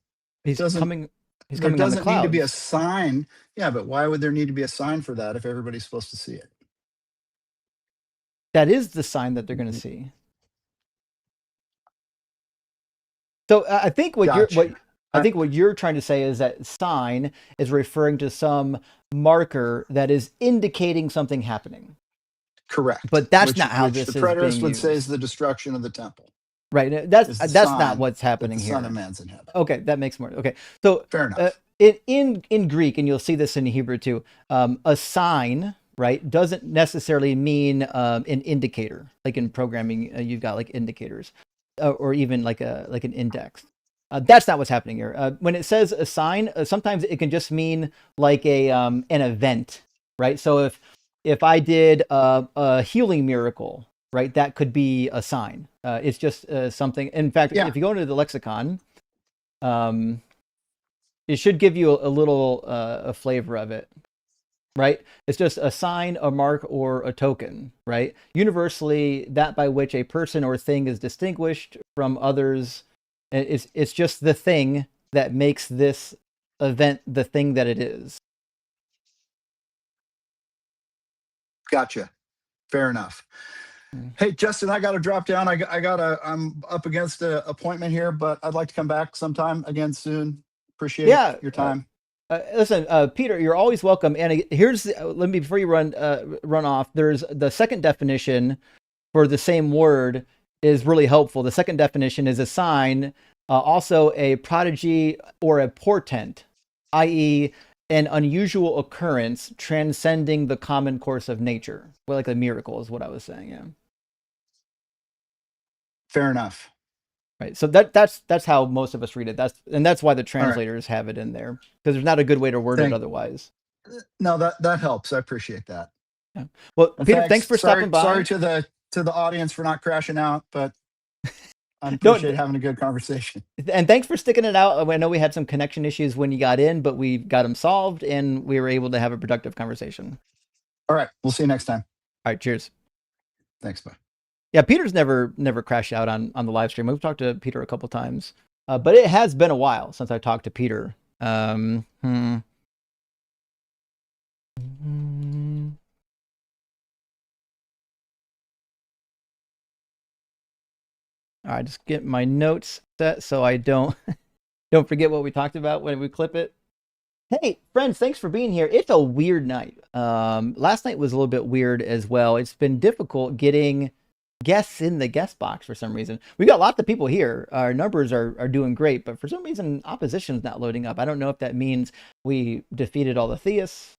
He's Doesn't coming. He's There coming on the doesn't need to be a clouds. sign. Yeah, but why would there need to be a sign for that if everybody's supposed to see it? That is the sign that they're going to see. So I think what you're Gotcha. trying to say is that sign is referring to some marker that is indicating something happening. Correct. But that's not how Which the this is preterist being would say is used. the destruction of the temple. Right. That's Is the that's not sign what's that happening the Son of here. Man's in heaven. Okay, that makes more. Okay, so Fair enough. in Greek, and you'll see this in Hebrew too, a sign, right, doesn't necessarily mean an indicator. Like in programming, you've got like indicators, or even like an index. That's not what's happening here. When it says a sign, sometimes it can just mean like an event, right? So if I did a healing miracle, right, that could be a sign. It's just something. In fact, Yeah. if you go into the lexicon, um, it should give you a little a flavor of it, right? It's just a sign, a mark, or a token, right? Universally, that by which a person or thing is distinguished from others. It's just the thing that makes this event the thing that it is. Gotcha. Fair enough. Mm. Hey, Justin, I got to drop down. I'm up against an appointment here, but I'd like to come back sometime again soon. Appreciate Yeah. your time. Listen, Peter, you're always welcome. And here's let me before you run off. There's the second definition for the same word is really helpful. The second definition is a sign, also a prodigy or a portent, i.e., an unusual occurrence transcending the common course of nature. Well, like a miracle is what I was saying. Yeah. Fair enough. Right. So that's how most of us read it. That's why the All right. translators have it in there, because there's not a good way to word it Thank. otherwise. No, that helps. I appreciate that. Yeah. Well, And Peter, thanks thanks. for stopping by. Sorry to the audience for not crashing out, but I No, appreciate having a good conversation. and thanks for sticking it out. I know we had some connection issues when you got in, but we got them solved and we were able to have a productive conversation. All right. We'll see you next time. All right, cheers. Thanks. Bye. Yeah, Peter's never crashed out on the live stream. We've talked to Peter a couple times, but it has been a while since I talked to Peter. All right, just get my notes set so I don't forget what we talked about when we clip it. Hey, friends, thanks for being here. It's a weird night. Last night was a little bit weird as well. It's been difficult getting guests in the guest box for some reason. We got lots of people here. Our numbers are doing great, but for some reason, opposition's not loading up. I don't know if that means we defeated all the theists.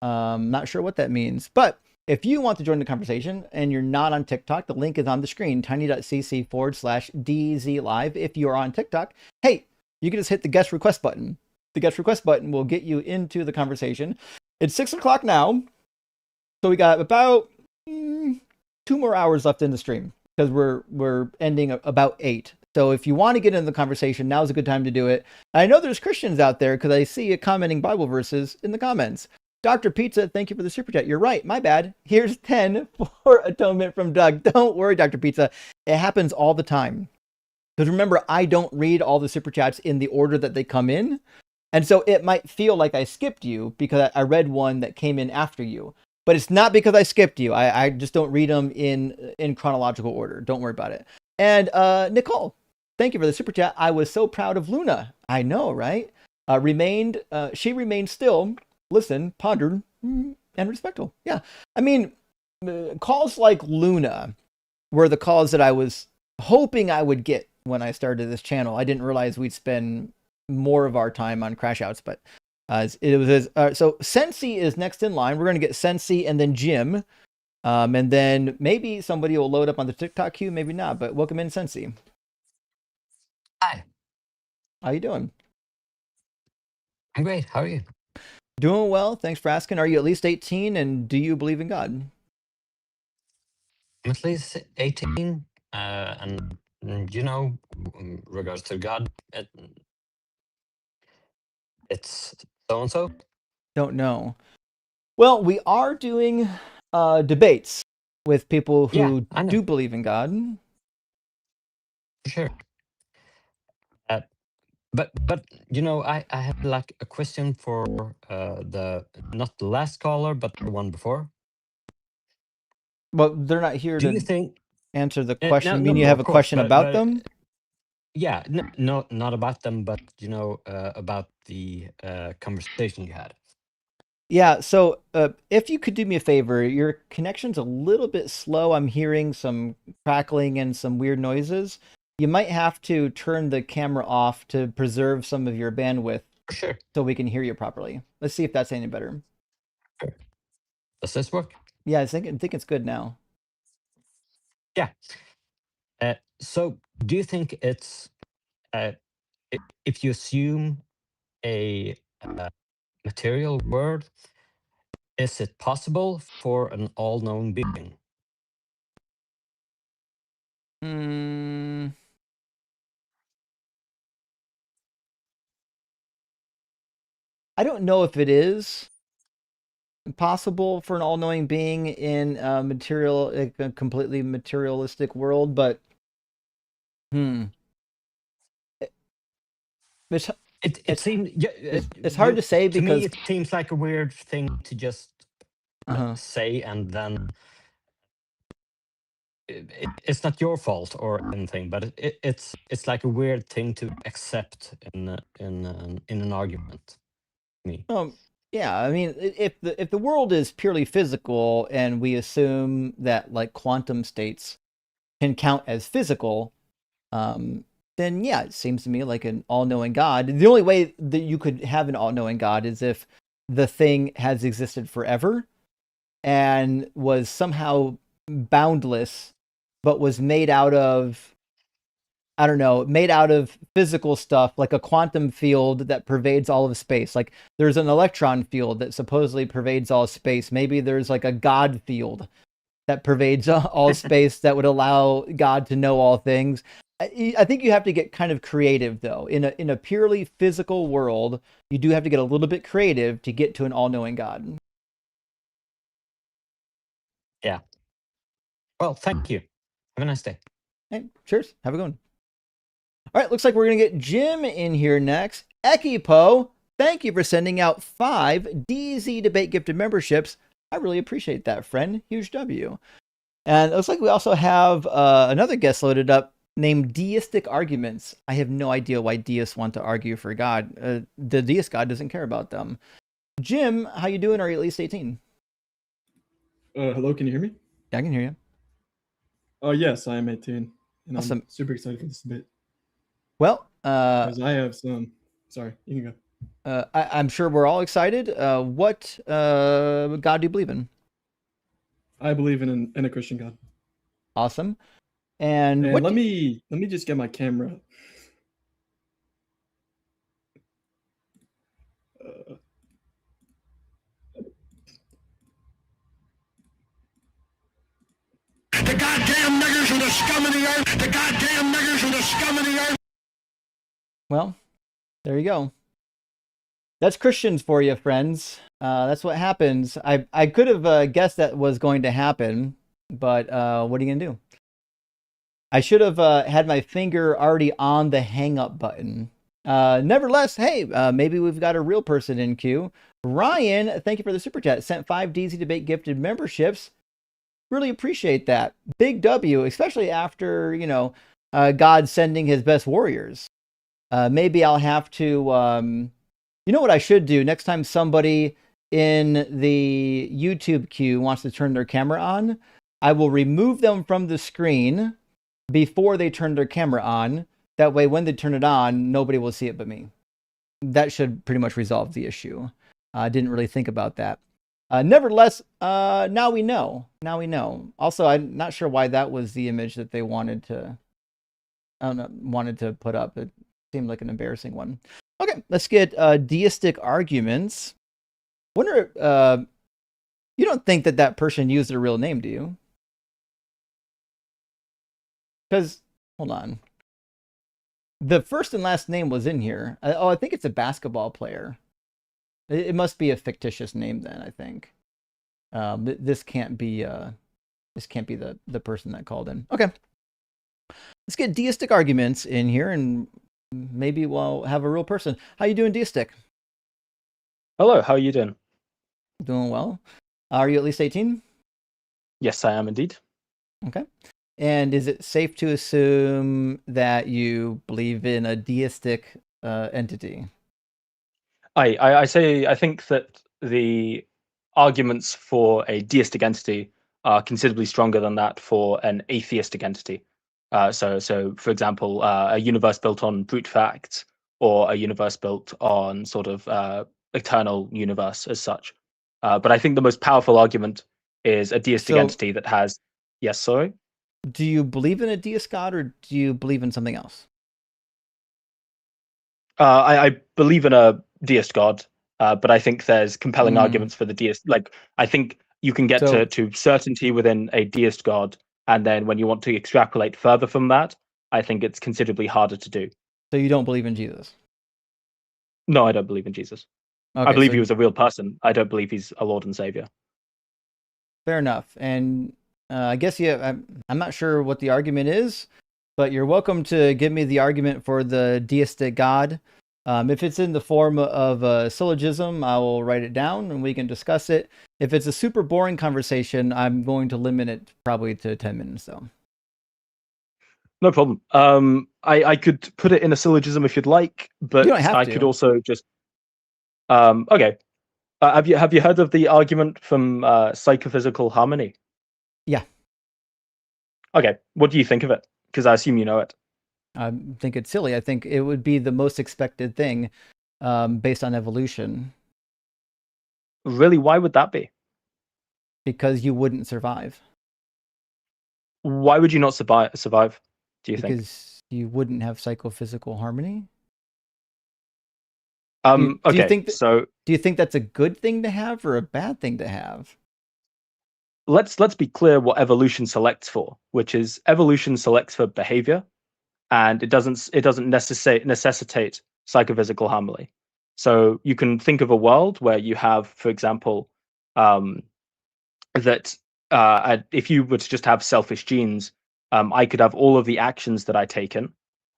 Not sure what that means, but if you want to join the conversation and you're not on TikTok, the link is on the screen, tiny.cc/DZ live. If you're on TikTok, hey, you can just hit the guest request button. The guest request button will get you into the conversation. It's 6 o'clock now, so we got about 2 more hours left in the stream because we're ending about 8. So if you want to get into the conversation, now's a good time to do it. I know there's Christians out there because I see you commenting Bible verses in the comments. Dr. Pizza, thank you for the super chat. You're right. My bad. Here's 10 for atonement from Doug. Don't worry, Dr. Pizza. It happens all the time. Because remember, I don't read all the super chats in the order that they come in. And so it might feel like I skipped you because I read one that came in after you. But it's not because I skipped you. I just don't read them in chronological order. Don't worry about it. And Nicole, thank you for the super chat. I was so proud of Luna. I know, right? She remained still, listened, pondered, and respectful. Yeah. I mean, calls like Luna were the calls that I was hoping I would get when I started this channel. I didn't realize we'd spend more of our time on crash outs, but it was so Sensi is next in line. We're going to get Sensi and then Jim, and then maybe somebody will load up on the TikTok queue, maybe not, but welcome in, Sensi. Hi. How you doing? I'm great. How are you? Doing well. Thanks for asking. Are you at least 18 and do you believe in God? I'm at least 18, and in regards to God, it's so and so. Don't know. Well, we are doing debates with people Yeah, who I know. do believe in God. For sure. But I had like a question for not the last caller, but the one before. Well, they're not here Do you to think answer the question. no, You mean you no, have of a course, question about them? Yeah, no, not about them, but about the conversation you had. Yeah, so if you could do me a favor, your connection's a little bit slow. I'm hearing some crackling and some weird noises. You might have to turn the camera off to preserve some of your bandwidth For sure. so we can hear you properly. Let's see if that's any better. Sure. Does this work? Yeah, I think it's good now. Yeah. So do you think it's if you assume a material world, is it possible for an all-knowing being? I don't know if it is possible for an all-knowing being in a completely materialistic world, but it's It seems it's hard to say to me because it seems like a weird thing to just say, and then it's not your fault or anything, but it's like a weird thing to accept in an argument. Me. Yeah, I mean, if the world is purely physical and we assume that like quantum states can count as physical, then yeah, it seems to me like an all-knowing God. The only way that you could have an all-knowing God is if the thing has existed forever and was somehow boundless, but was made out of, I don't know, made out of physical stuff, like a quantum field that pervades all of space. Like there's an electron field that supposedly pervades all space. Maybe there's like a God field that pervades all space that would allow God to know all things. I think you have to get kind of creative, though. In a purely physical world, you do have to get a little bit creative to get to an all-knowing God. Well, thank you. Have a nice day. Hey, cheers. Have a good one. All right, looks like we're going to get Jim in here next. Ekipo, thank you for sending out 5 DZ Debate gifted memberships. I really appreciate that, friend. Huge W. And it looks like we also have another guest loaded up named Deistic Arguments. I have no idea why deists want to argue for God. The deist God doesn't care about them. Jim, how you doing? Are you at least 18? Hello, can you hear me? Yeah, I can hear you. Oh, yes, I am 18, and Awesome. I'm super excited for this debate. Well, Because I have some... Sorry, you can go. I'm sure we're all excited. What God do you believe in? I believe in a Christian God. Awesome. And what let me just get my camera. The goddamn niggers are the scum of the earth. The goddamn niggers are the scum of the earth. Well, there you go. That's Christians for you, friends. That's what happens. I could have guessed that was going to happen, but what are you going to do? I should have had my finger already on the hang up button. Nevertheless, hey, maybe we've got a real person in queue. Ryan, thank you for the super chat. Sent 5 DZ Debate gifted memberships. Really appreciate that. Big W, especially after, God sending his best warriors. Maybe I'll have to, you know what I should do? Next time somebody in the YouTube queue wants to turn their camera on, I will remove them from the screen before they turn their camera on. That way, when they turn it on, nobody will see it but me. That should pretty much resolve the issue. I didn't really think about that. Nevertheless, now we know. Now we know. Also, I'm not sure why that was the image that they wanted to put up. It seemed like an embarrassing one. Okay, let's get deistic arguments. Wonder, you don't think that person used their real name, do you? Because, hold on. The first and last name was in here. I think it's a basketball player. It must be a fictitious name then, I think. This can't be the person that called in. Okay. Let's get deistic arguments in here, and maybe we'll have a real person. How you doing, deistic? Hello, how are you doing? Doing well. Are you at least 18? Yes, I am indeed. Okay. And is it safe to assume that you believe in a deistic entity? I think that the arguments for a deistic entity are considerably stronger than that for an atheistic entity. So for example, a universe built on brute facts, or a universe built on sort of eternal universe as such. But I think the most powerful argument is a deistic entity that has... Yes, sorry? Do you believe in a deist god, or do you believe in something else? I believe in a deist god, but I think there's compelling arguments for the deist. Like, I think you can get to certainty within a deist god, and then when you want to extrapolate further from that, I think it's considerably harder to do. So you don't believe in Jesus? No, I don't believe in Jesus. Okay, I believe he was a real person. I don't believe he's a Lord and Savior. Fair enough. And I guess I'm not sure what the argument is, but you're welcome to give me the argument for the deistic God. If it's in the form of a syllogism, I will write it down and we can discuss it. If it's a super boring conversation, I'm going to limit it probably to 10 minutes, though. No problem. I could put it in a syllogism if you'd like, but I could also just... Okay. Have you heard of the argument from psychophysical harmony? Yeah. Okay. What do you think of it? Because I assume you know it. I think it's silly. I think it would be the most expected thing based on evolution. Really? Why would that be? Because you wouldn't survive. Why would you not survive, do you think? Because you wouldn't have psychophysical harmony? Do you think that's a good thing to have or a bad thing to have? Let's be clear what evolution selects for, which is evolution selects for behavior, and it doesn't necessitate psychophysical harmony. So you can think of a world where you have, for example, that if you were to just have selfish genes, I could have all of the actions that I taken,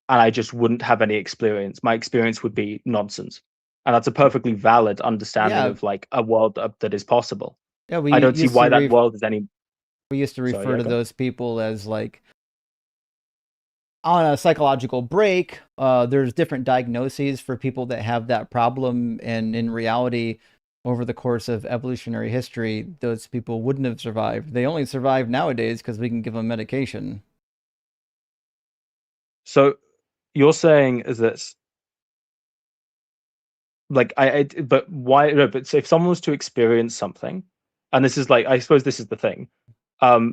and I just wouldn't have any experience. My experience would be nonsense, and that's a perfectly valid understanding Yeah, of like a world that is possible. yeah. I don't see why that world is any. We used to Sorry, refer yeah, to go on. those people as like on a psychological break. There's different diagnoses for people that have that problem, and in reality, over the course of evolutionary history, those people wouldn't have survived. They only survive nowadays because we can give them medication. So you're saying is that like but why no, but so if someone was to experience something, and this is like I suppose this is the thing,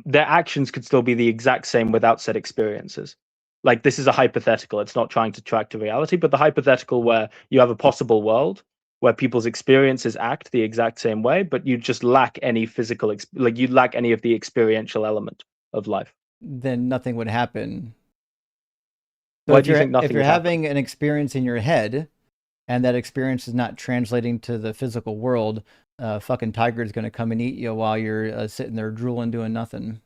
their actions could still be the exact same without said experiences. Like this is a hypothetical, it's not trying to track to reality, but the hypothetical where you have a possible world where people's experiences act the exact same way, but you just lack any physical like you lack any of the experiential element of life. Then nothing would happen. So Why do you think if nothing you're would happen? having an experience in your head, and that experience is not translating to the physical world, fucking tiger is going to come and eat you while you're sitting there drooling doing nothing.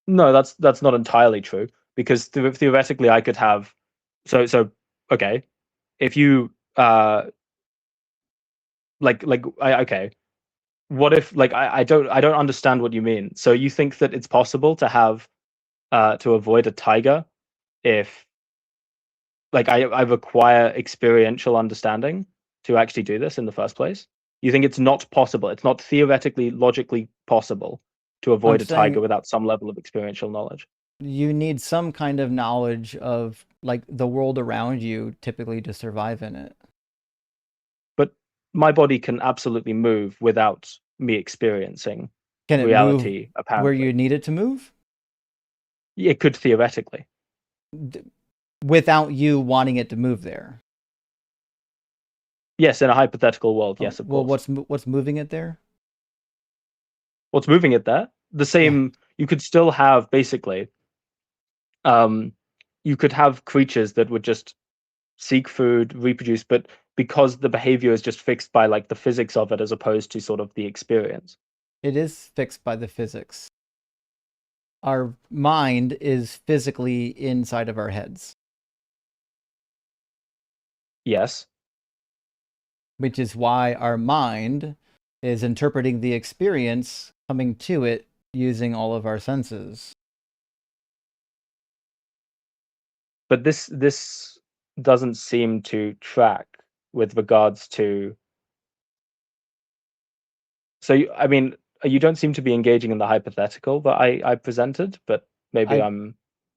No, that's not entirely true because theoretically I could have so okay, if you okay, what if like I don't understand what you mean. So you think that it's possible to have to avoid a tiger if like I require experiential understanding to actually do this in the first place? You think it's not possible? It's not theoretically logically possible to I'm avoid a tiger saying without some level of experiential knowledge? you need some kind of knowledge of like the world around you typically to survive in it. But my body can absolutely move without me experiencing Can it move reality, where you apparently. need it to move It could theoretically. without you wanting it to move there? Yes, in a hypothetical world, yes, of Well, course. what's moving it there? What's moving it there? The Yeah. same, you could still have basically, um, you could have creatures that would just seek food, reproduce, but because the behavior is just fixed by like the physics of it as opposed to sort of the experience. It is fixed by the physics. Our mind is physically inside of our heads, Yes. which is why our mind is interpreting the experience coming to it using all of our senses. But this doesn't seem to track with regards to. So I mean, you don't seem to be engaging in the hypothetical that I presented, but maybe I I'm.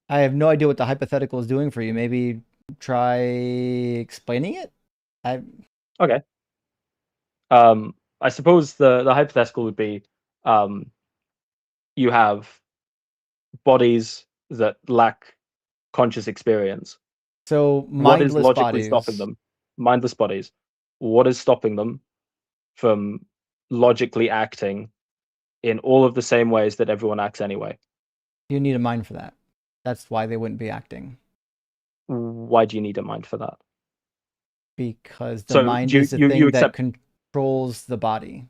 I have no idea what the hypothetical is doing for you. Maybe try explaining it. I Okay. I suppose the hypothetical would be, um, you have bodies that lack conscious experience. so What is mindless logically stopping bodies. them? Mindless bodies. What is stopping them from logically acting in all of the same ways that everyone acts anyway? You need a mind for that. That's why they wouldn't be acting. Why do you need a mind for that? Because the So mind do is the you thing that accept? controls the body.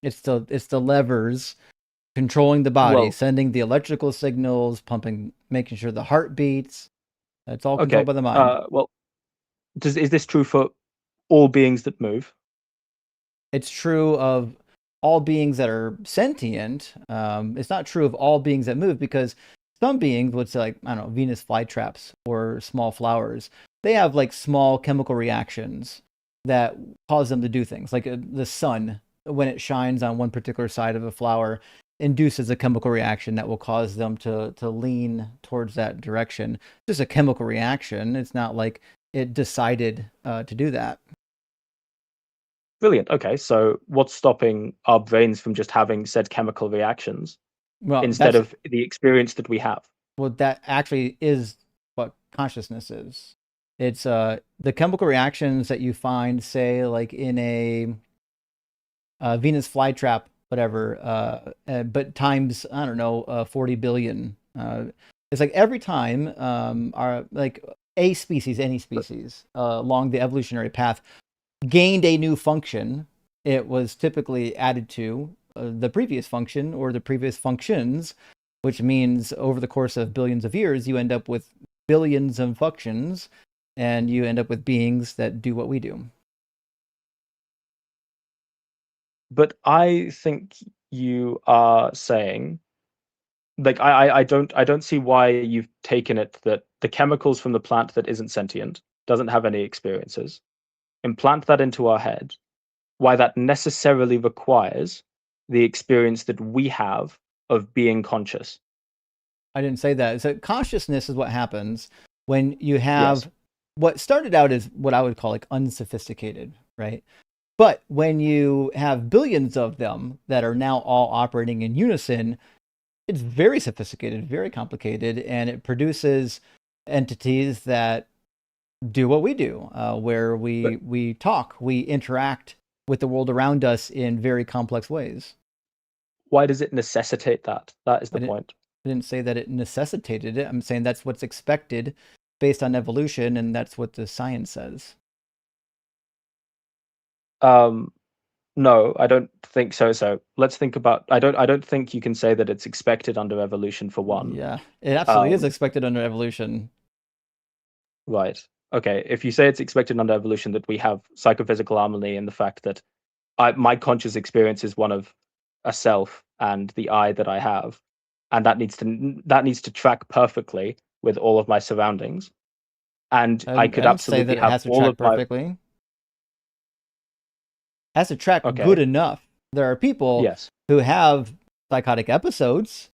It's the levers controlling the body, Well, sending the electrical signals, pumping, making sure the heart beats. It's all controlled okay. by the mind. Well, is this true for all beings that move? It's true of all beings that are sentient. It's not true of all beings that move because some beings, would say like I don't know, Venus flytraps or small flowers, they have like small chemical reactions that cause them to do things. Like the sun, when it shines on one particular side of a flower, induces a chemical reaction that will cause them to lean towards that direction. Just a chemical reaction. It's not like it decided to do that. Brilliant. Okay, so what's stopping our brains from just having said chemical reactions Well, instead of the experience that we have? well, that actually is what consciousness is. It's the chemical reactions that you find, say, like in a Venus flytrap, whatever, but times I don't know, 40 billion. It's like every time our like a species, any species along the evolutionary path gained a new function, it was typically added to the previous function or the previous functions, which means over the course of billions of years, you end up with billions of functions, and you end up with beings that do what we do. But I think you are saying, like, I don't see why you've taken it that the chemicals from the plant that isn't sentient, doesn't have any experiences, implant that into our head, why that necessarily requires the experience that we have of being conscious. I didn't say that. So consciousness is what happens when you Yes. have what started out as what I would call like unsophisticated, right? But when you have billions of them that are now all operating in unison, it's very sophisticated, very complicated, and it produces entities that do what we do, where we talk, we interact with the world around us in very complex ways. Why does it necessitate that? That is the point. I didn't say that it necessitated it. I'm saying that's what's expected based on evolution, and that's what the science says. No, I don't think so. So let's think about. I don't think you can say that it's expected under evolution for one. Yeah, it absolutely is expected under evolution. Right. Okay. If you say it's expected under evolution that we have psychophysical harmony and the fact that my conscious experience is one of a self and the I that I have, and that needs to track perfectly with all of my surroundings, and I could don't say absolutely that it have has to all track of my. perfectly. Has to track Okay. good enough. There are people Yes. who have psychotic episodes,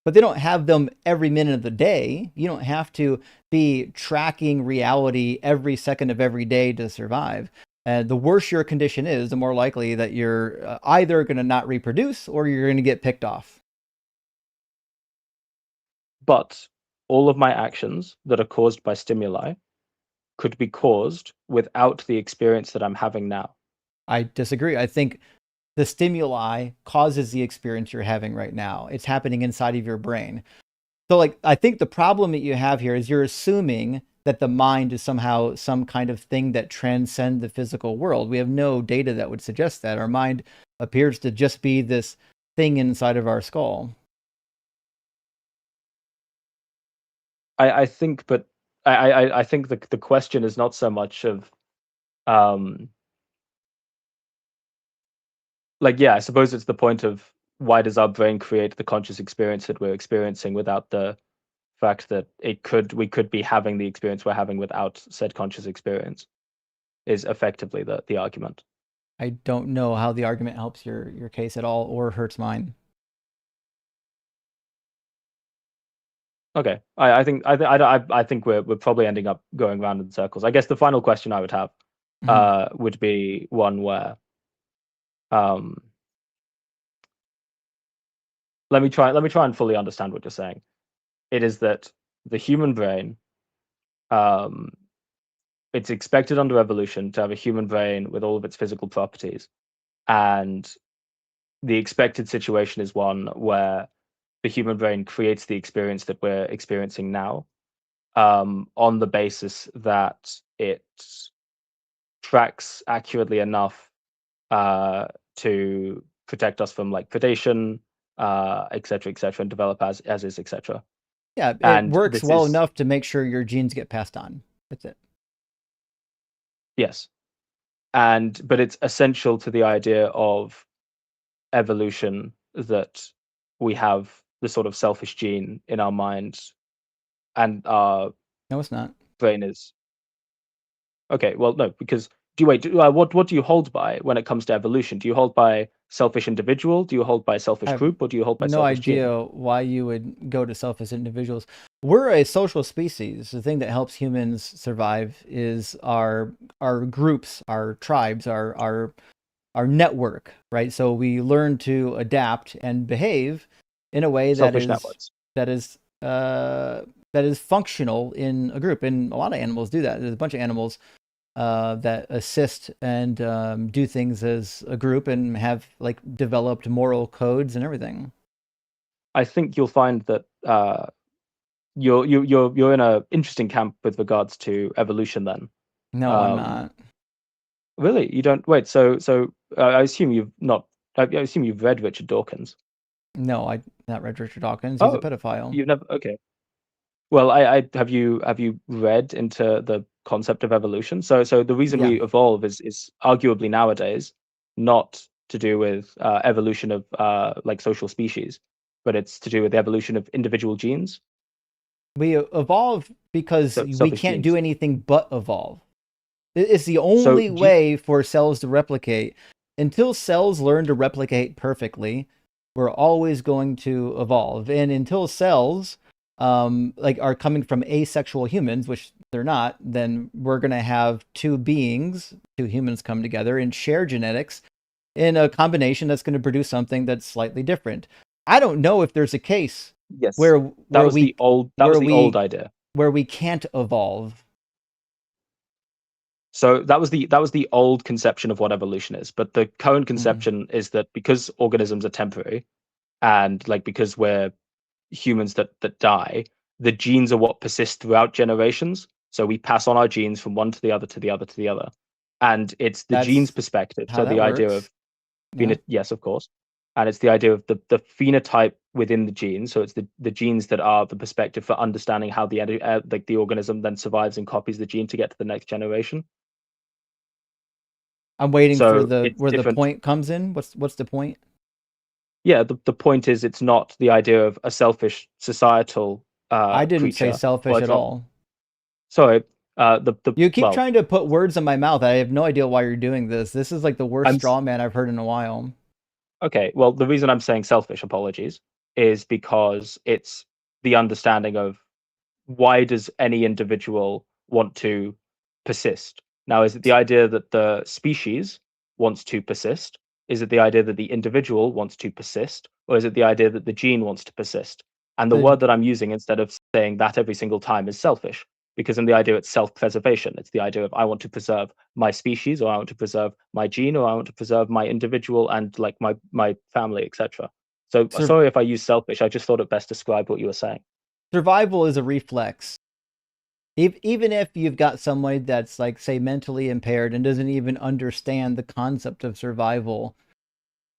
but they don't have them every minute of the day. You don't have to be tracking reality every second of every day to survive. The worse your condition is, the more likely that you're either going to not reproduce or you're going to get picked off. But all of my actions that are caused by stimuli could be caused without the experience that I'm having now. I disagree. I think the stimuli causes the experience you're having right now. It's happening inside of your brain. So, like, I think the problem that you have here is you're assuming that the mind is somehow some kind of thing that transcends the physical world. We have no data that would suggest that. Our mind appears to just be this thing inside of our skull. I think, but I think the question is not so much of, like, yeah, I suppose it's the point of why does our brain create the conscious experience that we're experiencing without the fact that we could be having the experience we're having without said conscious experience, is effectively the argument. I don't know how the argument helps your case at all or hurts mine. Okay, I think we're probably ending up going round in circles. I guess the final question I would have would be one where let me try and fully understand what you're saying. It is that the human brain, it's expected under evolution to have a human brain with all of its physical properties, and the expected situation is one where the human brain creates the experience that we're experiencing now, on the basis that it tracks accurately enough to protect us from like predation, et cetera, and develop as is, et cetera. Yeah, it And works this well is- enough to make sure your genes get passed on. That's it. Yes. But it's essential to the idea of evolution that we have the sort of selfish gene in our minds, and our No, it's not. brain is. Okay, well, no, because what do you hold by when it comes to evolution? Do you hold by selfish individual? Do you hold by selfish have group? Or do you hold by No selfish gene? idea why you would go to self as individuals. We're a social species. The thing that helps humans survive is our groups, our tribes, our network, right? So we learn to adapt and behave in a way that Selfish is networks. that is functional in a group. And a lot of animals do that. There's a bunch of animals that assist and do things as a group and have like developed moral codes and everything. I think you'll find that you're in a interesting camp with regards to evolution. Then No, I'm not. really, you don't wait. So I assume you've not I assume you've read Richard Dawkins. No, I not read Richard Dawkins. He's a pedophile. You've never? Okay. Well, I have you read into the concept of evolution? So the reason Yeah. we evolve is arguably nowadays not to do with evolution of like social species, but it's to do with the evolution of individual genes. We evolve because So we selfish can't genes. do anything but evolve. It's the So only way for cells to replicate. Until cells learn to replicate perfectly, we're always going to evolve. And until cells like are coming from asexual humans, which they're not, then we're going to have two humans come together and share genetics in a combination that's going to produce something that's slightly different. I don't know if there's a case yes, where that was the old idea. where we can't evolve. So that was the old conception of what evolution is. But the current conception is that because organisms are temporary, and like because we're humans that die, the genes are what persist throughout generations. So we pass on our genes from one to the other to the other to the other, and it's the genes perspective. How So that the idea works. of yes, of course, and it's the idea of the phenotype within the genes. So it's the genes that are the perspective for understanding how the organism then survives and copies the gene to get to the next generation. I'm waiting for So where the different. point comes in. What's the point? Yeah, the point is it's not the idea of a selfish societal I didn't creature. say selfish Well, at it's not. all. Sorry, You keep well, trying to put words in my mouth. I have no idea why you're doing this. This is like the worst I'm straw man I've heard in a while. okay. Well, the reason I'm saying selfish, apologies, is because it's the understanding of why does any individual want to persist? Now, is it the idea that the species wants to persist? Is it the idea that the individual wants to persist? Or is it the idea that the gene wants to persist? And the word that I'm using instead of saying that every single time is selfish, because in the idea it's self-preservation. It's the idea of I want to preserve my species, or I want to preserve my gene, or I want to preserve my individual and like my family, etc. So sorry if I use selfish. I just thought it best described what you were saying. Survival is a reflex. Even if you've got somebody that's like, say, mentally impaired and doesn't even understand the concept of survival,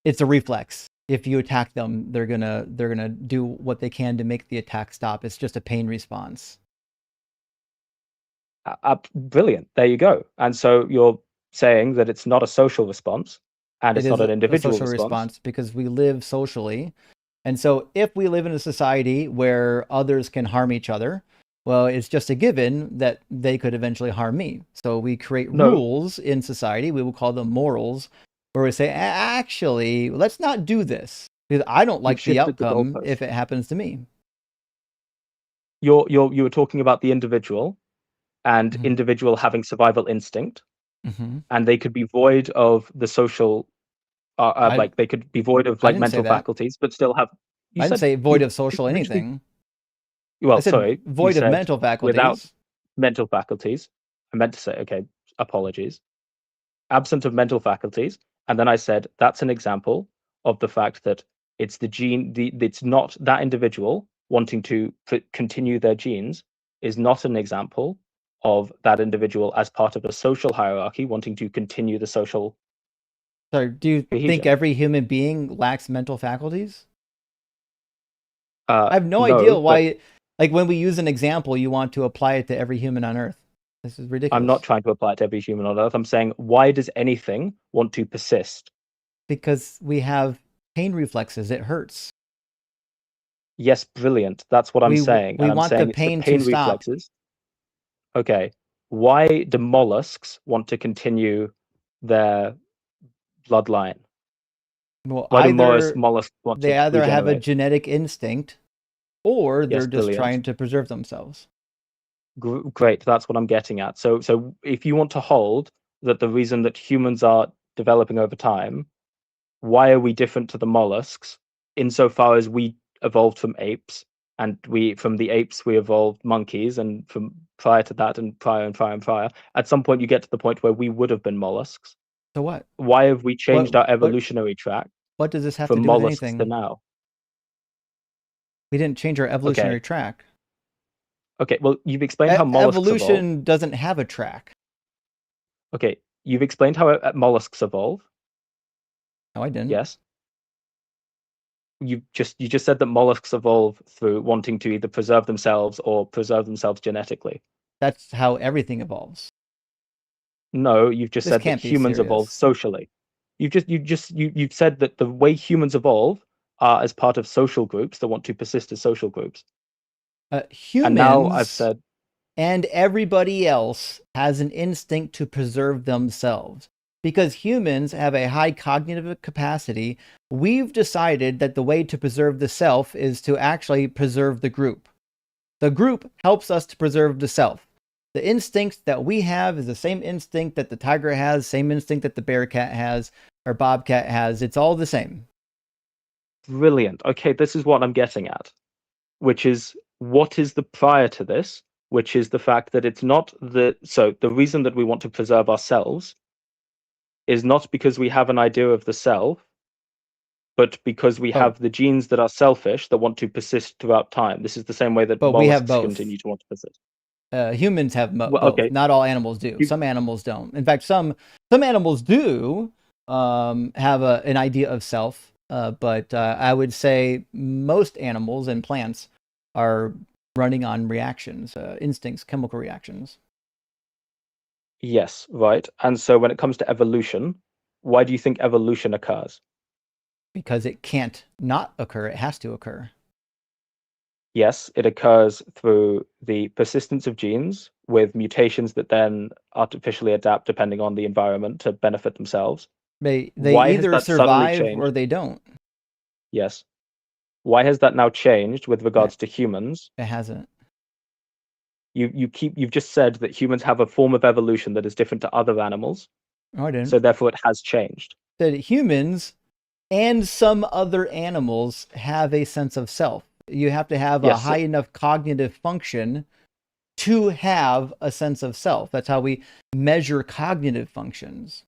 it's a reflex. If you attack them, they're gonna do what they can to make the attack stop. It's just a pain response. Brilliant. There you go. And so you're saying that it's not a social response, and it's not an a individual social response because we live socially. And so if we live in a society where others can harm each other, well, it's just a given that they could eventually harm me. So we create rules in society. We will call them morals, where we say, actually, let's not do this because I don't like the outcome if it happens to me. You were talking about the individual and individual having survival instinct, and they could be void of the social, like they could be void of like mental faculties, but still have. I didn't say void of social anything. Well, I said sorry, void of mental faculties. Without mental faculties, I meant to say, okay, apologies. Absent of mental faculties, and then I said that's an example of the fact that it's the gene. It's not that individual wanting to continue their genes is not an example of that individual as part of a social hierarchy wanting to continue the social. So, do you think every human being lacks mental faculties? I have no idea why. Like when we use an example, you want to apply it to every human on Earth. This is ridiculous. I'm not trying to apply it to every human on Earth. I'm saying, why does anything want to persist? Because we have pain reflexes. It hurts. Yes, brilliant. That's what I'm saying. We want the pain to stop. Reflexes. Okay. Why do mollusks want to continue their bloodline? Well, why do mollusks want they to either regenerate? have a genetic instinct, or they're just trying to preserve themselves. Great, that's what I'm getting at. So if you want to hold that the reason that humans are developing over time, why are we different to the mollusks insofar as we evolved from apes, and from the apes we evolved monkeys, and from prior to that and prior and prior and prior, at some point you get to the point where we would have been mollusks. So what? Why have we changed our evolutionary track? What does this have from to do with mollusks anything? to now? We didn't change our evolutionary track. Okay, well, you've explained how mollusks evolution doesn't have a track. Okay, you've explained how mollusks evolve. No, I didn't. Yes. You just said that mollusks evolve through wanting to either preserve themselves or preserve themselves genetically. That's how everything evolves. No, you've just This said that can't be humans evolve serious. socially. You've said that the way humans evolve are as part of social groups that want to persist as social groups. And now I've Humans said, and everybody else has an instinct to preserve themselves. Because humans have a high cognitive capacity, we've decided that the way to preserve the self is to actually preserve the group. The group helps us to preserve the self. The instinct that we have is the same instinct that the tiger has, same instinct that the bearcat has, or bobcat has. It's all the same. brilliant. Okay, this is what I'm getting at, which is what is the prior to this, which is the fact that it's not so the reason that we want to preserve ourselves is not because we have an idea of the self, but because we have the genes that are selfish that want to persist throughout time. This is the same way that But we have mollusks both. continue to want to persist. Humans have both. Okay. Not all animals do. Some animals don't. In fact, some animals do have an idea of self, but I would say most animals and plants are running on reactions, instincts, chemical reactions. Yes, right. And so when it comes to evolution, why do you think evolution occurs? Because it can't not occur. It has to occur. Yes, it occurs through the persistence of genes with mutations that then artificially adapt depending on the environment to benefit themselves. They Why has either that suddenly survive changed? or they don't. Yes. Why has that now changed with regards to humans? It hasn't. You've just said that humans have a form of evolution that is different to other animals. No, I didn't. So therefore it has changed. That humans and some other animals have a sense of self. You have to have a high enough cognitive function to have a sense of self. That's how we measure cognitive functions.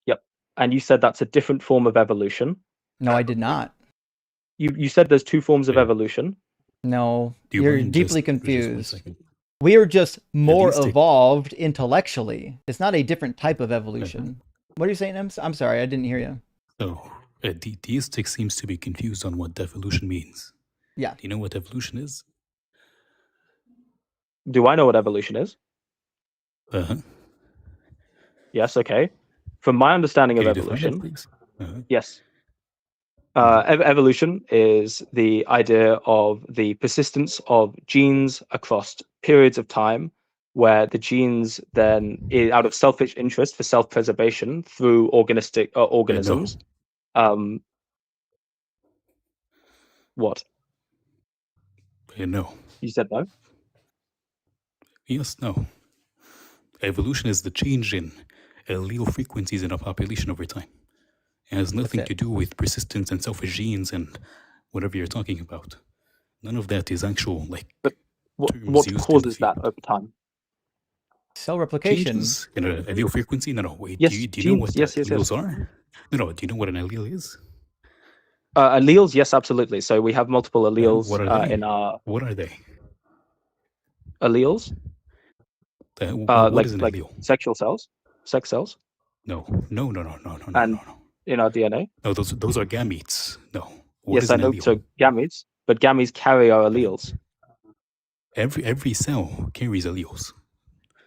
Yep. And you said that's a different form of evolution. No, I did not. You said there's two forms of evolution. No, you're deeply confused. We are just more evolved intellectually. It's not a different type of evolution. What are you saying? I'm sorry, I didn't hear you. So, deistic seems to be confused on what devolution means. Yeah. Do you know what evolution is? Do I know what evolution is? Uh-huh. Yes, okay. From my understanding of evolution, yes. Evolution is the idea of the persistence of genes across periods of time where the genes then, out of selfish interest for self-preservation through organisms. What? No. You said no? Yes, no. Evolution is the change in allele frequencies in a population over time. It has nothing to do with persistence and selfish genes and whatever you're talking about. None of that is actual, But what causes that over time? Cell replication. Changes in an allele frequency? No, wait. Yes, do you know what alleles yes. are? No, do you know what an allele is? Alleles, yes, absolutely. So we have multiple alleles what are they? in our... What are they? Alleles? What is an allele? Sexual cells? Sex cells? No. And in our DNA? No, those are gametes. No. Yes, I know. So gametes, but gametes carry our alleles. Every cell carries alleles.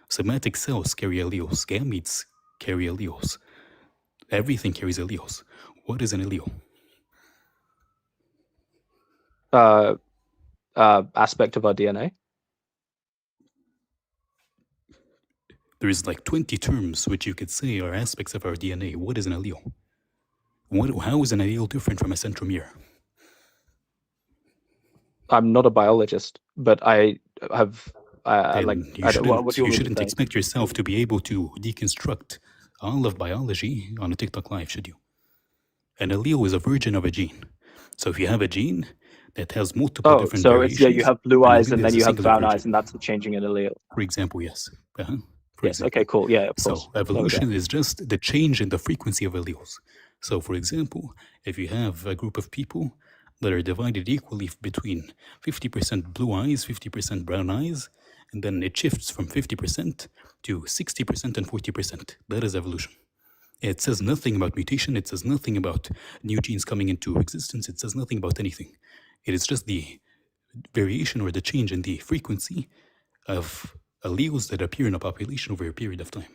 Somatic cells carry alleles. Gametes carry alleles. Everything carries alleles. What is an allele? Aspect of our DNA. There's like 20 terms which you could say are aspects of our DNA. What is an allele? How is an allele different from a centromere? I'm not a biologist, but I have you shouldn't expect yourself to be able to deconstruct all of biology on a TikTok live, should you? An allele is a version of a gene. So if you have a gene that has multiple different variations... you have blue eyes and then you have brown eyes, and that's changing an allele. For example, yes. Yes, okay, cool. Yeah, of course. So evolution is just the change in the frequency of alleles. So for example, if you have a group of people that are divided equally between 50% blue eyes, 50% brown eyes, and then it shifts from 50% to 60% and 40%. That is evolution. It says nothing about mutation. It says nothing about new genes coming into existence. It says nothing about anything. It is just the variation or the change in the frequency of alleles that appear in a population over a period of time.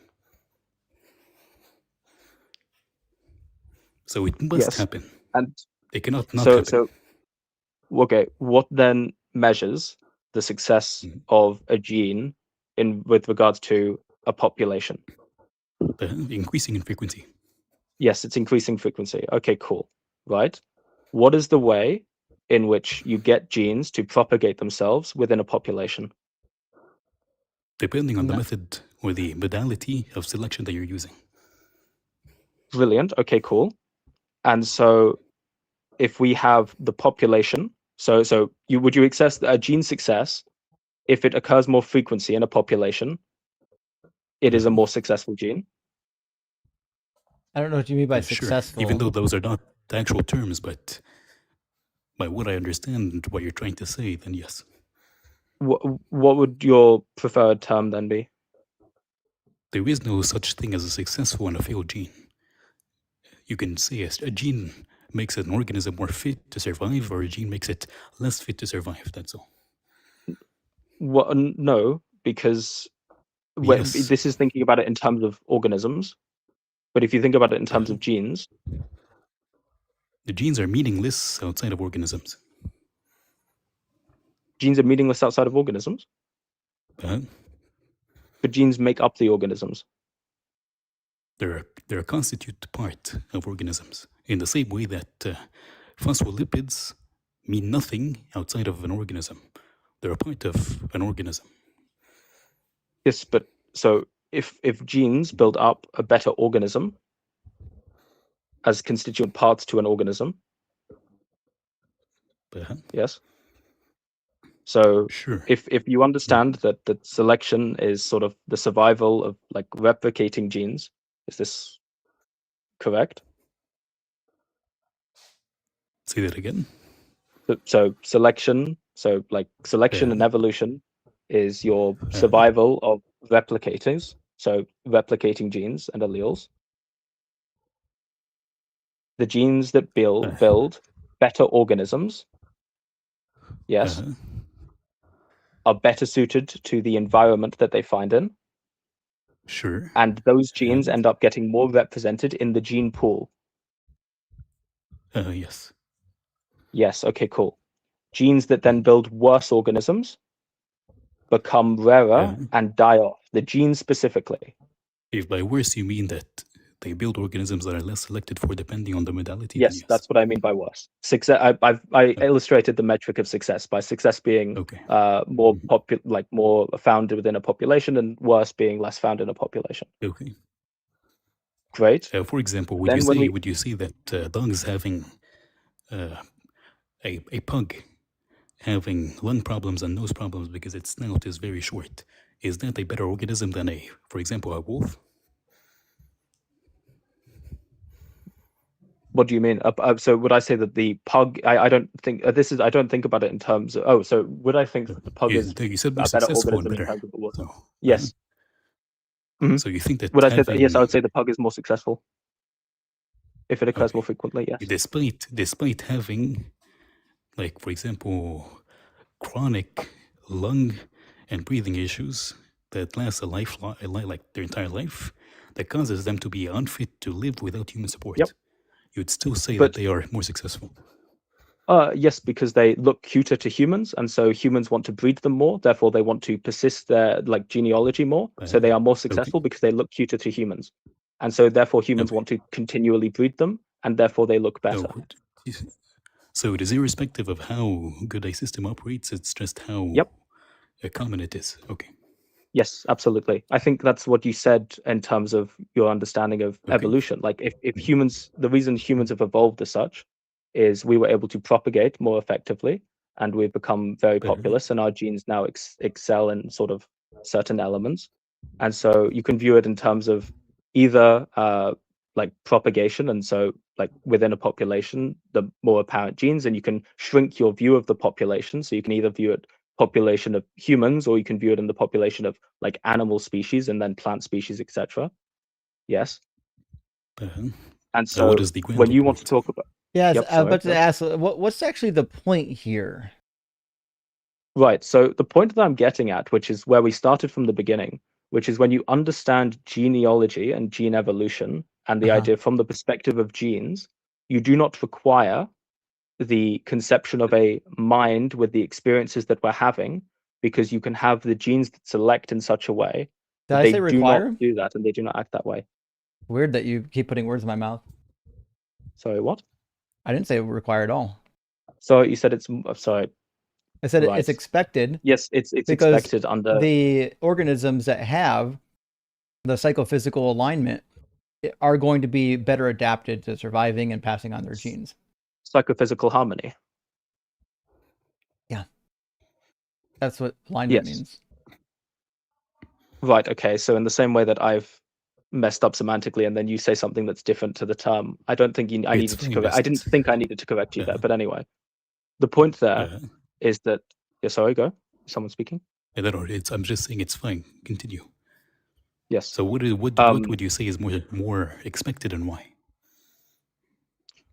So it must happen. And it cannot not happen. So, okay, what then measures the success of a gene with regards to a population? Increasing in frequency. Yes, it's increasing frequency. Okay, cool. Right. What is the way in which you get genes to propagate themselves within a population? Depending on the method or the modality of selection that you're using. Brilliant. Okay, cool. And so if we have the population, would you accept a gene success if it occurs more frequency in a population? It is a more successful gene. I don't know what you mean by successful. Sure. Even though those are not the actual terms, but by what I understand, what you're trying to say, then yes. What would your preferred term then be? There is no such thing as a successful and a failed gene. You can say a gene makes an organism more fit to survive, or a gene makes it less fit to survive. That's all. No, because this is thinking about it in terms of organisms. But if you think about it in terms of genes, the genes are meaningless outside of organisms. Genes are meaningless outside of organisms? But genes make up the organisms. They're a constituent part of organisms, in the same way that phospholipids mean nothing outside of an organism. They're a part of an organism. Yes, but so if genes build up a better organism as constituent parts to an organism, yes. So sure. if you understand that selection is sort of the survival of like replicating genes, is this correct? Say that again. So selection, and evolution is your survival of replicators, so replicating genes and alleles. The genes that build better organisms, yes, are better suited to the environment that they find in. Sure. And those genes end up getting more represented in the gene pool. Yes. Yes, okay, cool. Genes that then build worse organisms become rarer and die off, the genes specifically. If by worse you mean that they build organisms that are less selected for depending on the modality, yes, that's what I mean by worse. Success. I illustrated the metric of success by success being more more found within a population, and worse being less found in a population. Okay. Great. For example, would you say that dogs having a pug having lung problems and nose problems because its snout is very short, is that a better organism than for example, a wolf? What do you mean? So would I say that the pug? I don't think I don't think about it in terms of. Oh, so would I think that the pug is you said a better organism in terms of the wolf? Yes. So you think that would I say that? Yes, I would say the pug is more successful if it occurs more frequently. Yes. Despite having, like for example, chronic lung and breathing issues that last like their entire life, that causes them to be unfit to live without human support. Yep. You'd still say that they are more successful. Yes, because they look cuter to humans, and so humans want to breed them more. Therefore, they want to persist their genealogy more. So they are more successful because they look cuter to humans, and so therefore humans want to continually breed them, and therefore they look better. So it is irrespective of how good a system operates. It's just how common it is. Okay. Yes, absolutely. I think that's what you said in terms of your understanding of evolution. Like if humans, the reason humans have evolved as such is we were able to propagate more effectively, and we've become very populous, and our genes now excel in sort of certain elements. And so you can view it in terms of either like propagation, and so like within a population, the more apparent genes, and you can shrink your view of the population. So you can either view it population of humans, or you can view it in the population of like animal species and then plant species, etc. Yes. And so what is the when you want to talk about... Yes, I was about to ask, what's actually the point here? Right, so the point that I'm getting at, which is where we started from the beginning, which is when you understand genealogy and gene evolution and the idea from the perspective of genes, you do not require the conception of a mind with the experiences that we're having, because you can have the genes that select in such a way that they do not do that and they do not act that way. Weird that you keep putting words in my mouth. Sorry, what? I didn't say require at all. So you said it's... Sorry. I said it's expected. Yes, it's expected under... the organisms that have the psychophysical alignment are going to be better adapted to surviving and passing on their genes. Psychophysical harmony. Yeah. That's what alignment means. Right, okay. So in the same way that I've messed up semantically and then you say something that's different to the term, I don't think I needed to correct... I didn't think I needed to correct you there, but anyway. The point there is that... Yeah, sorry, go. Someone speaking? I'm just saying it's fine. Continue. Yes. So what would you say is more expected and why?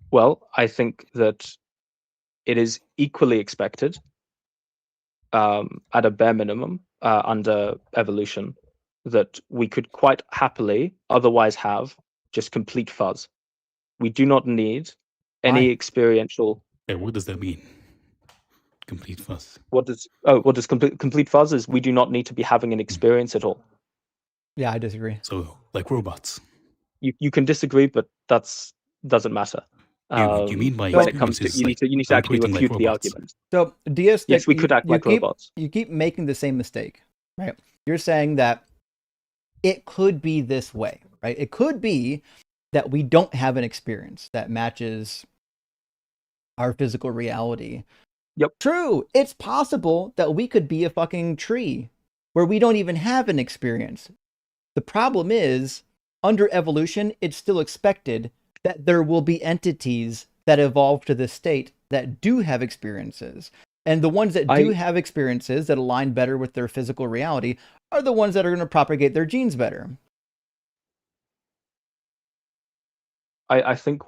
Well, I think that it is equally expected, at a bare minimum, under evolution, that we could quite happily otherwise have just complete fuzz. We do not need any experiential... What does that mean? Complete fuzz. What does complete fuzz is? We do not need to be having an experience at all. Yeah, I disagree. So, like robots. You can disagree, but doesn't matter. You mean by when it comes to you need to actually refute the argument. So, deistic, yes, we could act like robots. You keep making the same mistake, right? You're saying that it could be this way, right? It could be that we don't have an experience that matches our physical reality. Yep. True. It's possible that we could be a fucking tree where we don't even have an experience. The problem is, under evolution, it's still expected that there will be entities that evolve to this state that do have experiences. And the ones that do have experiences that align better with their physical reality are the ones that are going to propagate their genes better. I think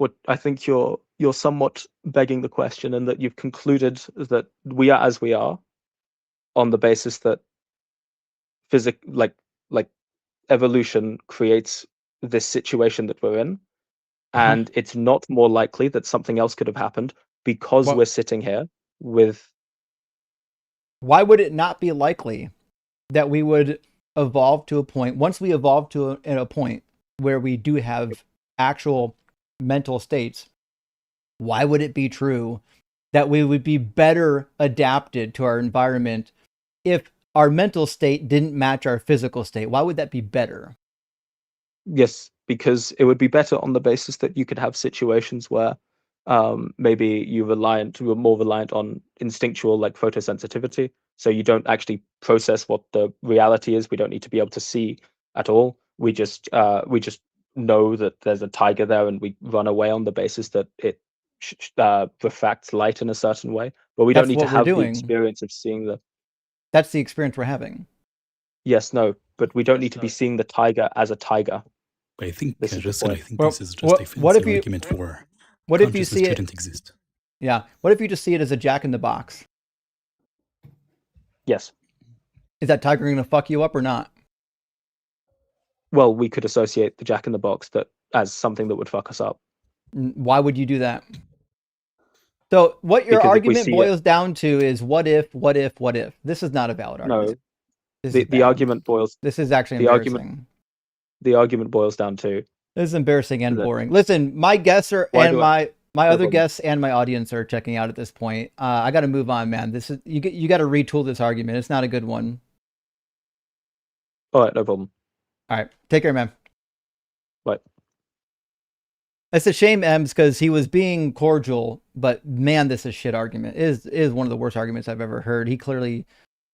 you're somewhat begging the question, and that you've concluded that we are as we are on the basis that evolution creates this situation that we're in, and it's not more likely that something else could have happened because we're sitting here with... Why would it not be likely that we would evolve to a point, once we evolve to a point where we do have actual mental states, why would it be true that we would be better adapted to our environment if our mental state didn't match our physical state? Why would that be better? Yes, because it would be better on the basis that you could have situations where maybe you're more reliant on instinctual, like photosensitivity, so you don't actually process what the reality is. We don't need to be able to see at all. We just know that there's a tiger there, and we run away on the basis that it refracts light in a certain way. But we don't need to have the experience of seeing the... That's the experience we're having. Yes, no, but we don't need to be seeing the tiger as a tiger. I think this is just a fancy argument for what if you see it shouldn't exist. Yeah. What if you just see it as a Jack in the Box? Yes. Is that tiger going to fuck you up or not? Well, we could associate the Jack in the Box as something that would fuck us up. Why would you do that? So what your argument boils down to is what if? This is not a valid argument. No, the argument boils... This is actually embarrassing. The argument boils down to... This is embarrassing and boring. Listen, my guests are, and my other guests and my audience are checking out at this point. I got to move on, man. This is you got to retool this argument. It's not a good one. All right, no problem. All right, take care, man. Bye. It's a shame, Ems, because he was being cordial, but man, this is shit argument. It is one of the worst arguments I've ever heard. He clearly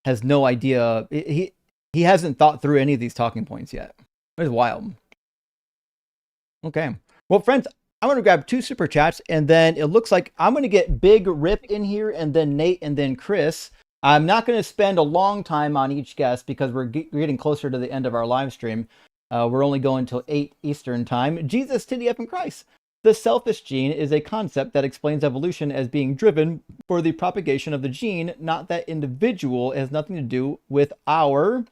has no idea. He hasn't thought through any of these talking points yet. It's wild. Okay. Well, friends, I'm going to grab 2 super chats, and then it looks like I'm going to get Big Rip in here, and then Nate, and then Chris. I'm not going to spend a long time on each guest because we're getting closer to the end of our live stream. We're only going till 8 Eastern time. Jesus, TDF, and Christ. The selfish gene is a concept that explains evolution as being driven for the propagation of the gene, not that individual. It has nothing to do with I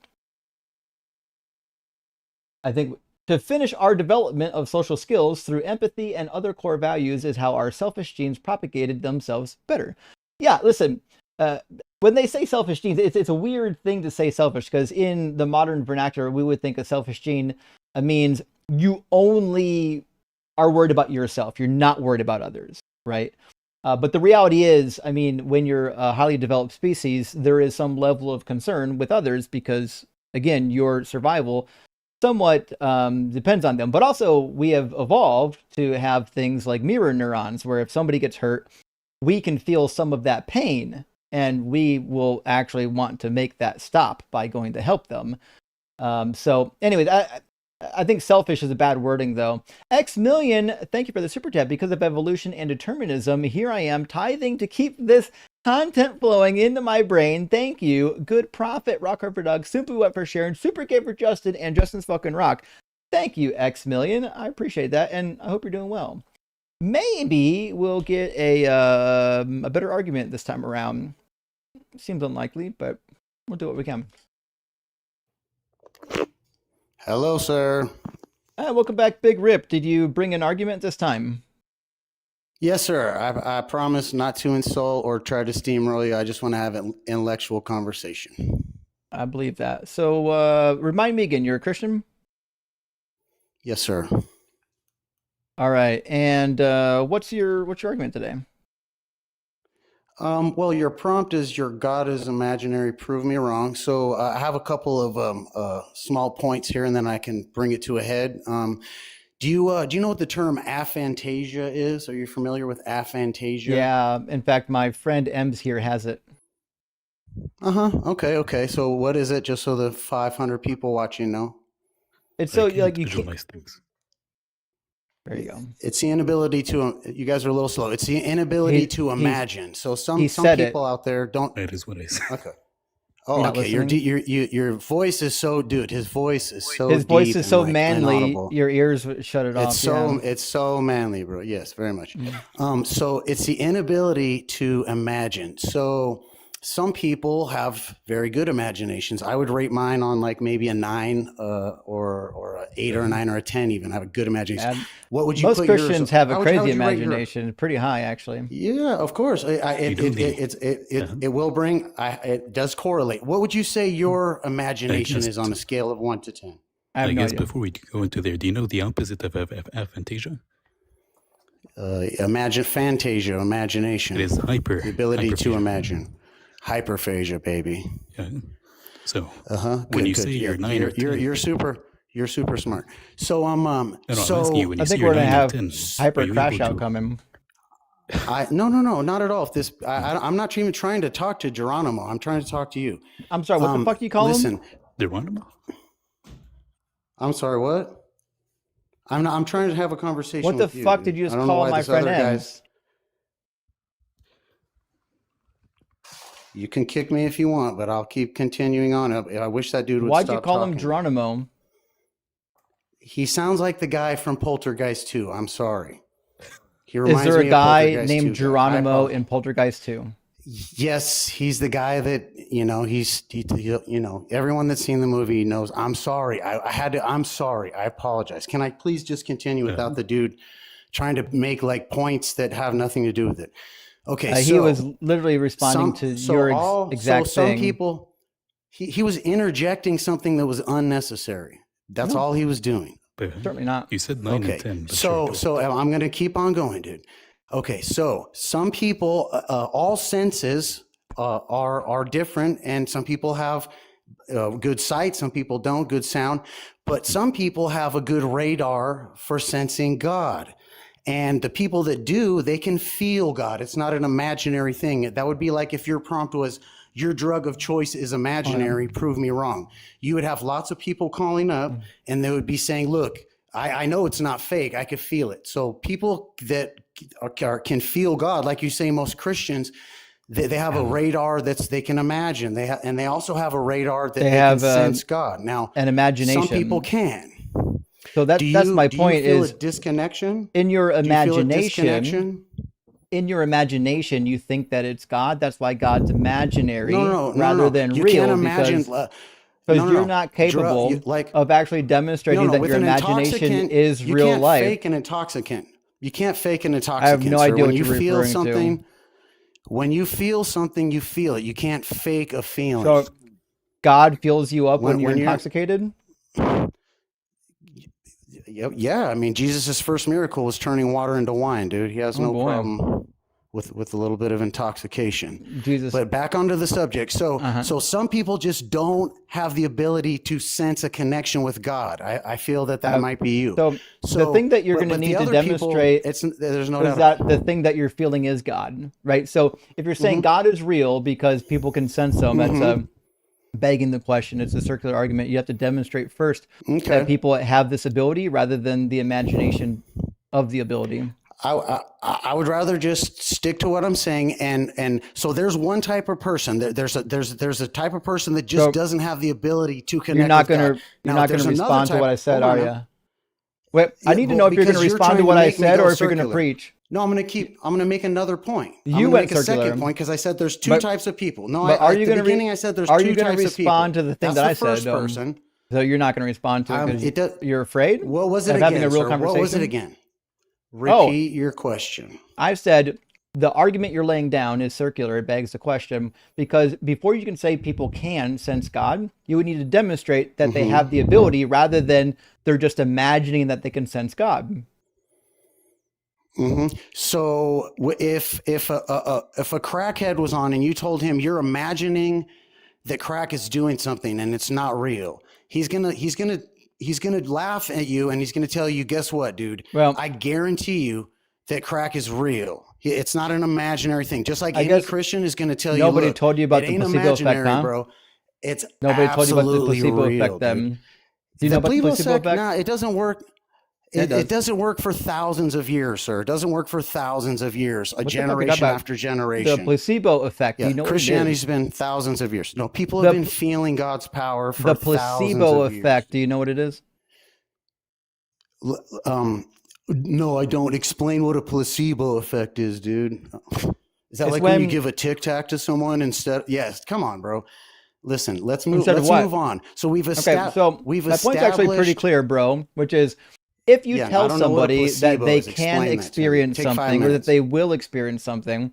think to finish our development of social skills through empathy and other core values is how our selfish genes propagated themselves better. Yeah, listen, when they say selfish genes, it's a weird thing to say selfish, because in the modern vernacular, we would think a selfish gene means you only are worried about yourself. You're not worried about others, right? But the reality is, I mean, when you're a highly developed species, there is some level of concern with others because, again, your survival somewhat depends on them. But also, we have evolved to have things like mirror neurons, where if somebody gets hurt, we can feel some of that pain, and we will actually want to make that stop by going to help them. So anyways, I think selfish is a bad wording, though. X Million, thank you for the super chat. Because of evolution and determinism, here I am tithing to keep this content flowing into my brain. Thank you. Good Prophet, Rock Hard for Doug, Super Wet for Sharon, Super K for Justin, and Justin's fucking rock. Thank you, X Million. I appreciate that, and I hope you're doing well. Maybe we'll get a better argument this time around. Seems unlikely, but we'll do what we can. Hello, sir. Welcome back, Big Rip. Did you bring an argument this time? Yes, sir. I promise not to insult or try to steamroll you. I just want to have an intellectual conversation. I believe that. So remind me again, you're a Christian? Yes, sir. All right. And what's your argument today? Well, your prompt is your God is imaginary. Prove me wrong. So I have a couple of small points here, and then I can bring it to a head. Do you know what the term aphantasia is? Are you familiar with aphantasia? Yeah. In fact, my friend Ems here has it. Okay. So what is it? Just so the 500 people watching know. It's so like you visualize things. There you go. It's the inability to. You guys are a little slow. It's the inability to imagine. So some people out there don't. That is what I said. Okay. Oh, okay. Your voice is so, dude. His voice is so. His voice deep is so and, manly. inaudible. Your ears shut it off. It's so manly, bro. Yes, very much. So it's the inability to imagine. So some people have very good imaginations. I would rate mine on like maybe a 9 or a 8 or a 9 or a 10 even. I have a good imagination. What would you Most put Christians have a crazy would you rate imagination, pretty high actually. Yeah, of course. It will bring. It does correlate. What would you say your imagination is on a scale of 1 to 10? I guess before we go into there, do you know the opposite of aphantasia? Fantasia, imagination. It is the ability to imagine. Hyperphagia, baby. Yeah. So when you say you're 9 or 10, you're super smart. So I think we're gonna have hyper crash out coming. No, not at all. If I'm not even trying to talk to Geronimo. I'm trying to talk to you. I'm sorry. What the fuck do you call him? Geronimo. I'm sorry. What? I'm trying to have a conversation. What the with fuck you, did you just call my friend Ems? You can kick me if you want, but I'll keep continuing on. I wish that dude would stop Why'd you call him Geronimo? He sounds like the guy from Poltergeist 2. I'm sorry. Is there a guy named Geronimo in Poltergeist 2? Yes, he's the guy that, everyone that's seen the movie knows. I'm sorry. I'm sorry. I apologize. Can I please just continue without the dude trying to make like points that have nothing to do with it? Okay, he was literally responding to your exact thing. Some people, he was interjecting something that was unnecessary. That's all he was doing. Certainly not. You said 9 and 10. So I'm going to keep on going, dude. Okay, so some people, all senses are different, and some people have good sight, some people don't, good sound, but some people have a good radar for sensing God. And the people that do, they can feel God. It's not an imaginary thing. That would be like if your prompt was, your drug of choice is imaginary, prove me wrong. You would have lots of people calling up, and they would be saying, look, I know it's not fake. I could feel it. So people that can feel God, like you say, most Christians, they have a radar they can imagine. And they also have a radar that they can sense God. Now, an imagination. Some people can. So that's my point. Do you feel is a disconnection in your imagination? In your imagination, you think that it's God. That's why God's imaginary rather than you real. Can't imagine. Because you're not capable of actually demonstrating that your imagination is real life. You can't fake an intoxicant. You can't fake an intoxicant. I have no idea what you're referring to. When you feel something, you feel it. You can't fake a feeling. So God fills you up when you're intoxicated? Yeah, I mean, Jesus' first miracle was turning water into wine, dude. He has no problem with a little bit of intoxication. But back onto the subject. So some people just don't have the ability to sense a connection with God. I feel that might be you. So the thing that you're going to need to demonstrate there's no is that the thing that you're feeling is God, right? So if you're saying God is real because people can sense him, that's begging the question. It's a circular argument. You have to demonstrate first that people have this ability rather than the imagination of the ability. I would rather just stick to what I'm saying, and so there's one type of person. There's a type of person that just doesn't have the ability to connect. You're not going to respond to what I said, are you? Wait, I need to know if you're going to respond to what I said or if you're going to preach. No, I'm going to make another point. You went make circular. A second point because I said there's two types of people. No, but at the beginning I said there's two types of people. Are you going to respond to the thing that I said? First person. So you're not going to respond to it because you're afraid? What was it again, having a real conversation? What was it again? Repeat your question. I've said the argument you're laying down is circular. It begs the question because before you can say people can sense God, you would need to demonstrate that they have the ability rather than they're just imagining that they can sense God. So if a crackhead was on and you told him you're imagining that crack is doing something and it's not real, he's gonna laugh at you and he's gonna tell you, guess what, dude? Well, I guarantee you that crack is real. It's not an imaginary thing. Just like any Christian is gonna tell you. Nobody told you about the placebo effect, huh? Bro. It's nobody told you about the placebo real, effect. Then do you know about the placebo effect? Nah, it doesn't work. It doesn't work for thousands of years, sir. It doesn't work for thousands of years, generation after generation. The placebo effect. Yeah, you know Christianity's been thousands of years. No, people have been feeling God's power for the placebo effect. Do you know what it is? No, I don't. Explain what a placebo effect is, dude. Is that it's like when you give a Tic Tac to someone instead? Yes. Come on, bro. Listen, let's move on. So we've established. Okay, so my point's actually pretty clear, bro. Which is, if you tell somebody that they can experience something or that they will experience something,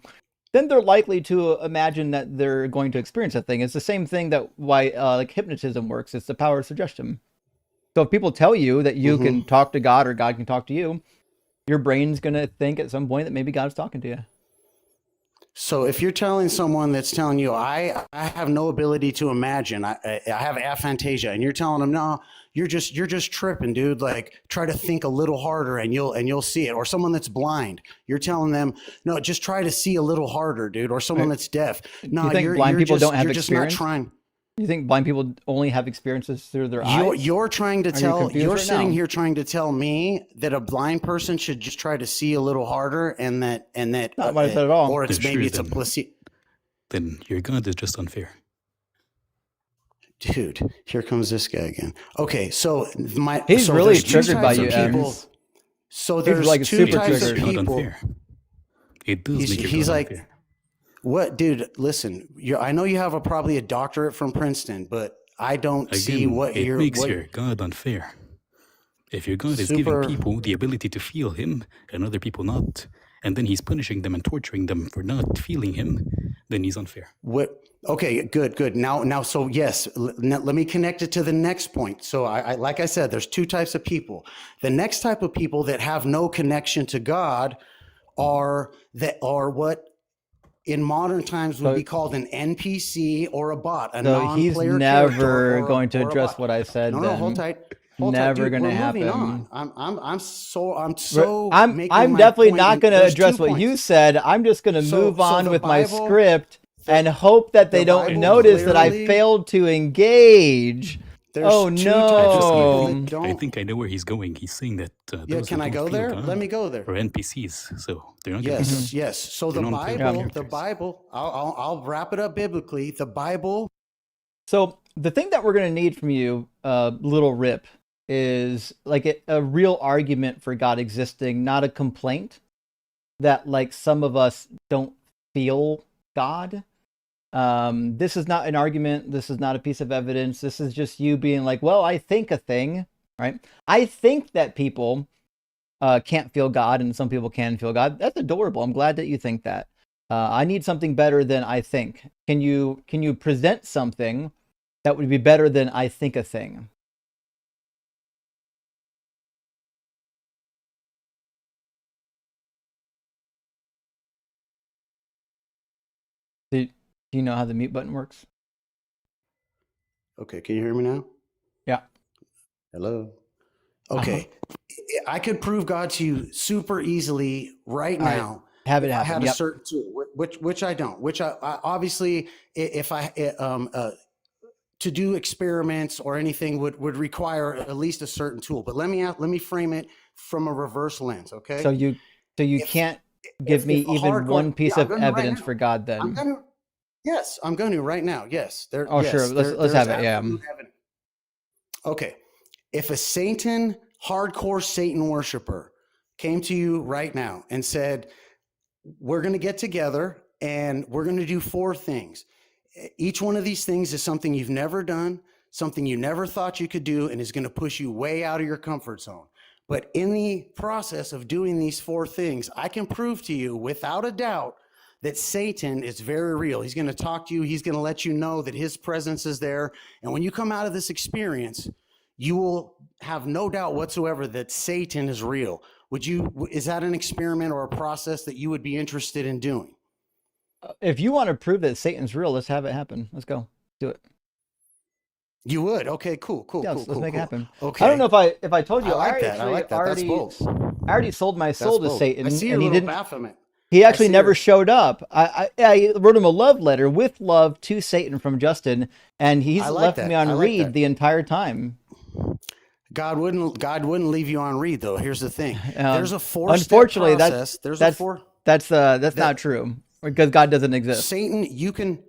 then they're likely to imagine that they're going to experience that thing. It's the same thing that why like hypnotism works. It's the power of suggestion. So if people tell you that you can talk to God or God can talk to you, your brain's going to think at some point that maybe God's talking to you. So if you're telling someone that's telling you, I have no ability to imagine, I have aphantasia, and you're telling them, no, you're just tripping, dude. Like, try to think a little harder and you'll see it. Or someone that's blind, you're telling them, no, just try to see a little harder, dude. Or someone that's deaf. No, you think blind people don't have experience? Just not trying. You think blind people only have experiences through their eyes? You're trying to tell. You're sitting here trying to tell me that a blind person should just try to see a little harder, and that. Not what I said at all. Or maybe it's a placebo. Then your God is just unfair. Dude, here comes this guy again. Okay, so he's really triggered by you, people. So there's like two types of people. Unfair. It does make he's like. Unfair. What, dude? Listen, I know you have probably a doctorate from Princeton, but I don't see what it makes your God unfair. If your God is giving people the ability to feel Him and other people not, and then He's punishing them and torturing them for not feeling Him, then He's unfair. What? Okay, good. Now, so yes, let me connect it to the next point. So, I like I said, there's two types of people. The next type of people that have no connection to God are what in modern times would be called an NPC or a bot, a non-player character. He's never going to address what I said. No, hold tight. Never going to happen. I'm definitely not going to address what you said. I'm just going to move on with my script and hope that they don't notice that I failed to engage. Oh no! I think I know where he's going. He's saying that. Can I go there? Let me go there. For NPCs, so they're not. Yes. So the Bible. I'll wrap it up biblically. The Bible. So the thing that we're going to need from you, Little Rip, is like a real argument for God existing, not a complaint that like some of us don't feel God. This is not an argument. This is not a piece of evidence. This is just you being like, well, I think a thing, right? I think that people can't feel God and some people can feel God. That's adorable. I'm glad that you think that. I need something better than I think. Can you present something that would be better than I think a thing? Do you know how the mute button works? Okay, can you hear me now? Yeah. Hello. Okay, I could prove God to you super easily right now. Have it if I happen. had a certain tool, which I don't. Which I obviously, if I to do experiments or anything would require at least a certain tool. But let me frame it from a reverse lens. Okay. So you can't give me even one piece of evidence for God then. I'm going to right now. Yes. Oh, sure. Let's have it. Yeah. Evidence. Okay. If a Satan, hardcore Satan worshiper came to you right now and said, we're going to get together and we're going to do 4 things. Each one of these things is something you've never done, something you never thought you could do, and is going to push you way out of your comfort zone. But in the process of doing these 4 things, I can prove to you without a doubt that Satan is very real. He's going to talk to you. He's going to let you know that his presence is there. And when you come out of this experience, you will have no doubt whatsoever that Satan is real. Is that an experiment or a process that you would be interested in doing? If you want to prove that Satan's real, let's have it happen. Let's go. Do it. You would? Okay, cool. Yeah, let's make it happen. Okay. I don't know if I told you. I like that. That's bold. I already sold my soul to Satan. I see your little Baphomet. He actually never showed up. I wrote him a love letter with love to Satan from Justin, and he's left me on read the entire time. God wouldn't leave you on read though. Here's the thing. There's a 4-step unfortunately, process. That's not true because God doesn't exist. Satan, you can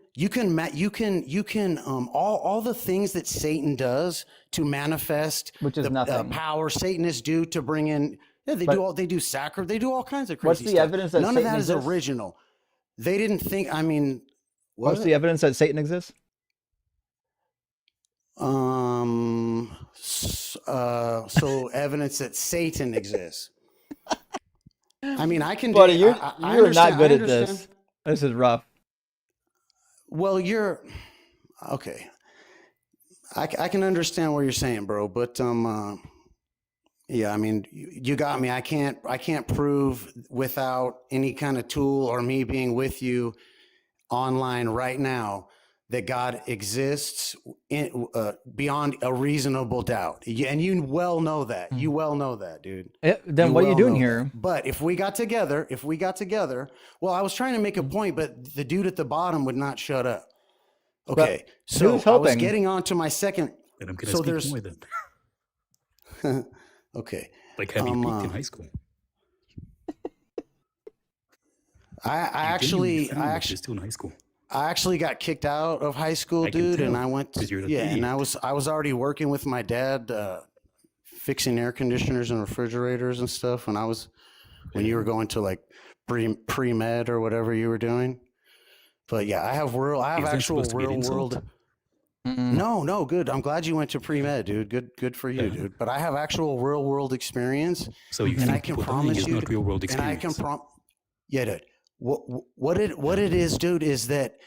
all the things that Satan does to manifest which is nothing power Satanists do to bring in. Yeah, they do sacrament. They do all kinds of crazy what's the stuff. evidence that none Satan of that exists? Is original? They didn't think. I mean, what's the evidence that Satan exists? So evidence that Satan exists. I mean, I can. Buddy, you're not good at this. This is rough. Well, you're okay. I can understand what you're saying, bro. But yeah, I mean, you got me. I can't prove without any kind of tool or me being with you online right now that God exists beyond a reasonable doubt. And you well know that. You well know that, dude. Then what are you doing here? But if we got together, well, I was trying to make a point, but the dude at the bottom would not shut up. Okay, so I was getting on to my second. And I'm going to speak more then. Okay. Like have you peaked in high school? I actually still in high school. I actually got kicked out of high school, dude, and I went and I was already working with my dad fixing air conditioners and refrigerators and stuff when you were going to like pre-med or whatever you were doing. But yeah, I have actual real world. No, good. I'm glad you went to pre-med, dude. Good for you, dude. But I have actual real world experience. So you think people dying is not real world experience? And I can dude. What it is, dude, is that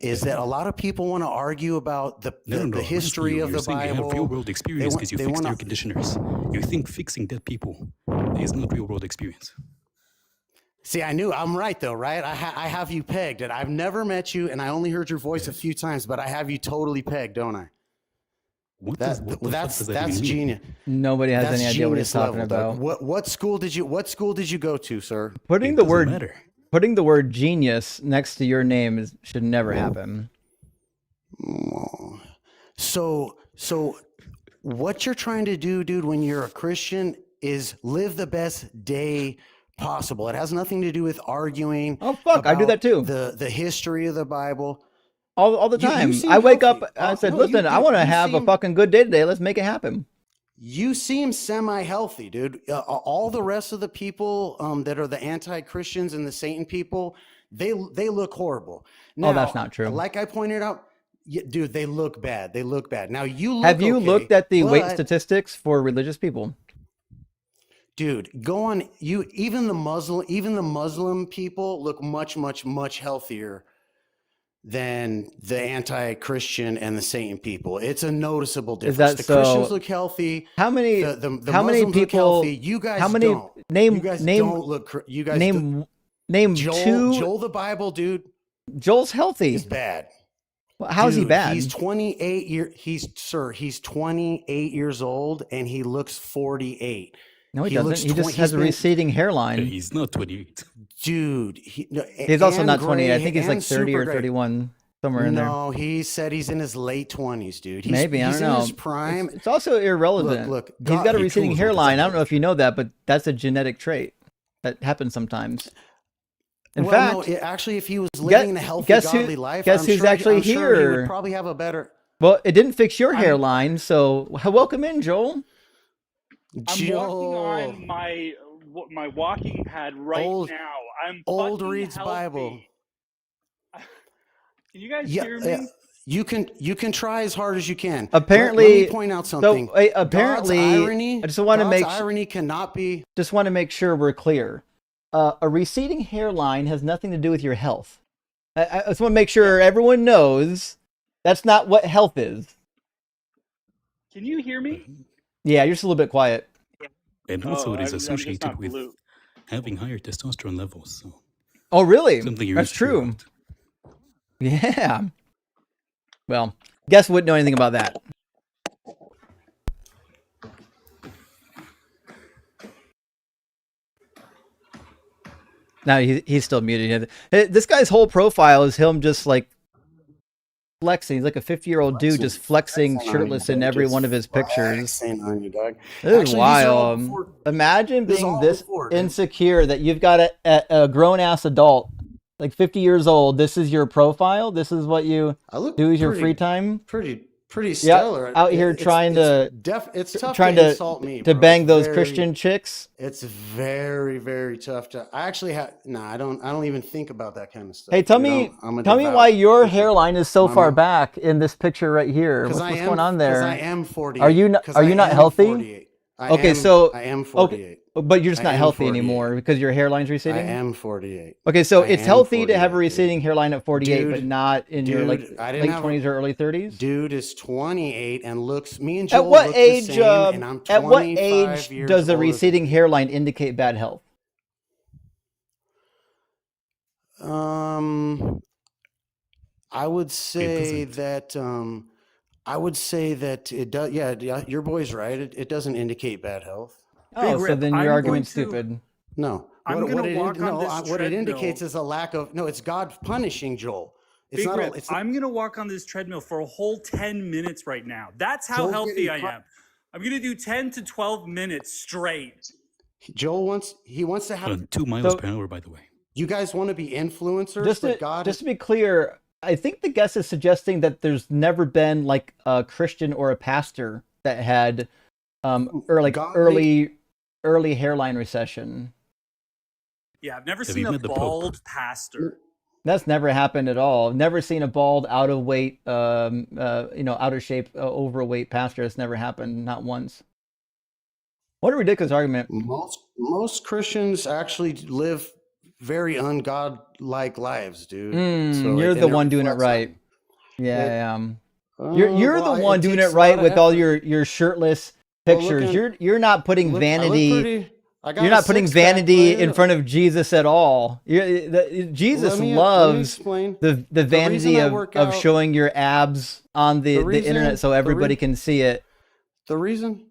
a lot of people want to argue about the history of the Bible. You have real world experience because you fixed air conditioners. You think fixing dead people is not real world experience. See, I'm right though, right? I have you pegged, and I've never met you, and I only heard your voice a few times, but I have you totally pegged, don't I? That's genius. Nobody has any idea what he's talking about. What school did you go to, sir? Putting the word genius next to your name should never happen. So what you're trying to do, dude, when you're a Christian is live the best day possible. It has nothing to do with arguing. Oh fuck, I do that too. The history of the Bible. All the time. I wake up, I said, listen, I want to have a fucking good day today. Let's make it happen. You seem semi-healthy, dude. All the rest of the people that are the anti-Christians and the Satan people, they look horrible. Now, that's not true. Like I pointed out, dude, they look bad. They look bad. Now you look. Have you okay, looked at the weight statistics for religious people? Dude, go on. Even the Muslim people look much healthier than the anti-Christian and the Satan people. It's a noticeable difference. Is that the so? Christians look healthy. How many? The how Muslims many people? Look healthy. You guys how many? don't. Name. You guys name. don't look. You guys name Joel the Bible dude. Joel's healthy. He's bad. Well, how's he bad? He's 28 He's 28 years old and he looks 48. No, he doesn't. He just has a receding hairline. He's not 28. Dude, he's also not 28. I think he's like 30 or 31, somewhere in there. No, he said he's in his late 20s, dude. Maybe, I don't know. In his prime. It's also irrelevant. Look, he's got a receding hairline. I don't know if you know that, but that's a genetic trait that happens sometimes. In fact, actually, if he was living a healthy, godly life, guess who's actually here? Sure he would probably have a better. Well, it didn't fix your hairline, so welcome in, Joel. I'm walking on my walking pad right now. I'm old reads healthy. Bible. Can you guys hear me? You can try as hard as you can. Apparently, let me point out something. So, apparently, irony, I just want to make irony cannot be. Just want to make sure we're clear. A receding hairline has nothing to do with your health. I just want to make sure everyone knows that's not what health is. Can you hear me? Yeah, you're just a little bit quiet. And also, it is associated with having higher testosterone levels. So. Oh, really? Something that's true. Yeah. Well, guess wouldn't know anything about that. Now he's still muted. This guy's whole profile is him just like flexing. He's like a 50-year-old dude just flexing shirtless in every one of his pictures. This is wild. Imagine being this insecure that you've got a grown-ass adult, like 50 years old. This is your profile. This is what you do as your free time. Pretty stellar. Out here trying to insult me, to bang those Christian chicks. It's very, very tough to. I actually have. No, I don't even think about that kind of stuff. Hey, tell me why your hairline is so far back in this picture right here. What's going on there? Because I am 48. Are you not healthy? 48. I am 48. Okay, but you're just not healthy anymore because your hairline's receding? I am 48. Okay, so it's healthy to have a receding hairline at 48, but not in your late 20s or early 30s? Dude is 28 and looks, me and Joel at what look age, the same, and I'm 25 at what age does a receding hairline indicate bad health? I would say that it does. Yeah, your boy's right. It doesn't indicate bad health. Oh, so then your argument's stupid. No. What it indicates is a lack of. No, it's God punishing Joel. I'm going to walk on this treadmill for a whole 10 minutes right now. That's how healthy I am. I'm going to do 10 to 12 minutes straight. Joel wants to have 2 miles per hour, by the way. You guys want to be influencers? Just to be clear, I think the guest is suggesting that there's never been like a Christian or a pastor that had early hairline recession. Yeah, I've never seen a bald pastor. That's never happened at all. Never seen a bald, out of weight, out of shape, overweight pastor. It's never happened, not once. What a ridiculous argument. Most Christians actually live very ungodlike lives, dude. So you're the one doing it right. Yeah, you're the one doing it right with all your shirtless pictures. You're not putting vanity. You're not putting vanity in front of Jesus at all. Jesus loves the vanity of showing your abs on the internet so everybody can see it. The reason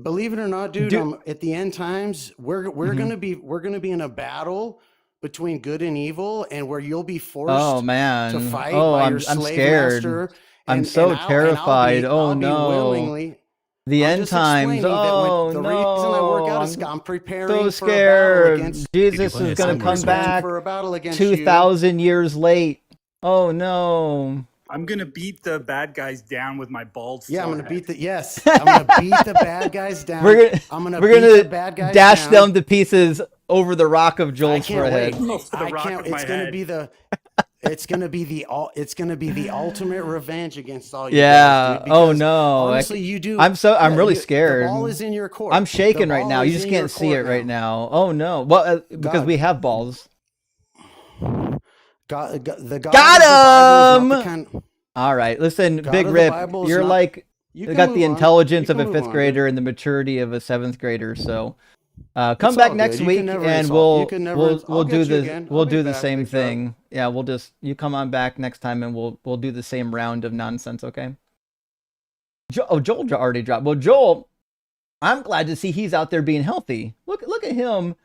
believe it or not, dude, at the end times, we're gonna be in a battle between good and evil, and where you'll be forced to fight by your slave master. I'm so terrified. Oh no. The end times. Oh no! Reason I work out is I'm preparing so scared. For a battle Jesus is going to come back 2,000 years late. Oh no! I'm gonna beat the bad guys down with my bald Yeah, I'm forehead. gonna beat the I'm gonna beat the bad guys down. We're gonna beat the bad guys dash down. them to pieces over the rock of Joel's I can't forehead. wait. I can't. It's gonna be the. It's gonna be the ultimate revenge against all you guys, dude. Oh no. Honestly, you do. I'm really scared. The ball is in your court. I'm shaking right now. You just can't see it right now. Oh no. Well, because we have balls. Got him. All right. Listen, Big Rip, you're like you got the intelligence of a 5th grader and the maturity of a 7th grader. So come back next week and we'll do the same thing. Yeah, you come on back next time and we'll do the same round of nonsense, okay? Joel already dropped. Well, Joel, I'm glad to see he's out there being healthy. Look at him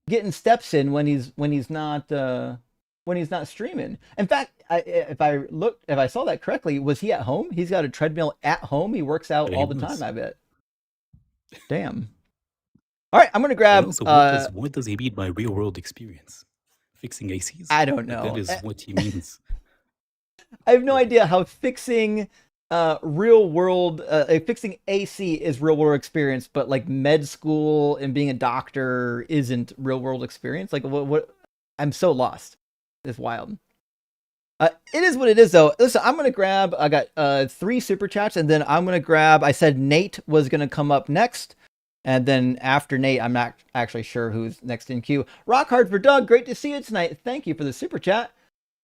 getting steps in when he's not streaming. In fact, if I saw that correctly, was he at home? He's got a treadmill at home. He works out all the time, I bet. Damn. All right, I'm gonna grab. Also, what does he mean by real world experience? Fixing ACs? I don't know. That is what he means. I have no idea how fixing real world fixing AC is real world experience, but like med school and being a doctor isn't real world experience. Like what? I'm so lost. It's wild. It is what it is, though. Listen, I'm gonna grab. I got 3 super chats, and then I'm gonna grab. I said Nate was gonna come up next. And then after Nate, I'm not actually sure who's next in queue. Rock hard for Doug. Great to see you tonight. Thank you for the super chat.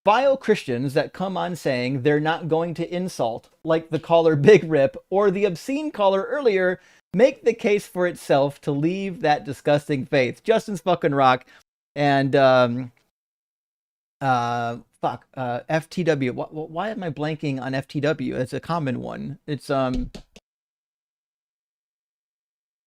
Vile Christians that come on saying they're not going to insult, like the caller Big Rip or the obscene caller earlier, make the case for itself to leave that disgusting faith. Justin's fucking rock. And FTW. Why am I blanking on FTW? It's a common one. It's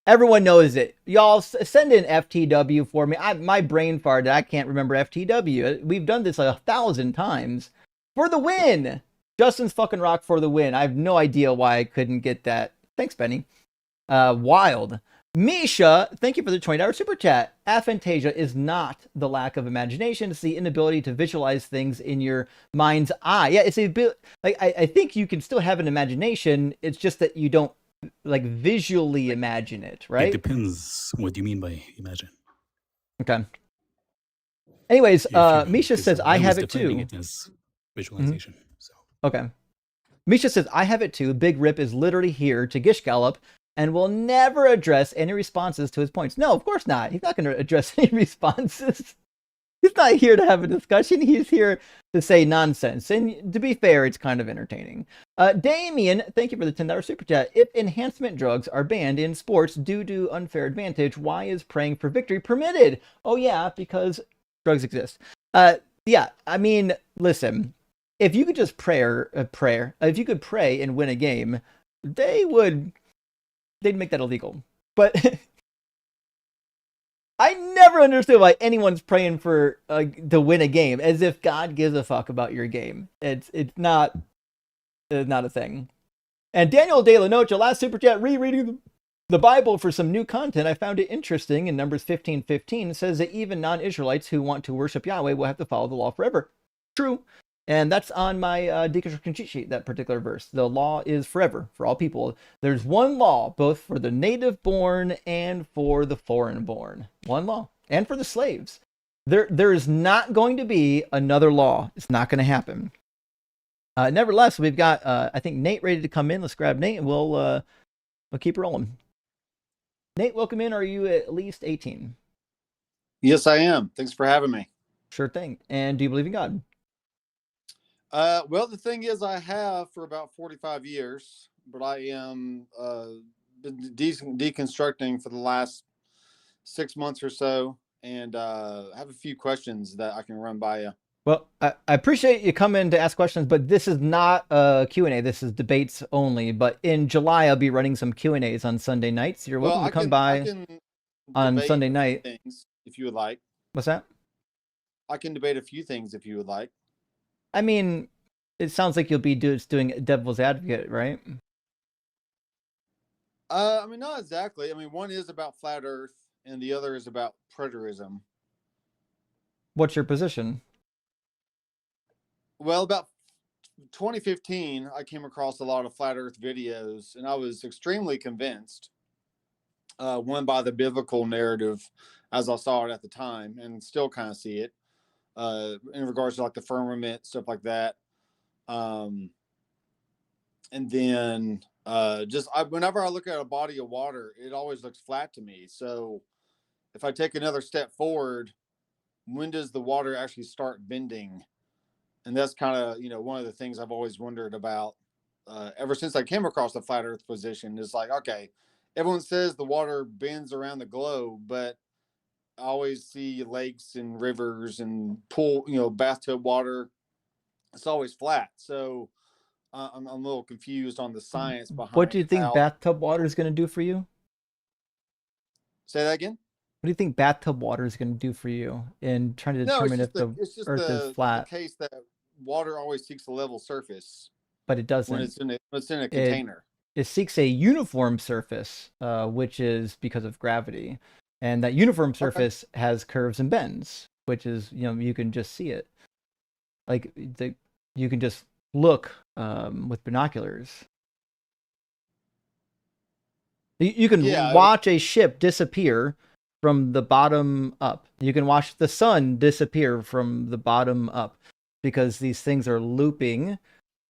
everyone knows it. Y'all send in FTW for me. My brain farted. I can't remember FTW. We've done this like 1,000 times. For the win! Justin's fucking rock for the win. I have no idea why I couldn't get that. Thanks, Benny. Wild. Misha, thank you for the $20 super chat. Aphantasia is not the lack of imagination. It's the inability to visualize things in your mind's eye. Yeah, it's a bit like I think you can still have an imagination. It's just that you don't like visually imagine it, right? It depends what you mean by imagine. Okay. Anyways, Misha says I have it too. It as visualization. Mm-hmm. So. Okay. Misha says I have it too. Big Rip is literally here to gish gallop and will never address any responses to his points. No, of course not. He's not going to address any responses. He's not here to have a discussion. He's here to say nonsense. And to be fair, it's kind of entertaining. Damien, thank you for the $10 super chat. If enhancement drugs are banned in sports due to unfair advantage, why is praying for victory permitted? Oh yeah, because drugs exist. Yeah, I mean, listen, if you could just if you could pray and win a game, they'd make that illegal. But I never understood why anyone's praying for to win a game, as if God gives a fuck about your game. It's not a thing. And Daniel De La Noche, last super chat, rereading the Bible for some new content. I found it interesting in Numbers 15:15. It says that even non-Israelites who want to worship Yahweh will have to follow the law forever. True. And that's on my deconstruction cheat sheet, that particular verse. The law is forever for all people. There's one law, both for the native born and for the foreign born. One law. And for the slaves. There is not going to be another law. It's not going to happen. Nevertheless, we've got, I think, Nate ready to come in. Let's grab Nate and we'll keep rolling. Nate, welcome in. Are you at least 18? Yes, I am. Thanks for having me. Sure thing. And do you believe in God? Well, the thing is, I have for about 45 years, but I am been deconstructing for the last 6 months or so, and I have a few questions that I can run by you. Well, I appreciate you coming to ask questions, but this is not a Q&A. This is debates only. But in July, I'll be running some Q&As on Sunday nights. You're welcome to come by on Sunday night. Things, if you would like. What's that? I can debate a few things if you would like. I mean, it sounds like you'll be doing devil's advocate, right? I mean, not exactly. I mean, one is about flat Earth, and the other is about preterism. What's your position? Well, about 2015, I came across a lot of flat Earth videos, and I was extremely convinced. One by the biblical narrative, as I saw it at the time, and still kind of see it in regards to like the firmament stuff like that. And then whenever I look at a body of water, it always looks flat to me. So if I take another step forward, when does the water actually start bending? And that's kind of, one of the things I've always wondered about ever since I came across the flat Earth position. Is like, okay, everyone says the water bends around the globe, but I always see lakes and rivers and bathtub water. It's always flat. So I'm a little confused on the science What do behind you think how. bathtub water is going to do for you? Say that again. What do you think bathtub water is going to do for you in trying to determine if the Earth is flat? The case that water always seeks a level surface, but it doesn't. When it's in a container. It seeks a uniform surface, which is because of gravity, and that uniform surface has curves and bends, which is you can just see it, like you can just look with binoculars. You can watch a ship disappear from the bottom up. You can watch the sun disappear from the bottom up, because these things are looping.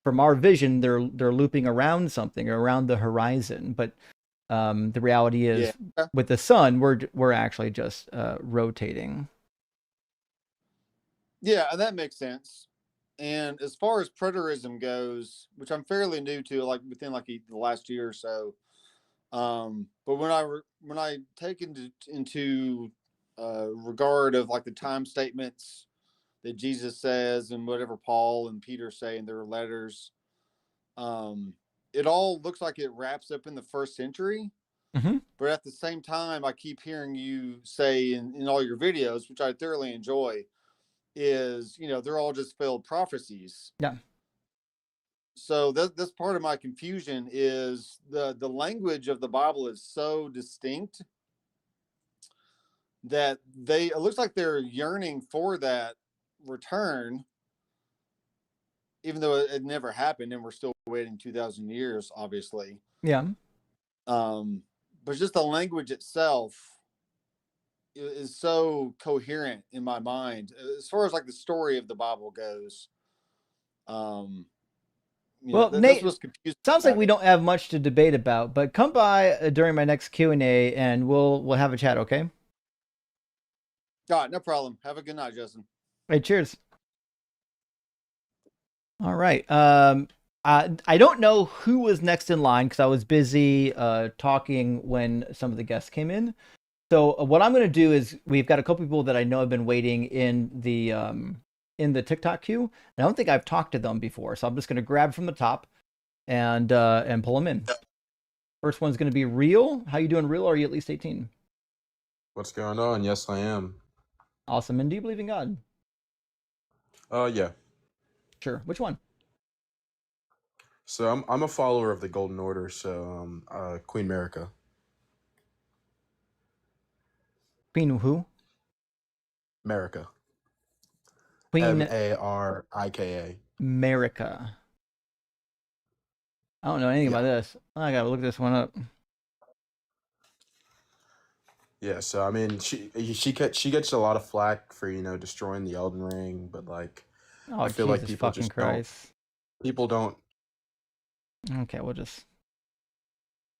From our vision, they're looping around something, around the horizon. But the reality is, with the sun, we're actually just rotating. Yeah, and that makes sense. And as far as preterism goes, which I'm fairly new to, like within like the last year or so, but when I take into regard of like the time statements that Jesus says and whatever Paul and Peter say in their letters, it all looks like it wraps up in the first century. Mm-hmm. But at the same time, I keep hearing you say in all your videos, which I thoroughly enjoy, is they're all just failed prophecies. Yeah. So that's part of my confusion is the language of the Bible is so distinct that it looks like they're yearning for that return, even though it never happened, and we're still waiting 2,000 years, obviously. Yeah. But just the language itself is so coherent in my mind as far as like the story of the Bible goes. Well, Nate, sounds like we don't have much to debate about, but come by during my next Q&A and we'll have a chat, okay? All right, no problem. Have a good night, Justin. Hey, cheers. All right. I don't know who was next in line because I was busy talking when some of the guests came in. So what I'm going to do is we've got a couple people that I know have been waiting in the TikTok queue. And I don't think I've talked to them before, so I'm just going to grab from the top and pull them in. First one's going to be Real. How you doing, Real? Are you at least 18? What's going on? Yes, I am. Awesome. And do you believe in God? Yeah. Sure. Which one? So I'm a follower of the Golden Order. So Queen America. Queen who? America. Queen Marika. America. I don't know anything about this. I gotta look this one up. Yeah, so I mean, she gets a lot of flack for destroying the Elden Ring, but like, I feel like people just don't. People don't. Okay, we'll just.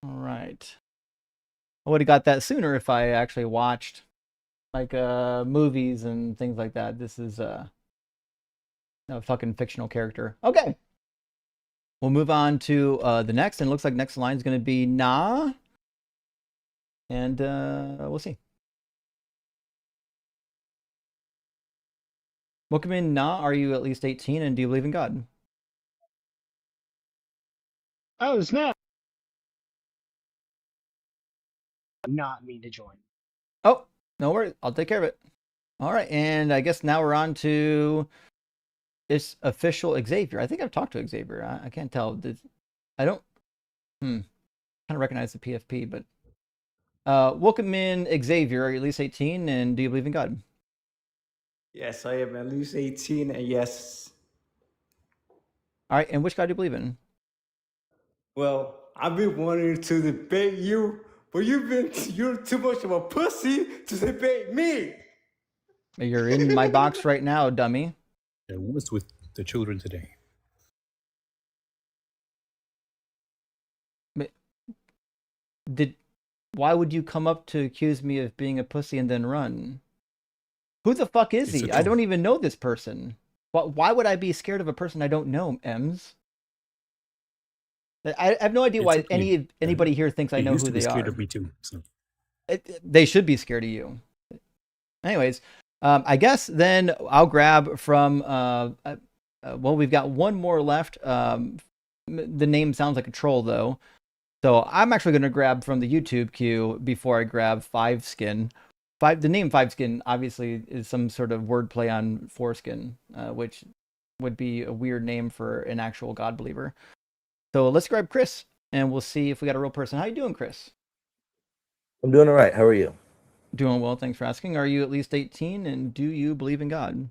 All right. I would have got that sooner if I actually watched like movies and things like that. This is a fucking fictional character. Okay. We'll move on to the next, and it looks like next line is going to be Nah. And we'll see. Welcome in, Nah. Are you at least 18, and do you believe in God? Oh, snap. Not me to join. Oh, no worries. I'll take care of it. All right, and I guess now we're on to it's official Xavier. I think I've talked to Xavier. I can't tell. I don't kind of recognize the PFP, but welcome in, Xavier. Are you at least 18, and do you believe in God? Yes, I am at least 18, and yes. All right, and which God do you believe in? Well, I've been wanting to debate you, but you're too much of a pussy to debate me. You're in my box right now, dummy. What's with the children today? Why would you come up to accuse me of being a pussy and then run? Who the fuck is he? I don't even know this person. Why would I be scared of a person I don't know, Ems? I have no idea why anybody here thinks I know who they are. Scared of me too. So. They should be scared of you. Anyways, I guess then I'll grab from. Well, we've got one more left. The name sounds like a troll though, so I'm actually going to grab from the YouTube queue before I grab Five Skin. The name Five Skin obviously is some sort of wordplay on foreskin, which would be a weird name for an actual God believer. So let's grab Chris, and we'll see if we got a real person. How you doing, Chris? I'm doing all right. How are you? Doing well, thanks for asking. Are you at least 18, and do you believe in God?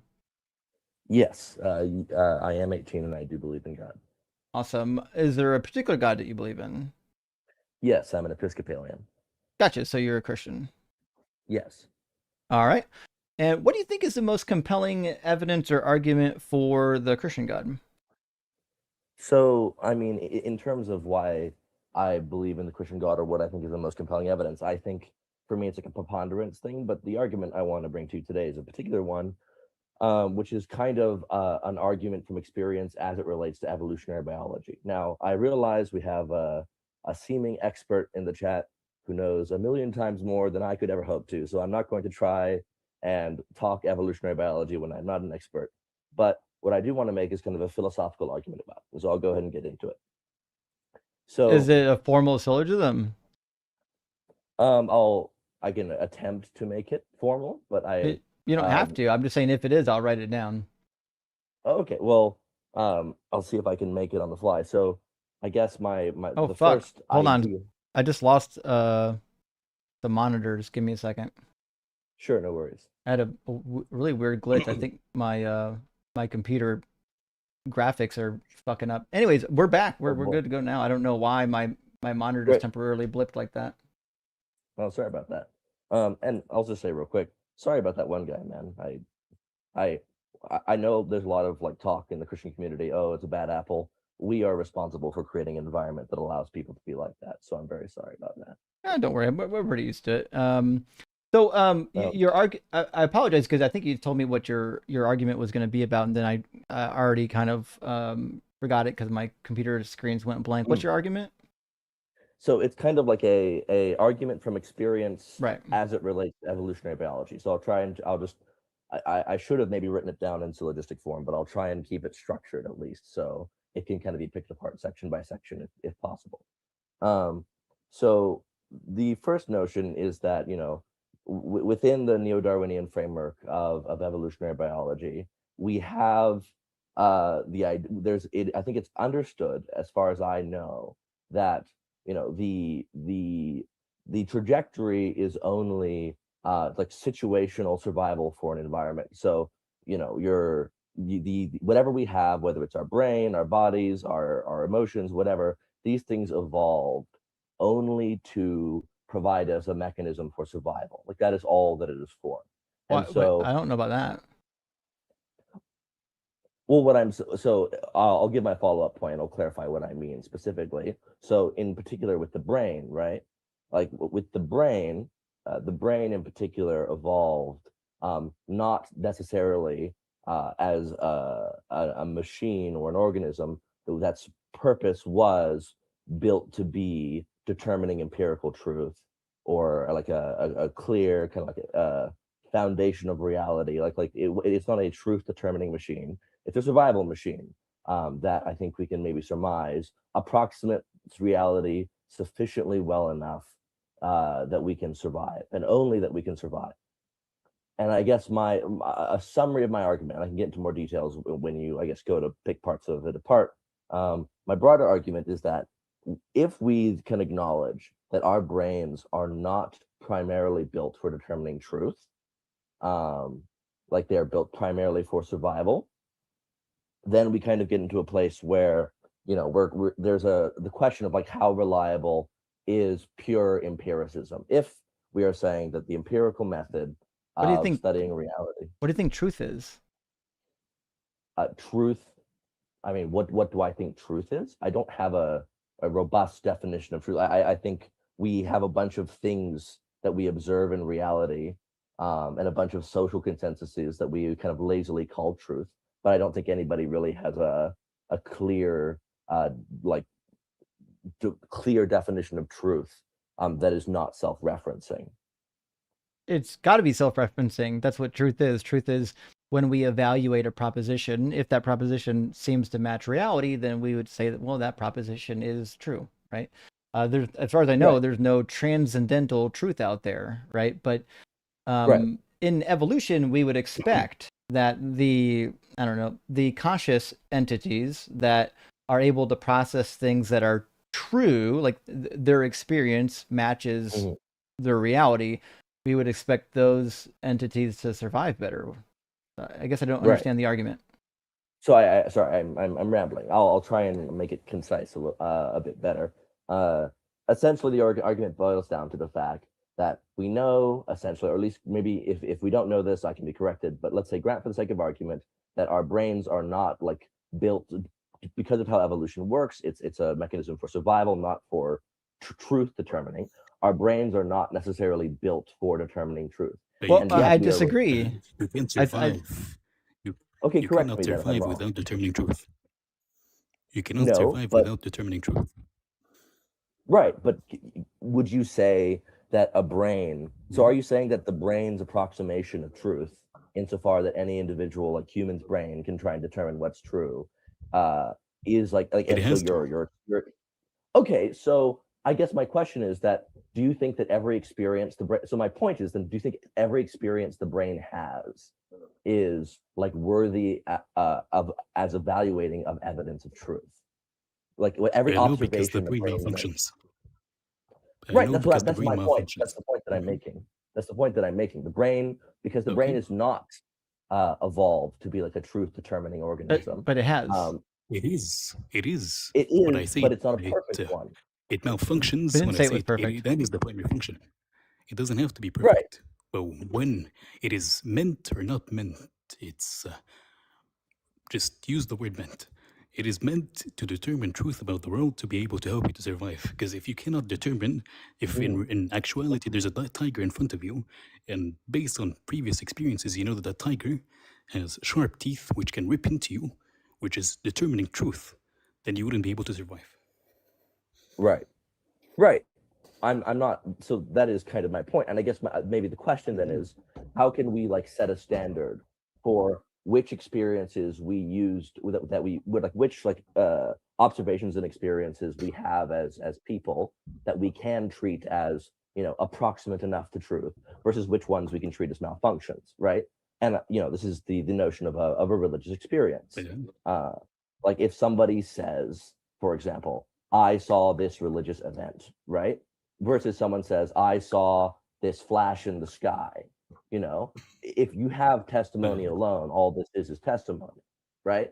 Yes, I am 18, and I do believe in God. Awesome. Is there a particular God that you believe in? Yes, I'm an Episcopalian. Gotcha. So you're a Christian? Yes. All right. And what do you think is the most compelling evidence or argument for the Christian God? So, I mean, in terms of why I believe in the Christian God, or what I think is the most compelling evidence, I think for me it's like a preponderance thing. But the argument I want to bring to you today is a particular one, which is kind of an argument from experience as it relates to evolutionary biology. Now, I realize we have a seeming expert in the chat who knows a million times more than I could ever hope to. So I'm not going to try and talk evolutionary biology when I'm not an expert. But what I do want to make is kind of a philosophical argument about it. So I'll go ahead and get into it. So is it a formal syllogism? I can attempt to make it formal, but you don't have to. I'm just saying if it is, I'll write it down. Okay, well, I'll see if I can make it on the fly. So I guess oh, the fuck. First hold idea... on. I just lost the monitors. Give me a second. Sure, no worries. I had a really weird glitch. I think my computer graphics are fucking up. Anyways, we're back. We're good to go now. I don't know why my monitor just temporarily blipped like that. Oh, sorry about that. And I'll just say real quick, sorry about that one guy, man. I know there's a lot of like talk in the Christian community. Oh, it's a bad apple. We are responsible for creating an environment that allows people to be like that. So I'm very sorry about that. Don't worry, we're pretty used to it. I apologize because I think you told me what your argument was going to be about, and then I already kind of forgot it because my computer screens went blank. What's your argument? So it's kind of like a argument from experience, right, as it relates to evolutionary biology. So I should have maybe written it down in syllogistic form, but I'll try and keep it structured at least, so it can kind of be picked apart section by section if possible. So the first notion is that, you know, within the neo-Darwinian framework of evolutionary biology, we have I think it's understood, as far as I know, that, you know, the trajectory is only like situational survival for an environment. So, you know, the whatever we have, whether it's our brain, our bodies, our emotions, whatever, these things evolved only to provide us a mechanism for survival. Like that is all that it is for. And so wait, I don't know about that. Well, I'll give my follow-up point. I'll clarify what I mean specifically. So in particular with the brain, right? Like with the brain in particular evolved not necessarily as a machine or an organism that's purpose was built to be determining empirical truth, or like a clear kind of like a foundation of reality. It's not a truth determining machine. It's a survival machine that I think we can maybe surmise approximates reality sufficiently well enough that we can survive, and only that we can survive. And I guess a summary of my argument, I can get into more details when you, I guess, go to pick parts of it apart. My broader argument is that if we can acknowledge that our brains are not primarily built for determining truth, like they're built primarily for survival, then we kind of get into a place where, you know, there's the question of like how reliable is pure empiricism. If we are saying that the empirical method of studying reality. What do you think truth is? Truth, I mean, what do I think truth is? I don't have a robust definition of truth. I think we have a bunch of things that we observe in reality, and a bunch of social consensuses that we kind of lazily call truth. But I don't think anybody really has a clear, clear definition of truth that is not self-referencing. It's got to be self-referencing. That's what truth is. Truth is when we evaluate a proposition, if that proposition seems to match reality, then we would say that, well, that proposition is true, right? There's, as far as I know, there's no transcendental truth out there, right? But in evolution, we would expect that the conscious entities that are able to process things that are true, like their experience matches their reality, we would expect those entities to survive better. I guess I don't understand the argument. So I'm rambling. I'll try and make it concise a bit better. Essentially, the argument boils down to the fact that we know, essentially, or at least maybe if we don't know this, I can be corrected. But let's say, grant for the sake of argument, that our brains are not like built because of how evolution works. It's a mechanism for survival, not for truth determining. Our brains are not necessarily built for determining truth. Well, I disagree. You can't survive. Okay, you correct cannot me then if I'm survive wrong. without determining truth. You cannot survive without determining truth. Right, but would you say that a brain, so are you saying that the brain's approximation of truth, insofar that any individual, like human's brain, can try and determine what's true, is like it has so you're okay, so I guess my question is that, do you think that every experience the brain, so my point is, then do you think every experience the brain has is like worthy of as evaluating of evidence of truth? Like every observation because the the brain brain malfunctions. Right, that's my point. That's the point that I'm making. That's the point that I'm making. The brain, because the brain is not evolved to be like a truth determining organism. But it has. It is. It is, but I say but it's not a perfect one. It malfunctions didn't when say I it say was perfect. that is the primary function. It doesn't have to be perfect. Right. But when it is meant or not meant, it's just use the word meant. It is meant to determine truth about the world to be able to help you to survive. Because if you cannot determine if in actuality there's a tiger in front of you, and based on previous experiences, you know that tiger has sharp teeth which can rip into you, which is determining truth, then you wouldn't be able to survive. Right. I'm not, so that is kind of my point. And I guess maybe the question then is, how can we like set a standard for which experiences we used that we would like, which like observations and experiences we have as people that we can treat as, you know, approximate enough to truth, versus which ones we can treat as malfunctions, right? And you know, this is the notion of a religious experience. Like if somebody says, for example, I saw this religious event, right? Versus someone says, I saw this flash in the sky. You know, if you have testimony alone, all this is testimony, right?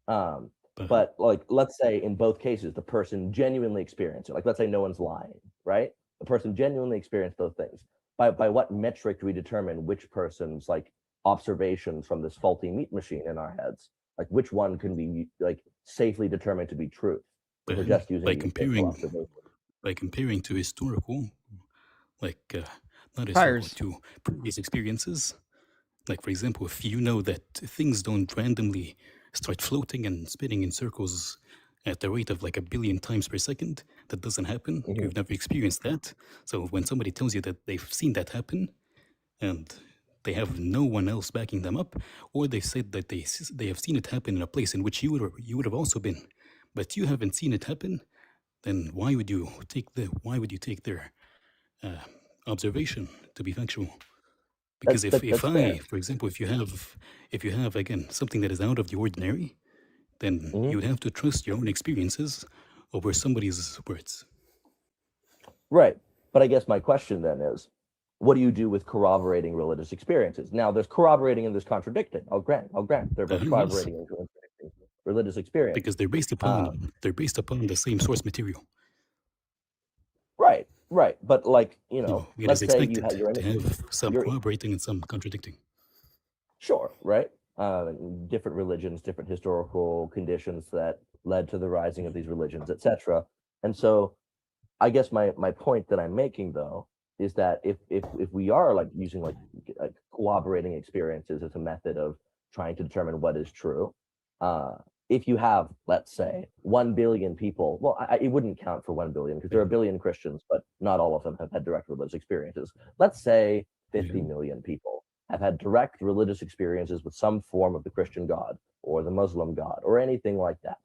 But like, let's say in both cases, the person genuinely experienced it. Like, let's say no one's lying, right? The person genuinely experienced those things. By what metric do we determine which person's like observations from this faulty meat machine in our heads, like which one can be like safely determined to be truth? We're just using by comparing to historical, like not historical, to previous experiences. Like, for example, if you know that things don't randomly start floating and spinning in circles at the rate of like 1 billion times per second, that doesn't happen. You've never experienced that. So when somebody tells you that they've seen that happen and they have no one else backing them up, or they said that they have seen it happen in a place in which you would have also been, but you haven't seen it happen, then why would you take their observation to be factual? Because if I, for example, if you have again something that is out of the ordinary, then you would have to trust your own experiences over somebody's words. Right. But I guess my question then is, what do you do with corroborating religious experiences? Now, there's corroborating and there's contradicting. I'll grant. There's corroborating and contradicting religious experience. Because they're based upon the same source material. Right. But like, you know, So it let's is say expected you're to have some corroborating and some contradicting. Sure, right? Different religions, different historical conditions that led to the rising of these religions, etc. And so I guess my point that I'm making though is that if we are like using like corroborating experiences as a method of trying to determine what is true, if you have, let's say, 1 billion people, well, it wouldn't count for 1 billion because there are a billion Christians, but not all of them have had direct religious experiences. Let's say 50 million people have had direct religious experiences with some form of the Christian God or the Muslim God or anything like that.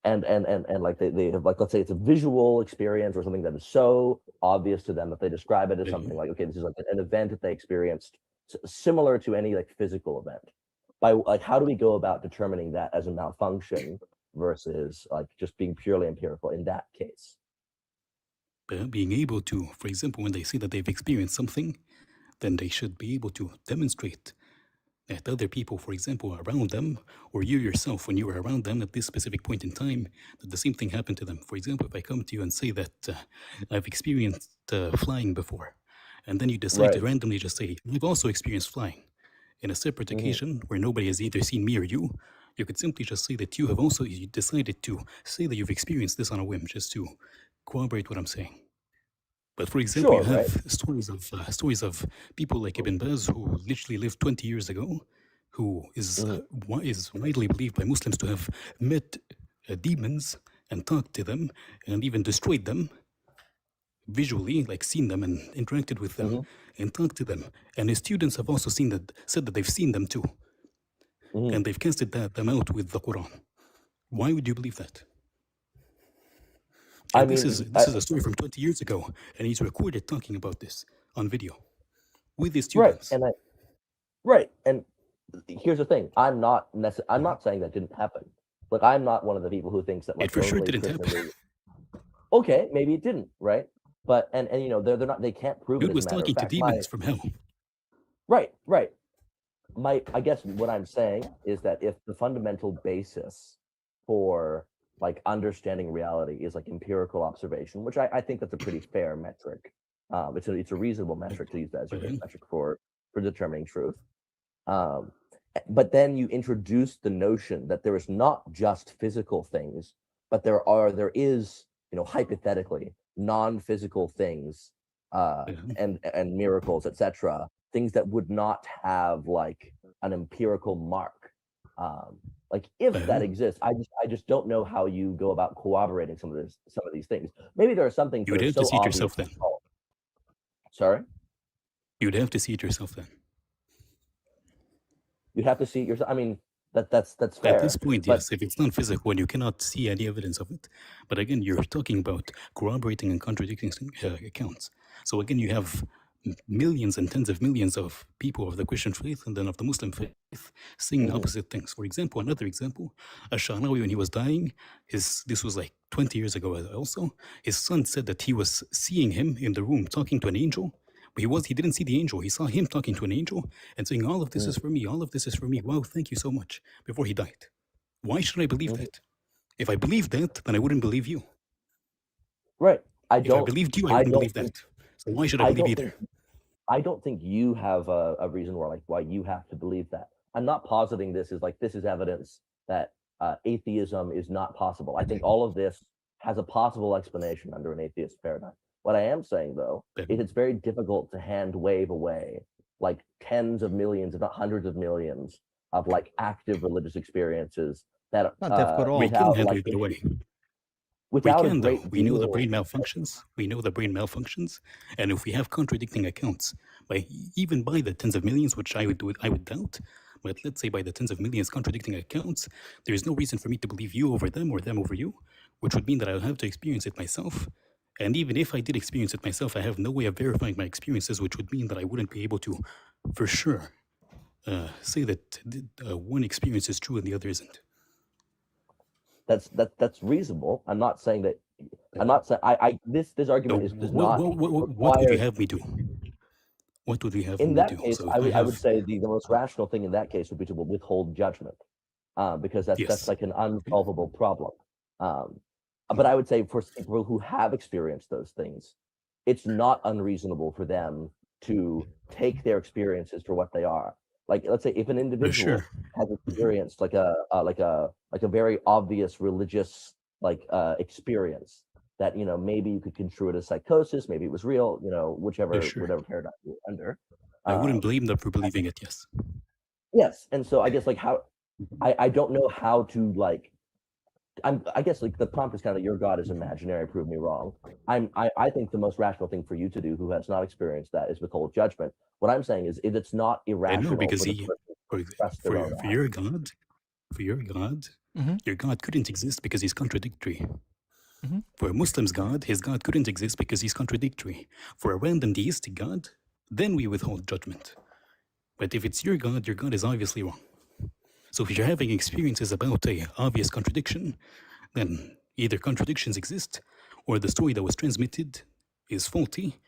And like they have, like, let's say it's a visual experience or something that is so obvious to them that they describe it as something like, okay, this is like an event that they experienced similar to any like physical event. By like, how do we go about determining that as a malfunction versus like just being purely empirical in that case? Being able to, for example, when they say that they've experienced something, then they should be able to demonstrate that other people, for example, around them, or you yourself, when you were around them at this specific point in time, that the same thing happened to them. For example, if I come to you and say that I've experienced flying before, and then you decide to randomly just say, I've also experienced flying. In a separate occasion where nobody has either seen me or you could simply just say that you decided to say that you've experienced this on a whim, just to corroborate what I'm saying. But for example, you have stories of people like Ibn Baz, who literally lived 20 years ago, who is widely believed by Muslims to have met demons and talked to them and even destroyed them visually, like seen them and interacted with them and talked to them. And his students have also said that they've seen them too. And they've casted them out with the Quran. Why would you believe that? And this is a story from 20 years ago, and he's recorded talking about this on video with his students. Right. And here's the thing: I'm not saying that didn't happen. Like, I'm not one of the people who thinks that like it for sure didn't happen. Okay, maybe it didn't, right? But and you know they're not, they can't prove it. Dude was talking to demons from hell. Right. I guess what I'm saying is that if the fundamental basis for like understanding reality is like empirical observation, which I think that's a pretty fair metric. It's a reasonable metric to use that as your base metric for determining truth. But then you introduce the notion that there is not just physical things, but there is, you know, hypothetically non-physical things and miracles, etc. Things that would not have like an empirical mark. Like if that exists, I just don't know how you go about corroborating some of these things. Maybe there are some things you would have to see it yourself then. Sorry? You'd have to see it yourself then. You'd have to see it yourself. I mean, that's fair. At this point, yes, if it's not physical and you cannot see any evidence of it. But again, you're talking about corroborating and contradicting accounts. So again, you have millions and tens of millions of people of the Christian faith and then of the Muslim faith saying opposite things. For example, another example, Ash-Sha'rawi, when he was dying, this was like 20 years ago also, his son said that he was seeing him in the room talking to an angel. But he didn't see the angel. He saw him talking to an angel and saying, all of this is for me. All of this is for me. Wow, thank you so much. Before he died. Why should I believe that? If I believed that, then I wouldn't believe you. Right. If I believed you, I wouldn't believe that. So why should I believe either? I don't think you have a reason why you have to believe that. I'm not positing this is evidence that atheism is not possible. I think all of this has a possible explanation under an atheist paradigm. What I am saying, though, is it's very difficult to hand wave away like tens of millions, if not hundreds of millions, of like active religious experiences that not difficult at all. We can hand it away. We can, though. We know the brain malfunctions. And if we have contradicting accounts, even by the tens of millions, which I would doubt, but let's say by the tens of millions contradicting accounts, there is no reason for me to believe you over them or them over you, which would mean that I'll have to experience it myself. And even if I did experience it myself, I have no way of verifying my experiences, which would mean that I wouldn't be able to, for sure, say that one experience is true and the other isn't. That's reasonable. I'm not saying that. I'm not saying this argument does not. What would you have me do? What would you have me do? In that case, I would say the most rational thing in that case would be to withhold judgment. because that's like an unsolvable problem. But I would say for people who have experienced those things, it's not unreasonable for them to take their experiences for what they are. Like, let's say if an individual has experienced like a very obvious religious experience that maybe you could construe it as psychosis, maybe it was real, whatever paradigm you're under. I wouldn't blame them for believing it. Yes. Yes, and so I guess I don't know how to I guess the prompt is kind of your God is imaginary, prove me wrong. I think the most rational thing for you to do, who has not experienced that, is withhold judgment. What I'm saying is, if it's not irrational, I know, because for your God, your God couldn't exist because he's contradictory. For a Muslim's God, his God couldn't exist because he's contradictory. For a random deistic God, then we withhold judgment. But if it's your God is obviously wrong. So if you're having experiences about a obvious contradiction, then either contradictions exist, or the story that was transmitted is faulty,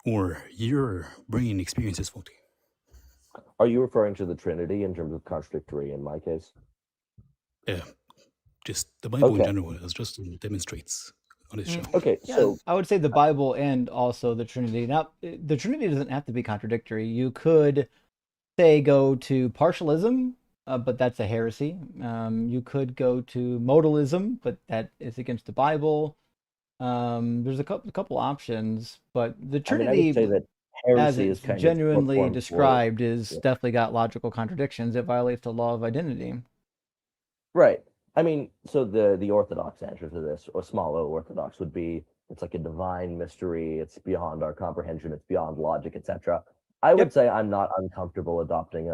or your brain experience is faulty. Are you referring to the Trinity in terms of contradictory in my case? Yeah, just the Bible in general, as Justin demonstrates on his show. Okay, so I would say the Bible and also the Trinity. Now, the Trinity doesn't have to be contradictory. You could say go to partialism, but that's a heresy. You could go to modalism, but that is against the Bible. There's a couple options, but the Trinity, I would say that as heresy it's is kind genuinely of described, is definitely got logical contradictions. It violates the law of identity. Right. I mean, so the Orthodox answer to this, or small o Orthodox, would be it's like a divine mystery. It's beyond our comprehension. It's beyond logic, etc. I would say I'm not uncomfortable adopting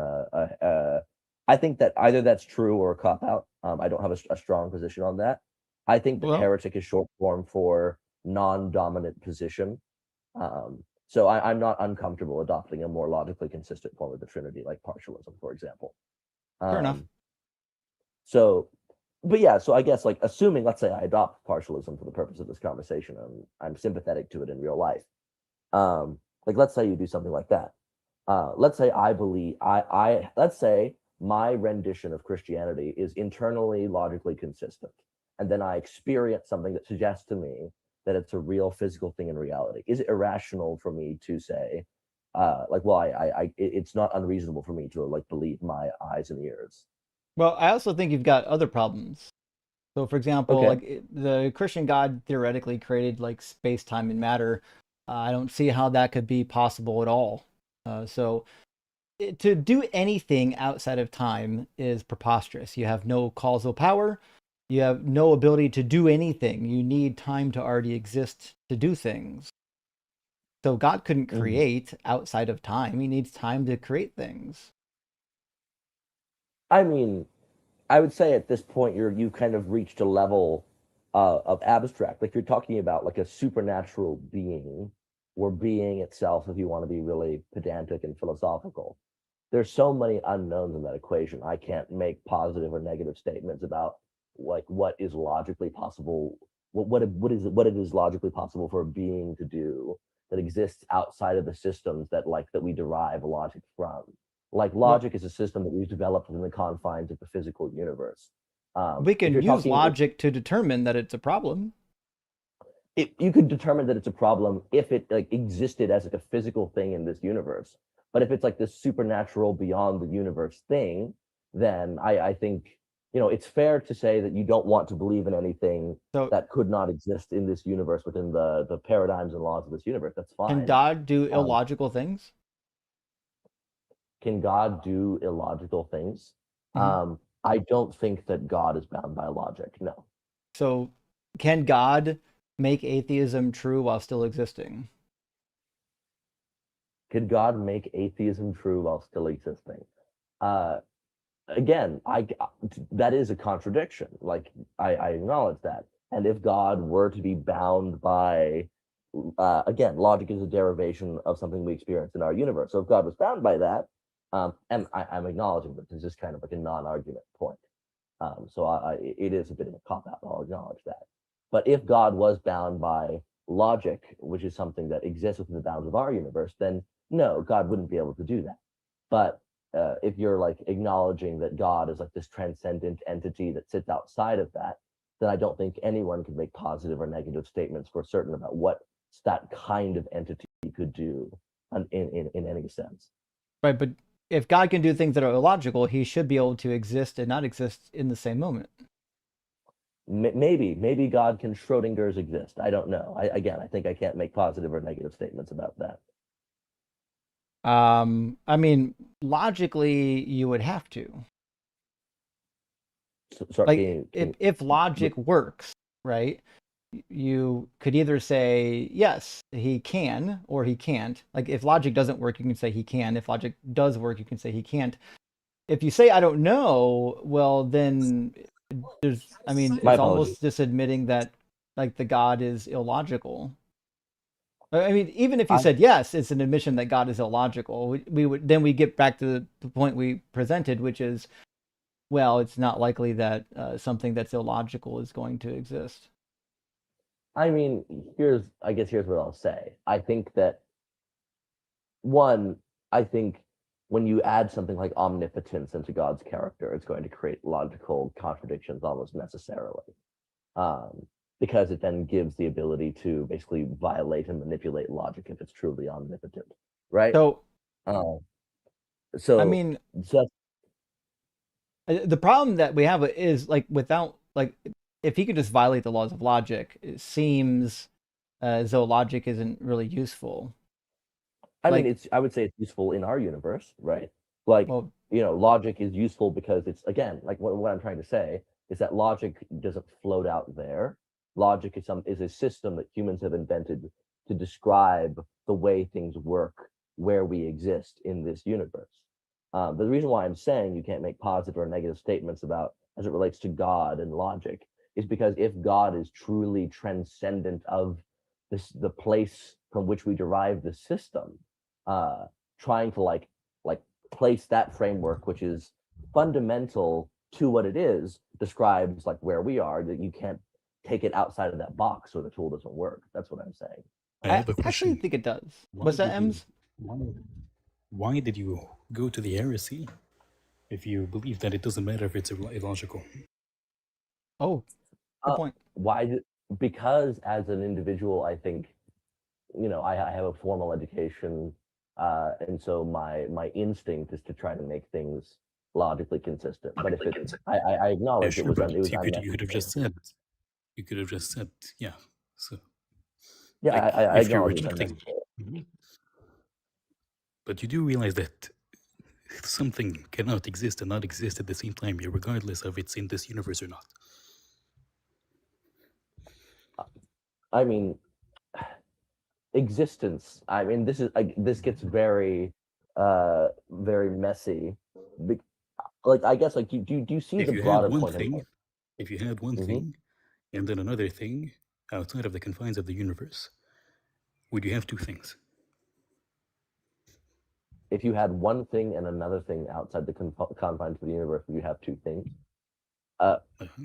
I think that either that's true or a cop out. I don't have a strong position on that. I think that heretic is short form for non-dominant position. So I'm not uncomfortable adopting a more logically consistent form of the Trinity, like partialism, for example. Fair enough. So, but yeah, so I guess assuming, let's say I adopt partialism for the purpose of this conversation, I'm sympathetic to it in real life. Let's say you do something like that. Let's say I believe let's say my rendition of Christianity is internally logically consistent, and then I experience something that suggests to me that it's a real physical thing in reality. Is it irrational for me to say, it's not unreasonable for me to believe my eyes and ears? Well, I also think you've got other problems. So, for example, the Christian God theoretically created space, time, and matter. I don't see how that could be possible at all. So, to do anything outside of time is preposterous. You have no causal power. You have no ability to do anything. You need time to already exist to do things. So God couldn't create outside of time. He needs time to create things. I mean, I would say at this point you've kind of reached a level of abstract. Like you're talking about a supernatural being, or being itself, if you want to be really pedantic and philosophical. There's so many unknowns in that equation. I can't make positive or negative statements about what is logically possible, what it is logically possible for a being to do that exists outside of the systems that we derive logic from. Logic is a system that we've developed within the confines of the physical universe. We can use logic to determine that it's a problem. You could determine that it's a problem if it existed as a physical thing in this universe. But if it's this supernatural beyond the universe thing, then I think it's fair to say that you don't want to believe in anything that could not exist in this universe within the paradigms and laws of this universe. That's fine. Can God do illogical things? Can God do illogical things? I don't think that God is bound by logic. No. So, can God make atheism true while still existing? Could God make atheism true while still existing? Again, that is a contradiction. I acknowledge that. And if God were to be bound by, again, logic is a derivation of something we experience in our universe. So if God was bound by that, and I'm acknowledging that this is kind of a non-argument point. It is a bit of a cop-out. I'll acknowledge that. But if God was bound by logic, which is something that exists within the bounds of our universe, then no, God wouldn't be able to do that. But if you're like acknowledging that God is like this transcendent entity that sits outside of that, then I don't think anyone can make positive or negative statements for certain about what that kind of entity could do in any sense. Right, but if God can do things that are illogical, he should be able to exist and not exist in the same moment. Maybe God can Schrodinger's exist. I don't know. I think I can't make positive or negative statements about that. I mean, logically, you would have to. Sorry, like, if logic works, right? You could either say yes, he can, or he can't. Like, if logic doesn't work, you can say he can. If logic does work, you can say he can't. If you say I don't know, well, then it's almost just admitting that like the God is illogical. I mean, even if you said yes, it's an admission that God is illogical. We would then we get back to the point we presented, which is, well, it's not likely that something that's illogical is going to exist. I mean, here's what I'll say. I think that I think when you add something like omnipotence into God's character, it's going to create logical contradictions almost necessarily. Because it then gives the ability to basically violate and manipulate logic if it's truly omnipotent, right? So I mean, the problem that we have is like without like if he could just violate the laws of logic, it seems as though logic isn't really useful. I mean, I would say it's useful in our universe, right? Like, logic is useful because it's, again, like what I'm trying to say is that logic doesn't float out there. Logic is a system that humans have invented to describe the way things work where we exist in this universe. But the reason why I'm saying you can't make positive or negative statements about as it relates to God and logic is because if God is truly transcendent of the place from which we derive the system, trying to like place that framework, which is fundamental to what it is, describes like where we are, that you can't take it outside of that box or the tool doesn't work. That's what I'm saying. I actually think it does. What's that, Ems? Why did you go to the heresy if you believe that it doesn't matter if it's illogical? Oh, good point. Because as an individual, I think, I have a formal education, and so my instinct is to try to make things logically consistent. But if it's, I acknowledge yeah, sure, it was you could have just said, yeah. So yeah, like, I if you're acknowledge rejecting, but you do realize that something cannot exist and not exist at the same time, regardless of it's in this universe or not. I mean, existence. I mean, this gets very, very messy. Like, I guess, like, do you see the broader point of it? If you had one thing and then another thing outside of the confines of the universe, would you have two things? If you had one thing and another thing outside the confines of the universe, would you have two things?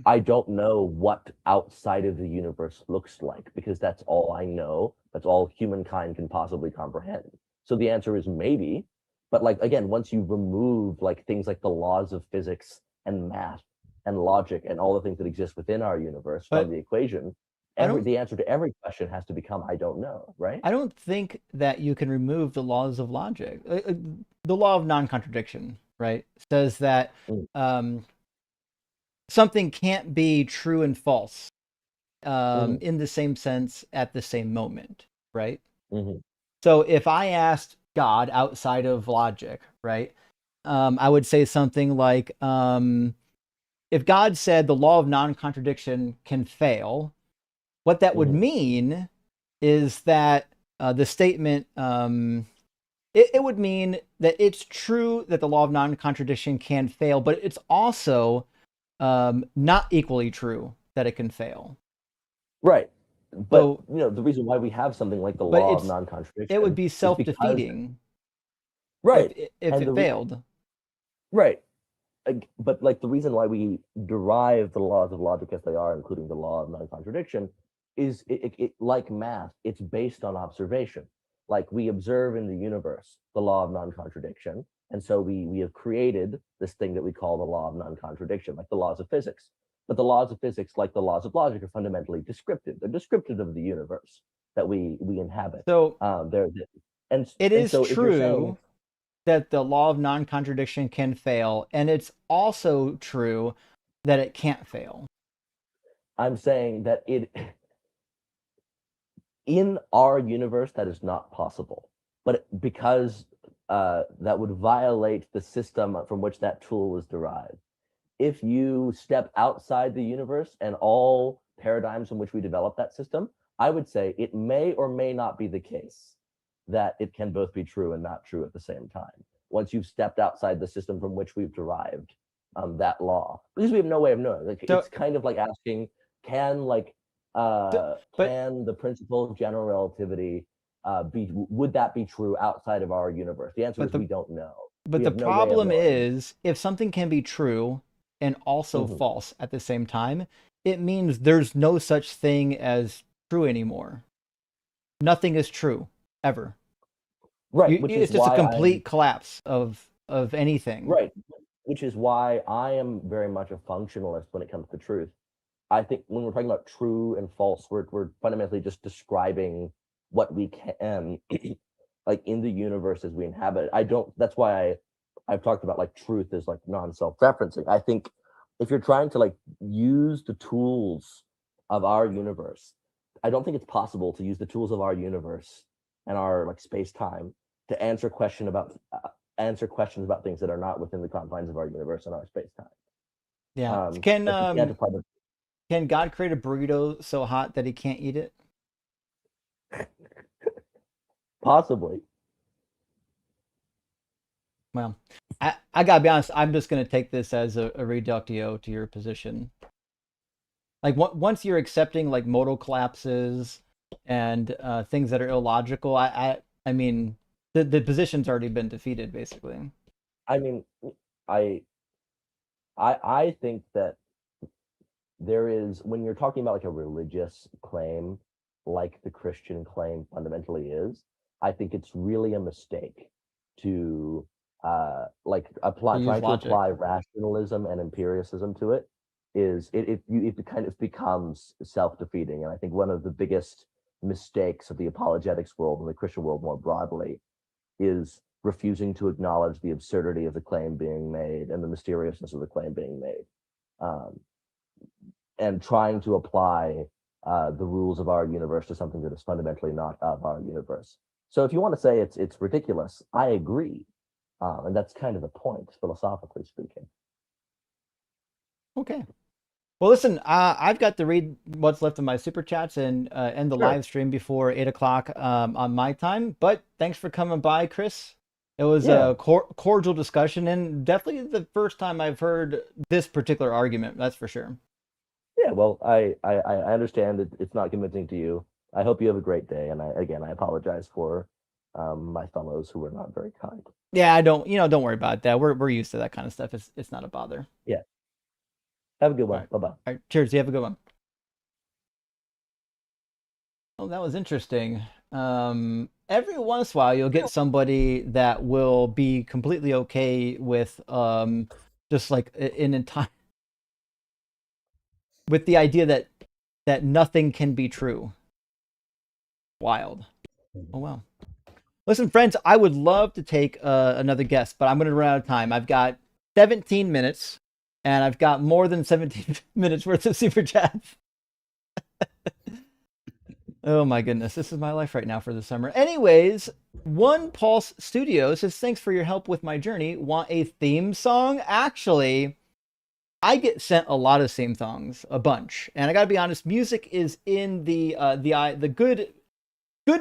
I don't know what outside of the universe looks like, because that's all I know. That's all humankind can possibly comprehend. So the answer is maybe. But like, again, once you remove like things like the laws of physics and math and logic and all the things that exist within our universe from the equation, the answer to every question has to become I don't know, right? I don't think that you can remove the laws of logic. The law of non-contradiction, right, says that something can't be true and false in the same sense at the same moment, right? So if I asked God outside of logic, right, I would say something like, if God said the law of non-contradiction can fail, what that would mean is that the statement, it would mean that it's true that the law of non-contradiction can fail, but it's also not equally true that it can fail. Right. But the reason why we have something like the law of non-contradiction, it would be self-defeating. Right. If it failed. Right. But like the reason why we derive the laws of logic as they are, including the law of non-contradiction, is it like math, it's based on observation. Like we observe in the universe the law of non-contradiction, And so we have created this thing that we call the law of non-contradiction, like the laws of physics. But the laws of physics, like the laws of logic, are fundamentally descriptive. They're descriptive of the universe that we inhabit. So it is true that the law of non-contradiction can fail, and it's also true that it can't fail. I'm saying that in our universe, that is not possible. But because that would violate the system from which that tool was derived. If you step outside the universe and all paradigms in which we develop that system, I would say it may or may not be the case that it can both be true and not true at the same time. Once you've stepped outside the system from which we've derived that law, because we have no way of knowing. Like, it's kind of like asking, can the principle of general relativity would that be true outside of our universe? The answer is we don't know. But the problem is, if something can be true and also false at the same time, it means there's no such thing as true anymore. Nothing is true ever. Right. It's just a complete collapse of anything. Right. Which is why I am very much a functionalist when it comes to truth. I think when we're talking about true and false, we're fundamentally just describing what we can like in the universe as we inhabit it. That's why I've talked about like truth as like non-self-referencing. I think if you're trying to like use the tools of our universe, I don't think it's possible to use the tools of our universe and our like space-time to answer questions about things that are not within the confines of our universe and our space-time. Yeah. Can God create a burrito so hot that he can't eat it? Possibly. Well, I gotta be honest, I'm just gonna take this as a reductio to your position. Like once you're accepting like modal collapses and things that are illogical, I mean the position's already been defeated basically. I mean, I think that there is, when you're talking about like a religious claim, like the Christian claim fundamentally is, I think it's really a mistake to try to apply rationalism and empiricism to it. It kind of becomes self-defeating. And I think one of the biggest mistakes of the apologetics world and the Christian world more broadly is refusing to acknowledge the absurdity of the claim being made and the mysteriousness of the claim being made. And trying to apply the rules of our universe to something that is fundamentally not of our universe. So if you want to say it's ridiculous, I agree. And that's kind of the point, philosophically speaking. Okay. Well, listen, I've got to read what's left of my super chats and end the live stream before 8 o'clock on my time. But thanks for coming by, Chris. It was a cordial discussion, and definitely the first time I've heard this particular argument. That's for sure. Yeah, well, I understand that it's not convincing to you. I hope you have a great day, and I apologize for my fellows who were not very kind. Yeah, don't worry about that. We're used to that kind of stuff. It's not a bother. Yeah. Have a good one. Right. Bye-bye. All right, cheers. You have a good one. Oh, that was interesting. Every once in a while, you'll get somebody that will be completely okay with just like an entire with the idea that nothing can be true. Wild. Oh wow. Listen, friends, I would love to take another guest, but I'm going to run out of time. I've got 17 minutes, and I've got more than 17 minutes worth of super chats. Oh my goodness, this is my life right now for the summer. Anyways, One Pulse Studio says, thanks for your help with my journey. Want a theme song? Actually, I get sent a lot of theme songs, a bunch. And I gotta be honest, music is in the eye, the good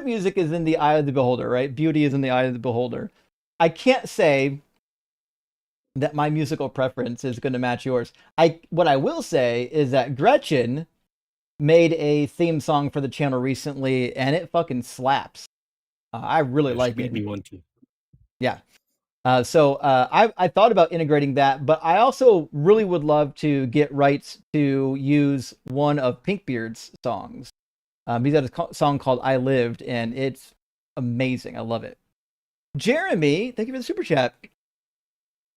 music is in the eye of the beholder, right? Beauty is in the eye of the beholder. I can't say that my musical preference is going to match yours. What I will say is that Gretchen made a theme song for the channel recently, and it fucking slaps. I really like it. Me one too. Yeah. So I thought about integrating that, but I also really would love to get rights to use one of Pinkbeard's songs. He's got a song called I Lived, and it's amazing. I love it. Jeremy, thank you for the super chat.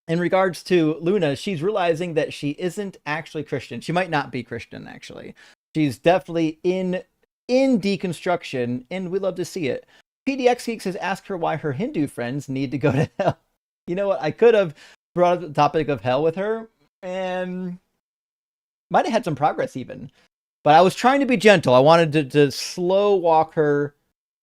in regards to Luna, she's realizing that she isn't actually Christian. She might not be Christian, actually. She's definitely in deconstruction, and we love to see it. PDX Geek says, ask her why her Hindu friends need to go to hell. You know what? I could have brought up the topic of hell with her, and might have had some progress even. But I was trying to be gentle. I wanted to slow walk her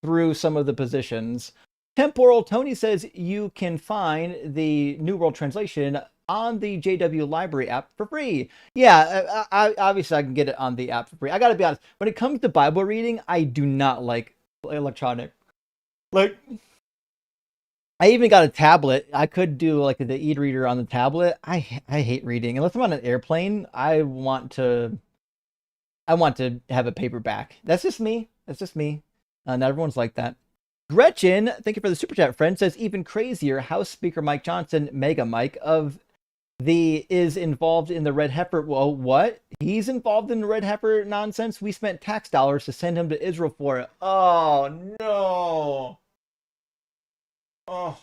through some of the positions. Temporal Tony says you can find the New World Translation on the JW Library app for free. Yeah, obviously I can get it on the app for free. I gotta be honest, when it comes to Bible reading, I do not like electronic. Like, I even got a tablet. I could do like the e-reader on the tablet. I hate reading. Unless I'm on an airplane, I want to have a paperback. That's just me. Not everyone's like that. Gretchen, thank you for the super chat, friend, says even crazier. House Speaker Mike Johnson, Mega Mike, is involved in the red heifer. Well, what? He's involved in the red heifer nonsense? We spent tax dollars to send him to Israel for it. Oh, no. Oh.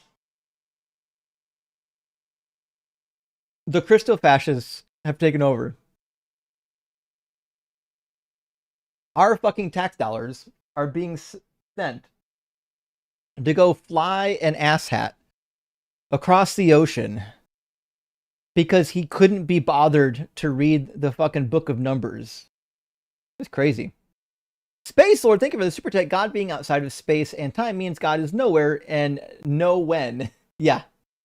The Christo fascists have taken over. Our fucking tax dollars are being sent to go fly an asshat across the ocean because he couldn't be bothered to read the fucking book of Numbers. It's crazy. Space Lord, thank you for the super chat. God being outside of space and time means God is nowhere and no when. Yeah,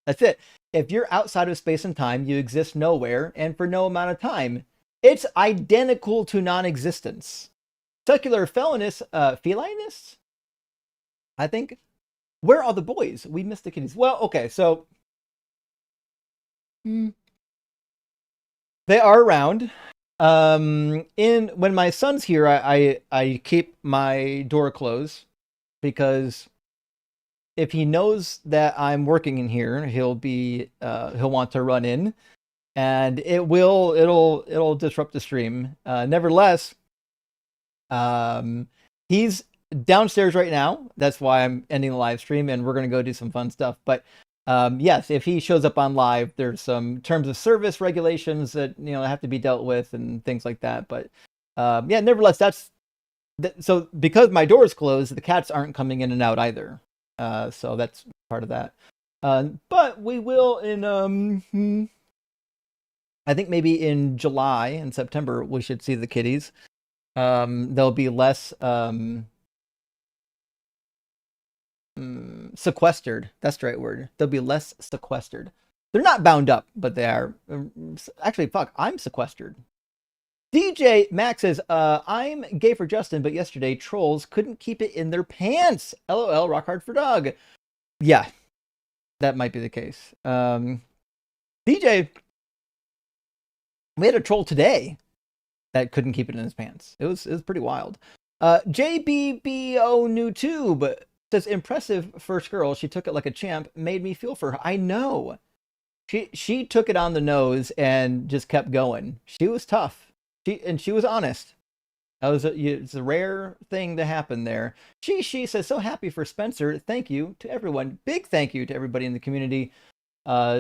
that's it. If you're outside of space and time, you exist nowhere and for no amount of time. It's identical to non-existence. Secular felinist, I think. Where are the boys? We missed the kitties. Well, okay, so they are around. When my son's here, I keep my door closed because if he knows that I'm working in here, he'll want to run in, and it'll disrupt the stream. Nevertheless, he's downstairs right now. That's why I'm ending the live stream, and we're gonna go do some fun stuff. But yes, if he shows up on live, there's some terms of service regulations that have to be dealt with and things like that. But yeah, nevertheless, so because my door is closed, the cats aren't coming in and out either. So that's part of that. But we will in I think maybe in July and September we should see the kitties. There'll be less sequestered. That's the right word. They'll be less sequestered. They're not bound up, but they are. Actually, fuck, I'm sequestered. DJ Max says, I'm gay for Justin, but yesterday trolls couldn't keep it in their pants. LOL, rock hard for dog. Yeah, that might be the case. DJ, we had a troll today that couldn't keep it in his pants. It was pretty wild. JBBO New Tube says, impressive first girl. She took it like a champ. Made me feel for her. I know. She took it on the nose and just kept going. She was tough. She was honest. It's a rare thing to happen there. She says, so happy for Spencer. Thank you to everyone. Big thank you to everybody in the community.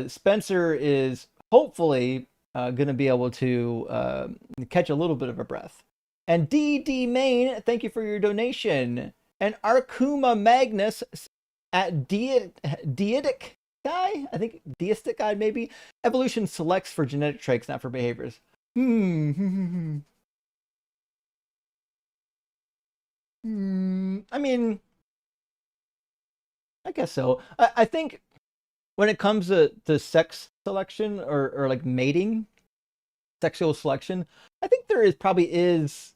Spencer is hopefully going to be able to catch a little bit of a breath. And DD Main, thank you for your donation. And Arkuma Magnus at Deitic Guy, I think Deistic Guy maybe. Evolution selects for genetic traits, not for behaviors. I mean, I guess so. I think when it comes to sex selection or like mating, sexual selection, I think there probably is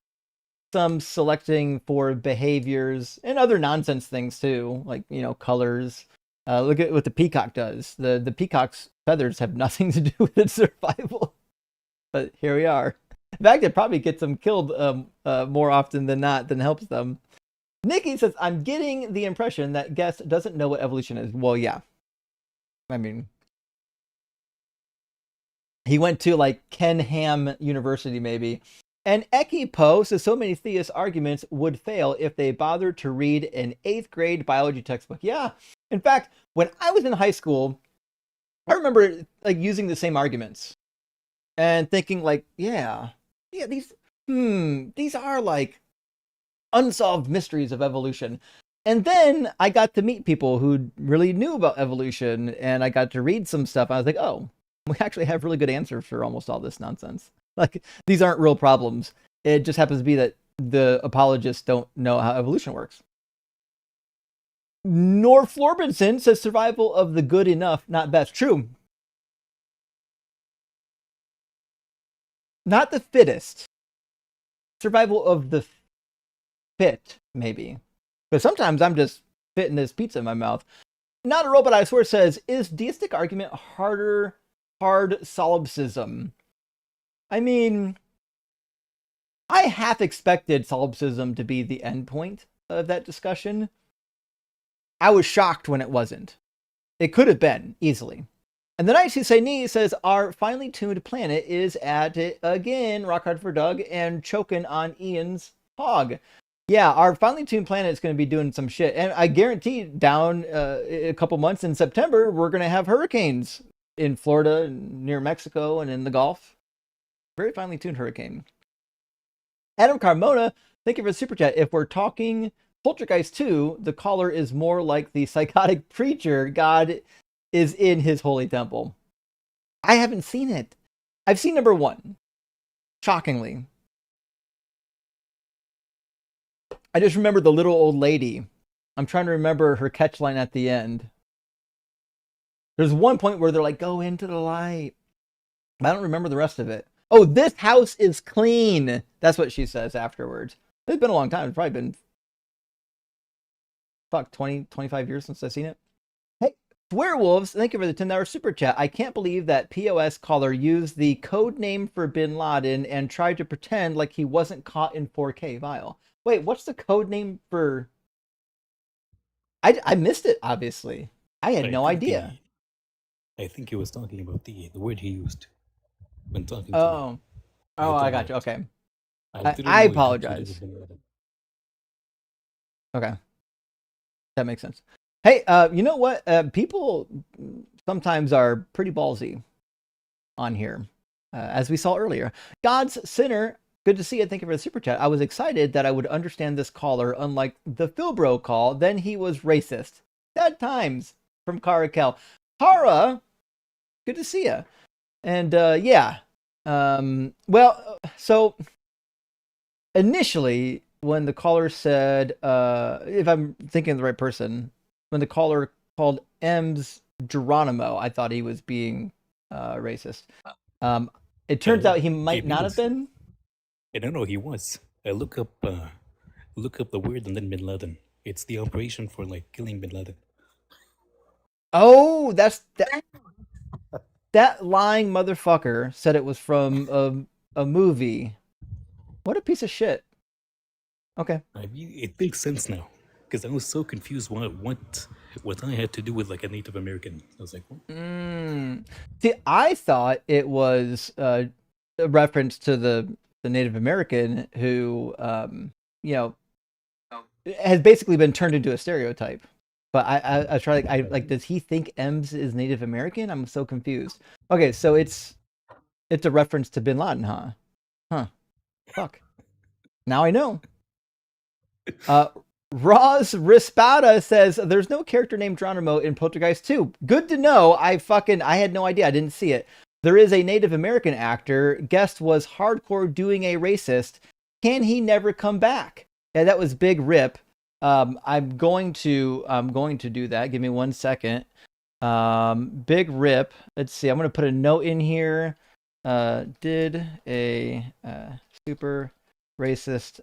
some selecting for behaviors and other nonsense things too, like colors. Look at what the peacock does. The peacock's feathers have nothing to do with its survival, but here we are. In fact, it probably gets them killed more often than not than helps them. Nikki says, I'm getting the impression that guest doesn't know what evolution is. Well, yeah. I mean, he went to like Ken Ham University maybe. And Eki Po says, so many theist arguments would fail if they bothered to read an 8th grade biology textbook. Yeah. In fact, when I was in high school, I remember like using the same arguments and thinking like, yeah, these are like unsolved mysteries of evolution. And then I got to meet people who really knew about evolution, and I got to read some stuff. I was like, oh, we actually have really good answers for almost all this nonsense. Like, these aren't real problems. It just happens to be that the apologists don't know how evolution works. Nor Florbinson says survival of the good enough, not best. True. Not the fittest. Survival of the fit, maybe. But sometimes I'm just fitting this pizza in my mouth. Not a Robot, I swear, says, is deistic argument hard solipsism? I mean, I half expected solipsism to be the end point of that discussion. I was shocked when it wasn't. It could have been, easily. And the Nice Who Say Nee says, our finely tuned planet is at it again, rock hard for Doug, and choking on Ian's hog. Yeah, our finely tuned planet is going to be doing some shit. And I guarantee down a couple months in September, we're going to have hurricanes in Florida, near Mexico, and in the Gulf. Very finely tuned hurricane. Adam Carmona, thank you for the super chat. If we're talking Poltergeist 2, the caller is more like the psychotic preacher. God is in his holy temple. I haven't seen it. I've seen number 1. Shockingly. I just remember the little old lady. I'm trying to remember her catchline at the end. There's one point where they're like, go into the light. I don't remember the rest of it. Oh, this house is clean. That's what she says afterwards. It's been a long time. It's probably been 20, 25 years since I've seen it. Hey, Werewolves, thank you for the $10 super chat. I can't believe that POS caller used the code name for Bin Laden and tried to pretend like he wasn't caught in 4K Vile. Wait, what's the code name for... I missed it, obviously. I had no idea. I think he was talking about the word he used when talking to me. Oh, I got you. Okay. I apologize. Okay. That makes sense. Hey, you know what? People sometimes are pretty ballsy on here, as we saw earlier. God's Sinner, good to see you. Thank you for the super chat. I was excited that I would understand this caller, unlike the Philbro call. Then he was racist. Sad times from Caracal. Cara, good to see you. And yeah. Well, so initially, when the caller said, if I'm thinking of the right person, when the caller called M's Geronimo, I thought he was being racist. It turns out he might not have been. No, he was. Look up the word and then Bin Laden. It's the operation for like killing Bin Laden. Oh, that's that lying motherfucker said it was from a movie. What a piece of shit. Okay. I mean, it makes sense now because I was so confused what I had to do with like a Native American. I was like, what? See, I thought it was a reference to the Native American who, you know, has basically been turned into a stereotype. But I try like, does he think Ems is Native American? I'm so confused. Okay, so it's a reference to Bin Laden, huh? Huh. Fuck. Now I know. Roz Rispada says there's no character named Geronimo in Poltergeist 2. Good to know. I had no idea. I didn't see it. There is a Native American actor. Guest was hardcore doing a racist. Can he never come back? Yeah, that was big rip. I'm going to do that. Give me 1 second. Big rip. Let's see. I'm going to put a note in here. Did a super racist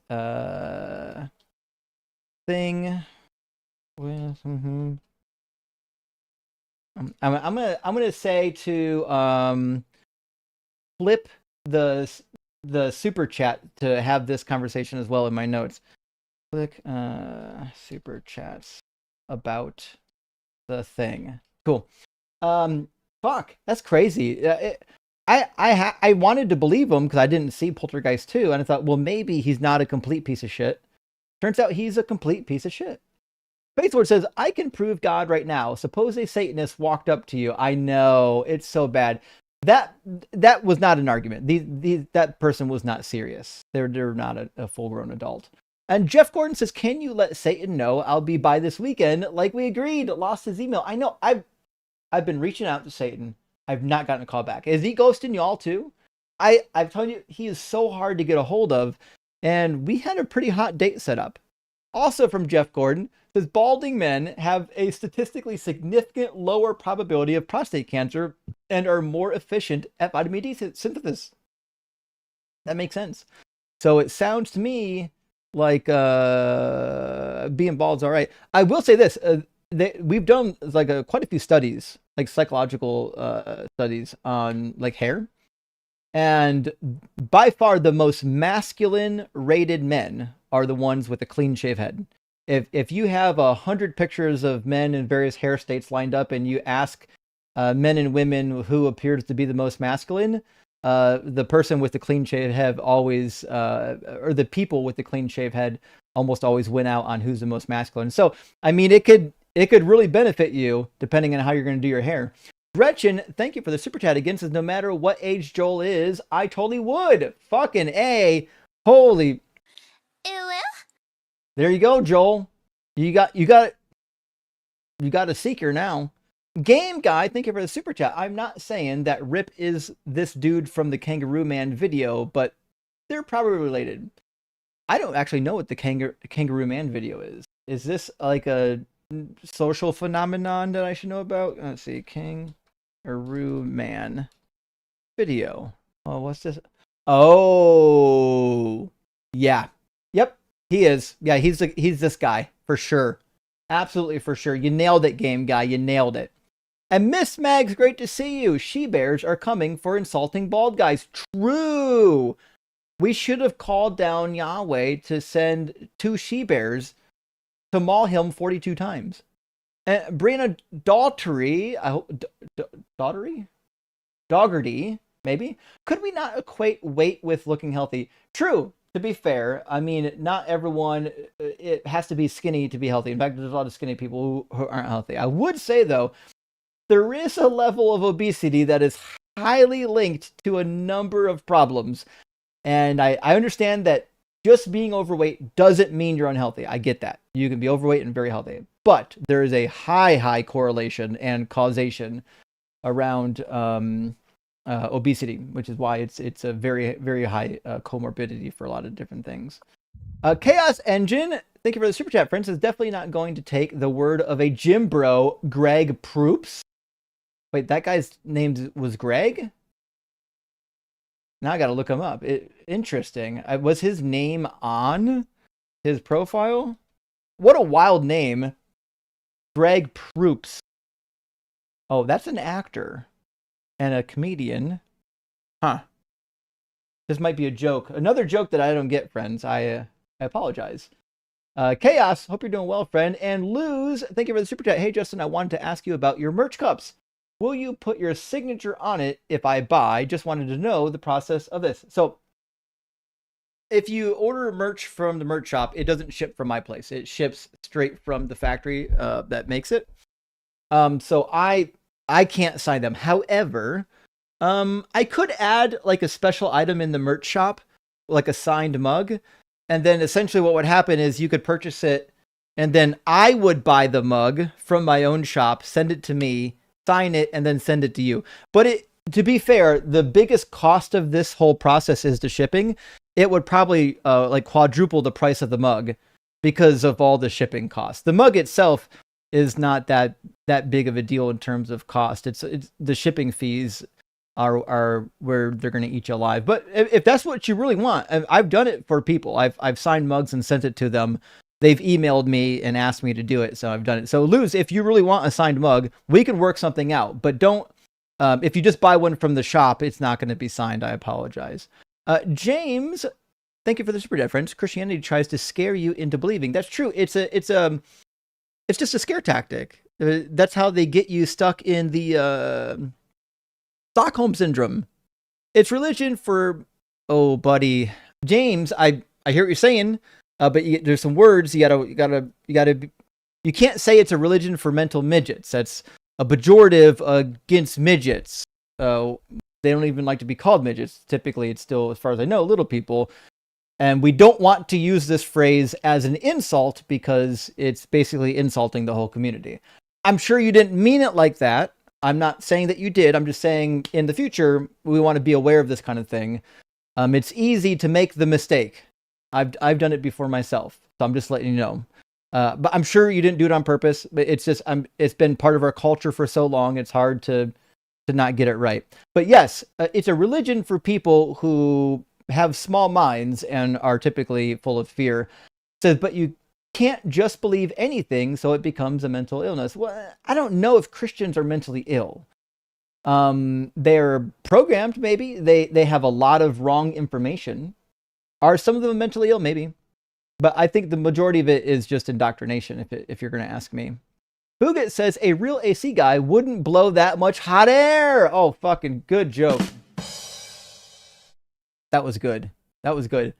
thing with I'm gonna say to flip the super chat to have this conversation as well in my notes. Click super chats about the thing. Cool. Fuck, that's crazy. I wanted to believe him because I didn't see Poltergeist 2, and I thought, well, maybe he's not a complete piece of shit. Turns out he's a complete piece of shit. Facelord says, I can prove God right now. Suppose a Satanist walked up to you. I know, it's so bad. That was not an argument. That person was not serious. They're not a full-grown adult. And Jeff Gordon says, can you let Satan know I'll be by this weekend? Like we agreed. Lost his email. I know. I've been reaching out to Satan. I've not gotten a call back. Is he ghosting y'all too? I've told you, he is so hard to get a hold of. And we had a pretty hot date set up. Also from Jeff Gordon, says balding men have a statistically significant lower probability of prostate cancer and are more efficient at vitamin D synthesis. That makes sense. So it sounds to me like being bald's all right. I will say this. We've done like quite a few studies, like psychological studies on like hair. And by far the most masculine rated men are the ones with a clean shave head. If you have 100 pictures of men in various hair states lined up and you ask men and women who appears to be the most masculine, the person with the clean shave head always, or the people with the clean shave head almost always win out on who's the most masculine. So, I mean, it could really benefit you depending on how you're going to do your hair. Gretchen, thank you for the super chat again. Says no matter what age Joel is, I totally would. Fucking A. Holy. There you go, Joel. You got a seeker now. Game Guy, thank you for the super chat. I'm not saying that Rip is this dude from the Kangaroo Man video, but they're probably related. I don't actually know what the Kangaroo Man video is. Is this like a social phenomenon that I should know about? Let's see, Kangaroo Man video. Oh, what's this? Oh, yeah. Yep, he is. Yeah, he's this guy for sure. Absolutely for sure. You nailed it, Game Guy. You nailed it. And Miss Mags, great to see you. She-bears are coming for insulting bald guys. True. We should have called down Yahweh to send 2 she-bears to maul him 42 times. And Brianna Daugherty, I hope, Daugherty, maybe? Could we not equate weight with looking healthy? True. To be fair, I mean, not everyone, it has to be skinny to be healthy. In fact, there's a lot of skinny people who aren't healthy. I would say, though, there is a level of obesity that is highly linked to a number of problems. And I understand that just being overweight doesn't mean you're unhealthy. I get that. You can be overweight and very healthy. But there is a high correlation and causation around obesity, which is why it's a very, very high comorbidity for a lot of different things. Chaos Engine, thank you for the super chat, friends. Is definitely not going to take the word of a gym bro, Greg Proops. Wait, that guy's name was Greg? Now I got to look him up. Interesting. Was his name on his profile? What a wild name. Greg Proops. Oh, that's an actor and a comedian. Huh. This might be a joke. Another joke that I don't get, friends. I apologize. Chaos, hope you're doing well, friend. And Luz, thank you for the super chat. Hey, Justin, I wanted to ask you about your merch cups. Will you put your signature on it if I buy? Just wanted to know the process of this. So if you order merch from the merch shop, it doesn't ship from my place. It ships straight from the factory that makes it. So I can't sign them. However, I could add like a special item in the merch shop, like a signed mug. And then essentially what would happen is you could purchase it and then I would buy the mug from my own shop, send it to me, sign it, and then send it to you. But to be fair, the biggest cost of this whole process is the shipping. It would probably like quadruple the price of the mug because of all the shipping costs. The mug itself is not that big of a deal in terms of cost. It's the shipping fees are where they're going to eat you alive. But if that's what you really want, I've done it for people. I've signed mugs and sent it to them. They've emailed me and asked me to do it, so I've done it. So Luz, if you really want a signed mug, we can work something out. But don't, if you just buy one from the shop, it's not going to be signed. I apologize. James, thank you for the super chat, friends. Christianity tries to scare you into believing. That's true. It's just a scare tactic. That's how they get you stuck in the Stockholm syndrome. It's religion for, oh, buddy. James, I hear what you're saying. But there's some words you gotta You can't say it's a religion for mental midgets. That's a pejorative against midgets. They don't even like to be called midgets. Typically, it's still, as far as I know, little people. And we don't want to use this phrase as an insult because it's basically insulting the whole community. I'm sure you didn't mean it like that. I'm not saying that you did. I'm just saying in the future, we want to be aware of this kind of thing. It's easy to make the mistake. I've done it before myself. So I'm just letting you know. But I'm sure you didn't do it on purpose. But it's just it's been part of our culture for so long. It's hard to not get it right. But yes, it's a religion for people who have small minds and are typically full of fear. It says, but you can't just believe anything, so it becomes a mental illness. Well, I don't know if Christians are mentally ill. They're programmed, maybe. They have a lot of wrong information. Are some of them mentally ill? Maybe. But I think the majority of it is just indoctrination, if you're going to ask me. Booget says, a real AC guy wouldn't blow that much hot air. Oh, fucking good joke. That was good. That was good.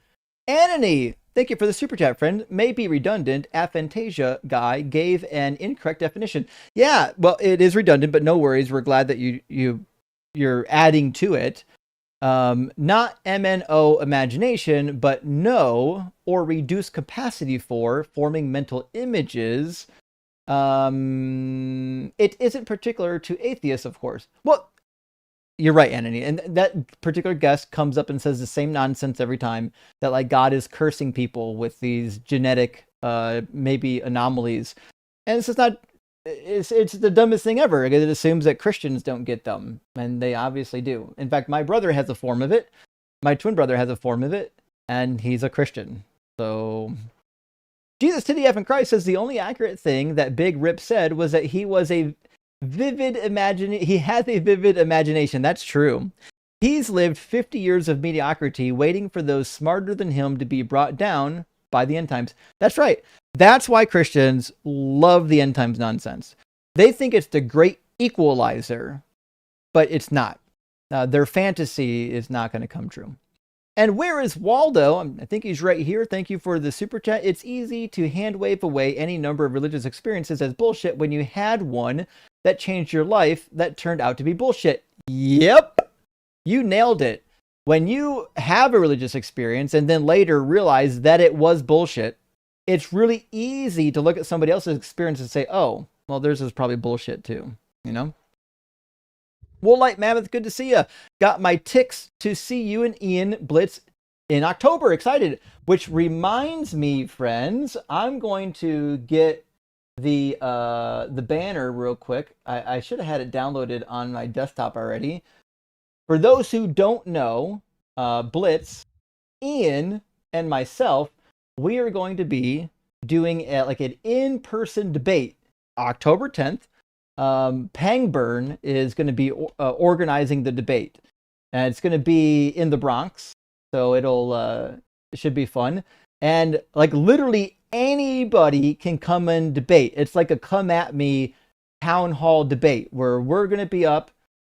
Anony, thank you for the super chat, friend. May be redundant. Aphantasia guy gave an incorrect definition. Yeah, well, it is redundant, but no worries. We're glad that you're adding to it. Not MNO imagination, but no or reduced capacity for forming mental images. It isn't particular to atheists, of course. Well, you're right, Anthony. And that particular guest comes up and says the same nonsense every time, that like God is cursing people with these genetic, maybe anomalies. And it's just not, it's the dumbest thing ever. It assumes that Christians don't get them, and they obviously do. In fact, my brother has a form of it. My twin brother has a form of it, and he's a Christian. So Jesus to the F in Christ says the only accurate thing that Big Rip said was that he was a he has a vivid imagination. That's true. He's lived 50 years of mediocrity waiting for those smarter than him to be brought down by the end times. That's right. That's why Christians love the end times nonsense. They think it's the great equalizer, but it's not. Their fantasy is not going to come true. And where is Waldo? I think he's right here. Thank you for the super chat. It's easy to hand wave away any number of religious experiences as bullshit when you had one that changed your life that turned out to be bullshit. Yep. You nailed it. When you have a religious experience and then later realize that it was bullshit, it's really easy to look at somebody else's experience and say, oh, well, theirs is probably bullshit too, you know? Woolite Mammoth, good to see you. Got my ticks to see you and Ian Blitz in October. Excited. Which reminds me, friends, I'm going to get the banner real quick. I should have had it downloaded on my desktop already. For those who don't know, Blitz, Ian, and myself, we are going to be doing like an in-person debate October 10th. Pangburn is going to be organizing the debate, and it's going to be in the Bronx, so it should be fun. And like literally anybody can come and debate. It's like a come at me town hall debate where we're going to be up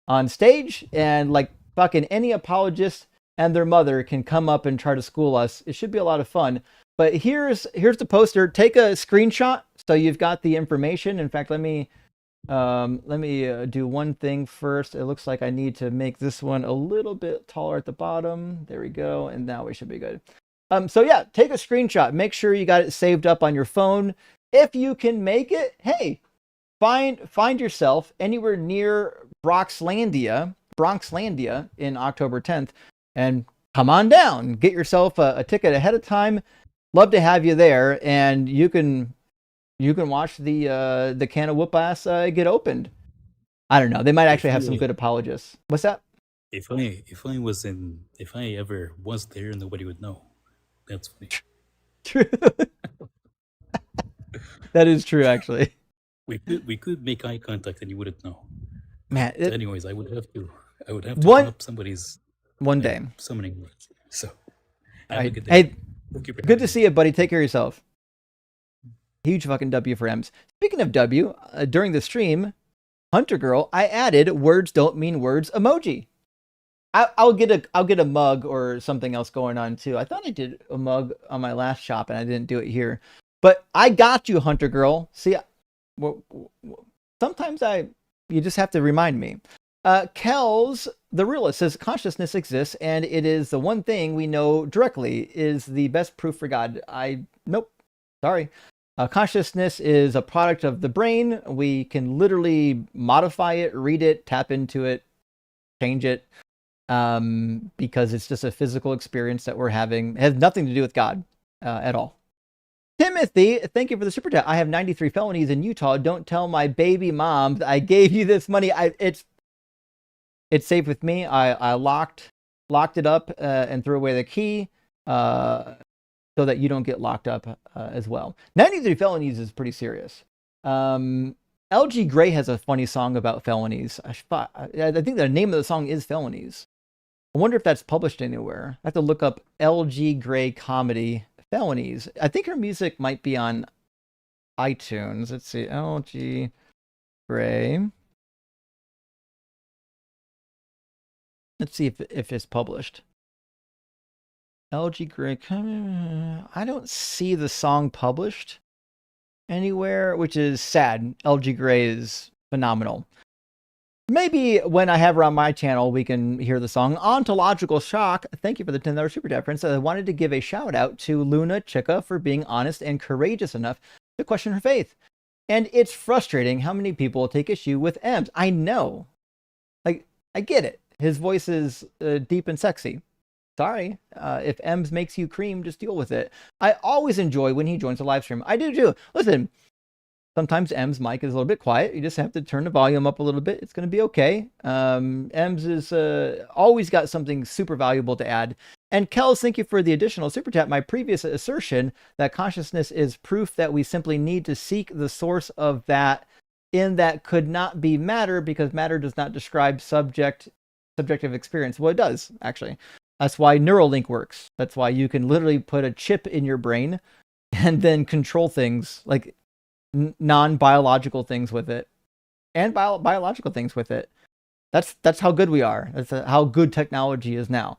on stage, and like fucking any apologist and their mother can come up and try to school us. It should be a lot of fun. But here's the poster. Take a screenshot so you've got the information. In fact, let me do one thing first. It looks like I need to make this one a little bit taller at the bottom. There we go. And now we should be good. So yeah, take a screenshot. Make sure you got it saved up on your phone. If you can make it, hey, find yourself anywhere near Bronxlandia in October 10th and come on down. Get yourself a ticket ahead of time. Love to have you there, and you can watch the can of whoop ass get opened. I don't know. They might actually have some good apologists. What's that? If I ever was there, nobody would know. That's funny. True. That is true, actually. We could make eye contact and you wouldn't know. Man. Anyways, I would have to come up somebody's one day summoning words. So have a good day. Hey, good to see you, buddy. Take care of yourself. Huge fucking W for M's. Speaking of W, during the stream, Hunter Girl, I added words don't mean words emoji. I'll get a mug or something else going on too. I thought I did a mug on my last shop and I didn't do it here. But I got you, Hunter Girl. See, sometimes you just have to remind me. Kells, the realist, says consciousness exists, and it is the one thing we know directly is the best proof for God. Nope. Sorry. Consciousness is a product of the brain. We can literally modify it, read it, tap into it, change it, because it's just a physical experience that we're having. It has nothing to do with God at all. Timothy, thank you for the super chat. I have 93 felonies in Utah. Don't tell my baby mom that I gave you this money. It's safe with me. I locked it up and threw away the key so that you don't get locked up as well. 93 felonies is pretty serious. LG Gray has a funny song about felonies. I think the name of the song is Felonies. I wonder if that's published anywhere. I have to look up LG Gray comedy Felonies. I think her music might be on iTunes. Let's see. LG Gray. Let's see if it's published. LG Gray. I don't see the song published anywhere, which is sad. LG Gray is phenomenal. Maybe when I have her on my channel, we can hear the song. Ontological Shock, thank you for the $10 super chat, Prince. I wanted to give a shout out to Luna Chica for being honest and courageous enough to question her faith. And it's frustrating how many people take issue with Ems. I know. Like, I get it. His voice is deep and sexy. Sorry. If Ems makes you cream, just deal with it. I always enjoy when he joins the live stream. I do too. Listen. Sometimes M's mic is a little bit quiet. You just have to turn the volume up a little bit. It's going to be okay. M's is always got something super valuable to add. And Kells, thank you for the additional super chat. My previous assertion that consciousness is proof that we simply need to seek the source of that in that could not be matter because matter does not describe subjective experience. Well, it does, actually. That's why Neuralink works. That's why you can literally put a chip in your brain and then control things like non-biological things with it and biological things with it. That's how good we are. That's how good technology is now.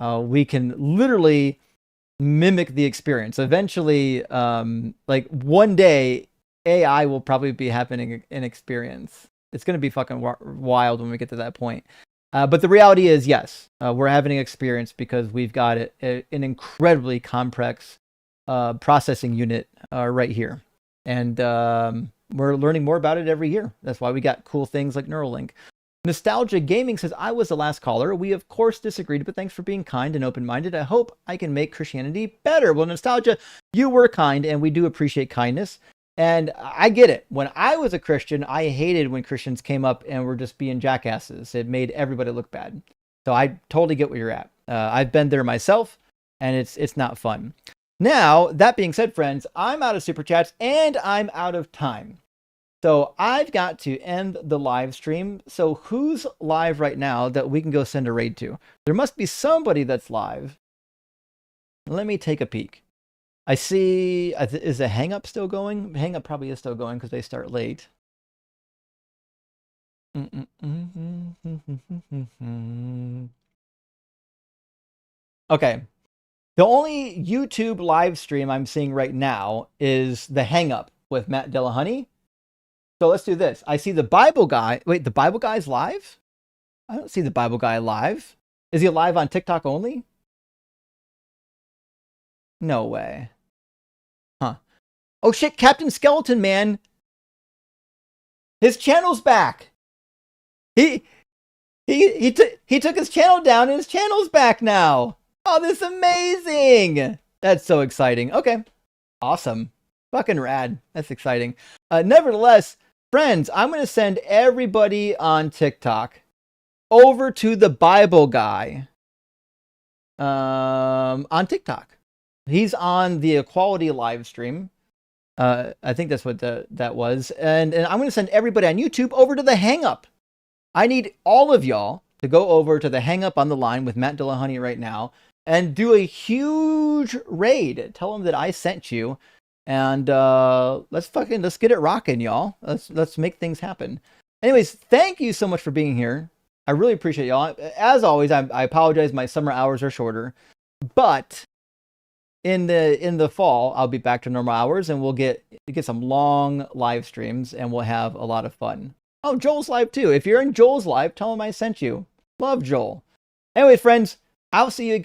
We can literally mimic the experience. Eventually, like one day, AI will probably be happening in experience. It's going to be fucking wild when we get to that point. But the reality is, yes, we're having an experience because we've got an incredibly complex processing unit right here. And we're learning more about it every year. That's why we got cool things like Neuralink. Nostalgia Gaming says, I was the last caller. We, of course, disagreed, but thanks for being kind and open-minded. I hope I can make Christianity better. Well, Nostalgia, you were kind, and we do appreciate kindness. And I get it. When I was a Christian, I hated when Christians came up and were just being jackasses. It made everybody look bad. So I totally get where you're at. I've been there myself, and it's not fun. Now, that being said, friends, I'm out of super chats and I'm out of time. So I've got to end the live stream. So who's live right now that we can go send a raid to? There must be somebody that's live. Let me take a peek. I see, is the hang up still going? Hang up probably is still going because they start late. Okay. The only YouTube live stream I'm seeing right now is the Hang Up with Matt Dillahunty. So let's do this. I see the Bible guy. Wait, the Bible guy's live? I don't see the Bible guy live. Is he live on TikTok only? No way. Huh. Oh shit, Captain Skeleton Man. His channel's back. He took his channel down and his channel's back now. Oh, this is amazing. That's so exciting. Okay. Awesome. Fucking rad. That's exciting. Nevertheless, friends, I'm going to send everybody on TikTok over to the Bible guy on TikTok. He's on the Equality live stream. I think that's what that was. And I'm going to send everybody on YouTube over to the Hang Up. I need all of y'all to go over to the Hang Up on the line with Matt Dillahunty right now and do a huge raid. Tell him that I sent you, and let's get it rocking, y'all. Let's make things happen. Anyways, thank you so much for being here. I really appreciate y'all. As always, I apologize. My summer hours are shorter, but in the fall, I'll be back to normal hours, and we'll get some long live streams, and we'll have a lot of fun. Oh, Joel's live too. If you're in Joel's live, tell him I sent you. Love Joel. Anyways, friends, I'll see you again.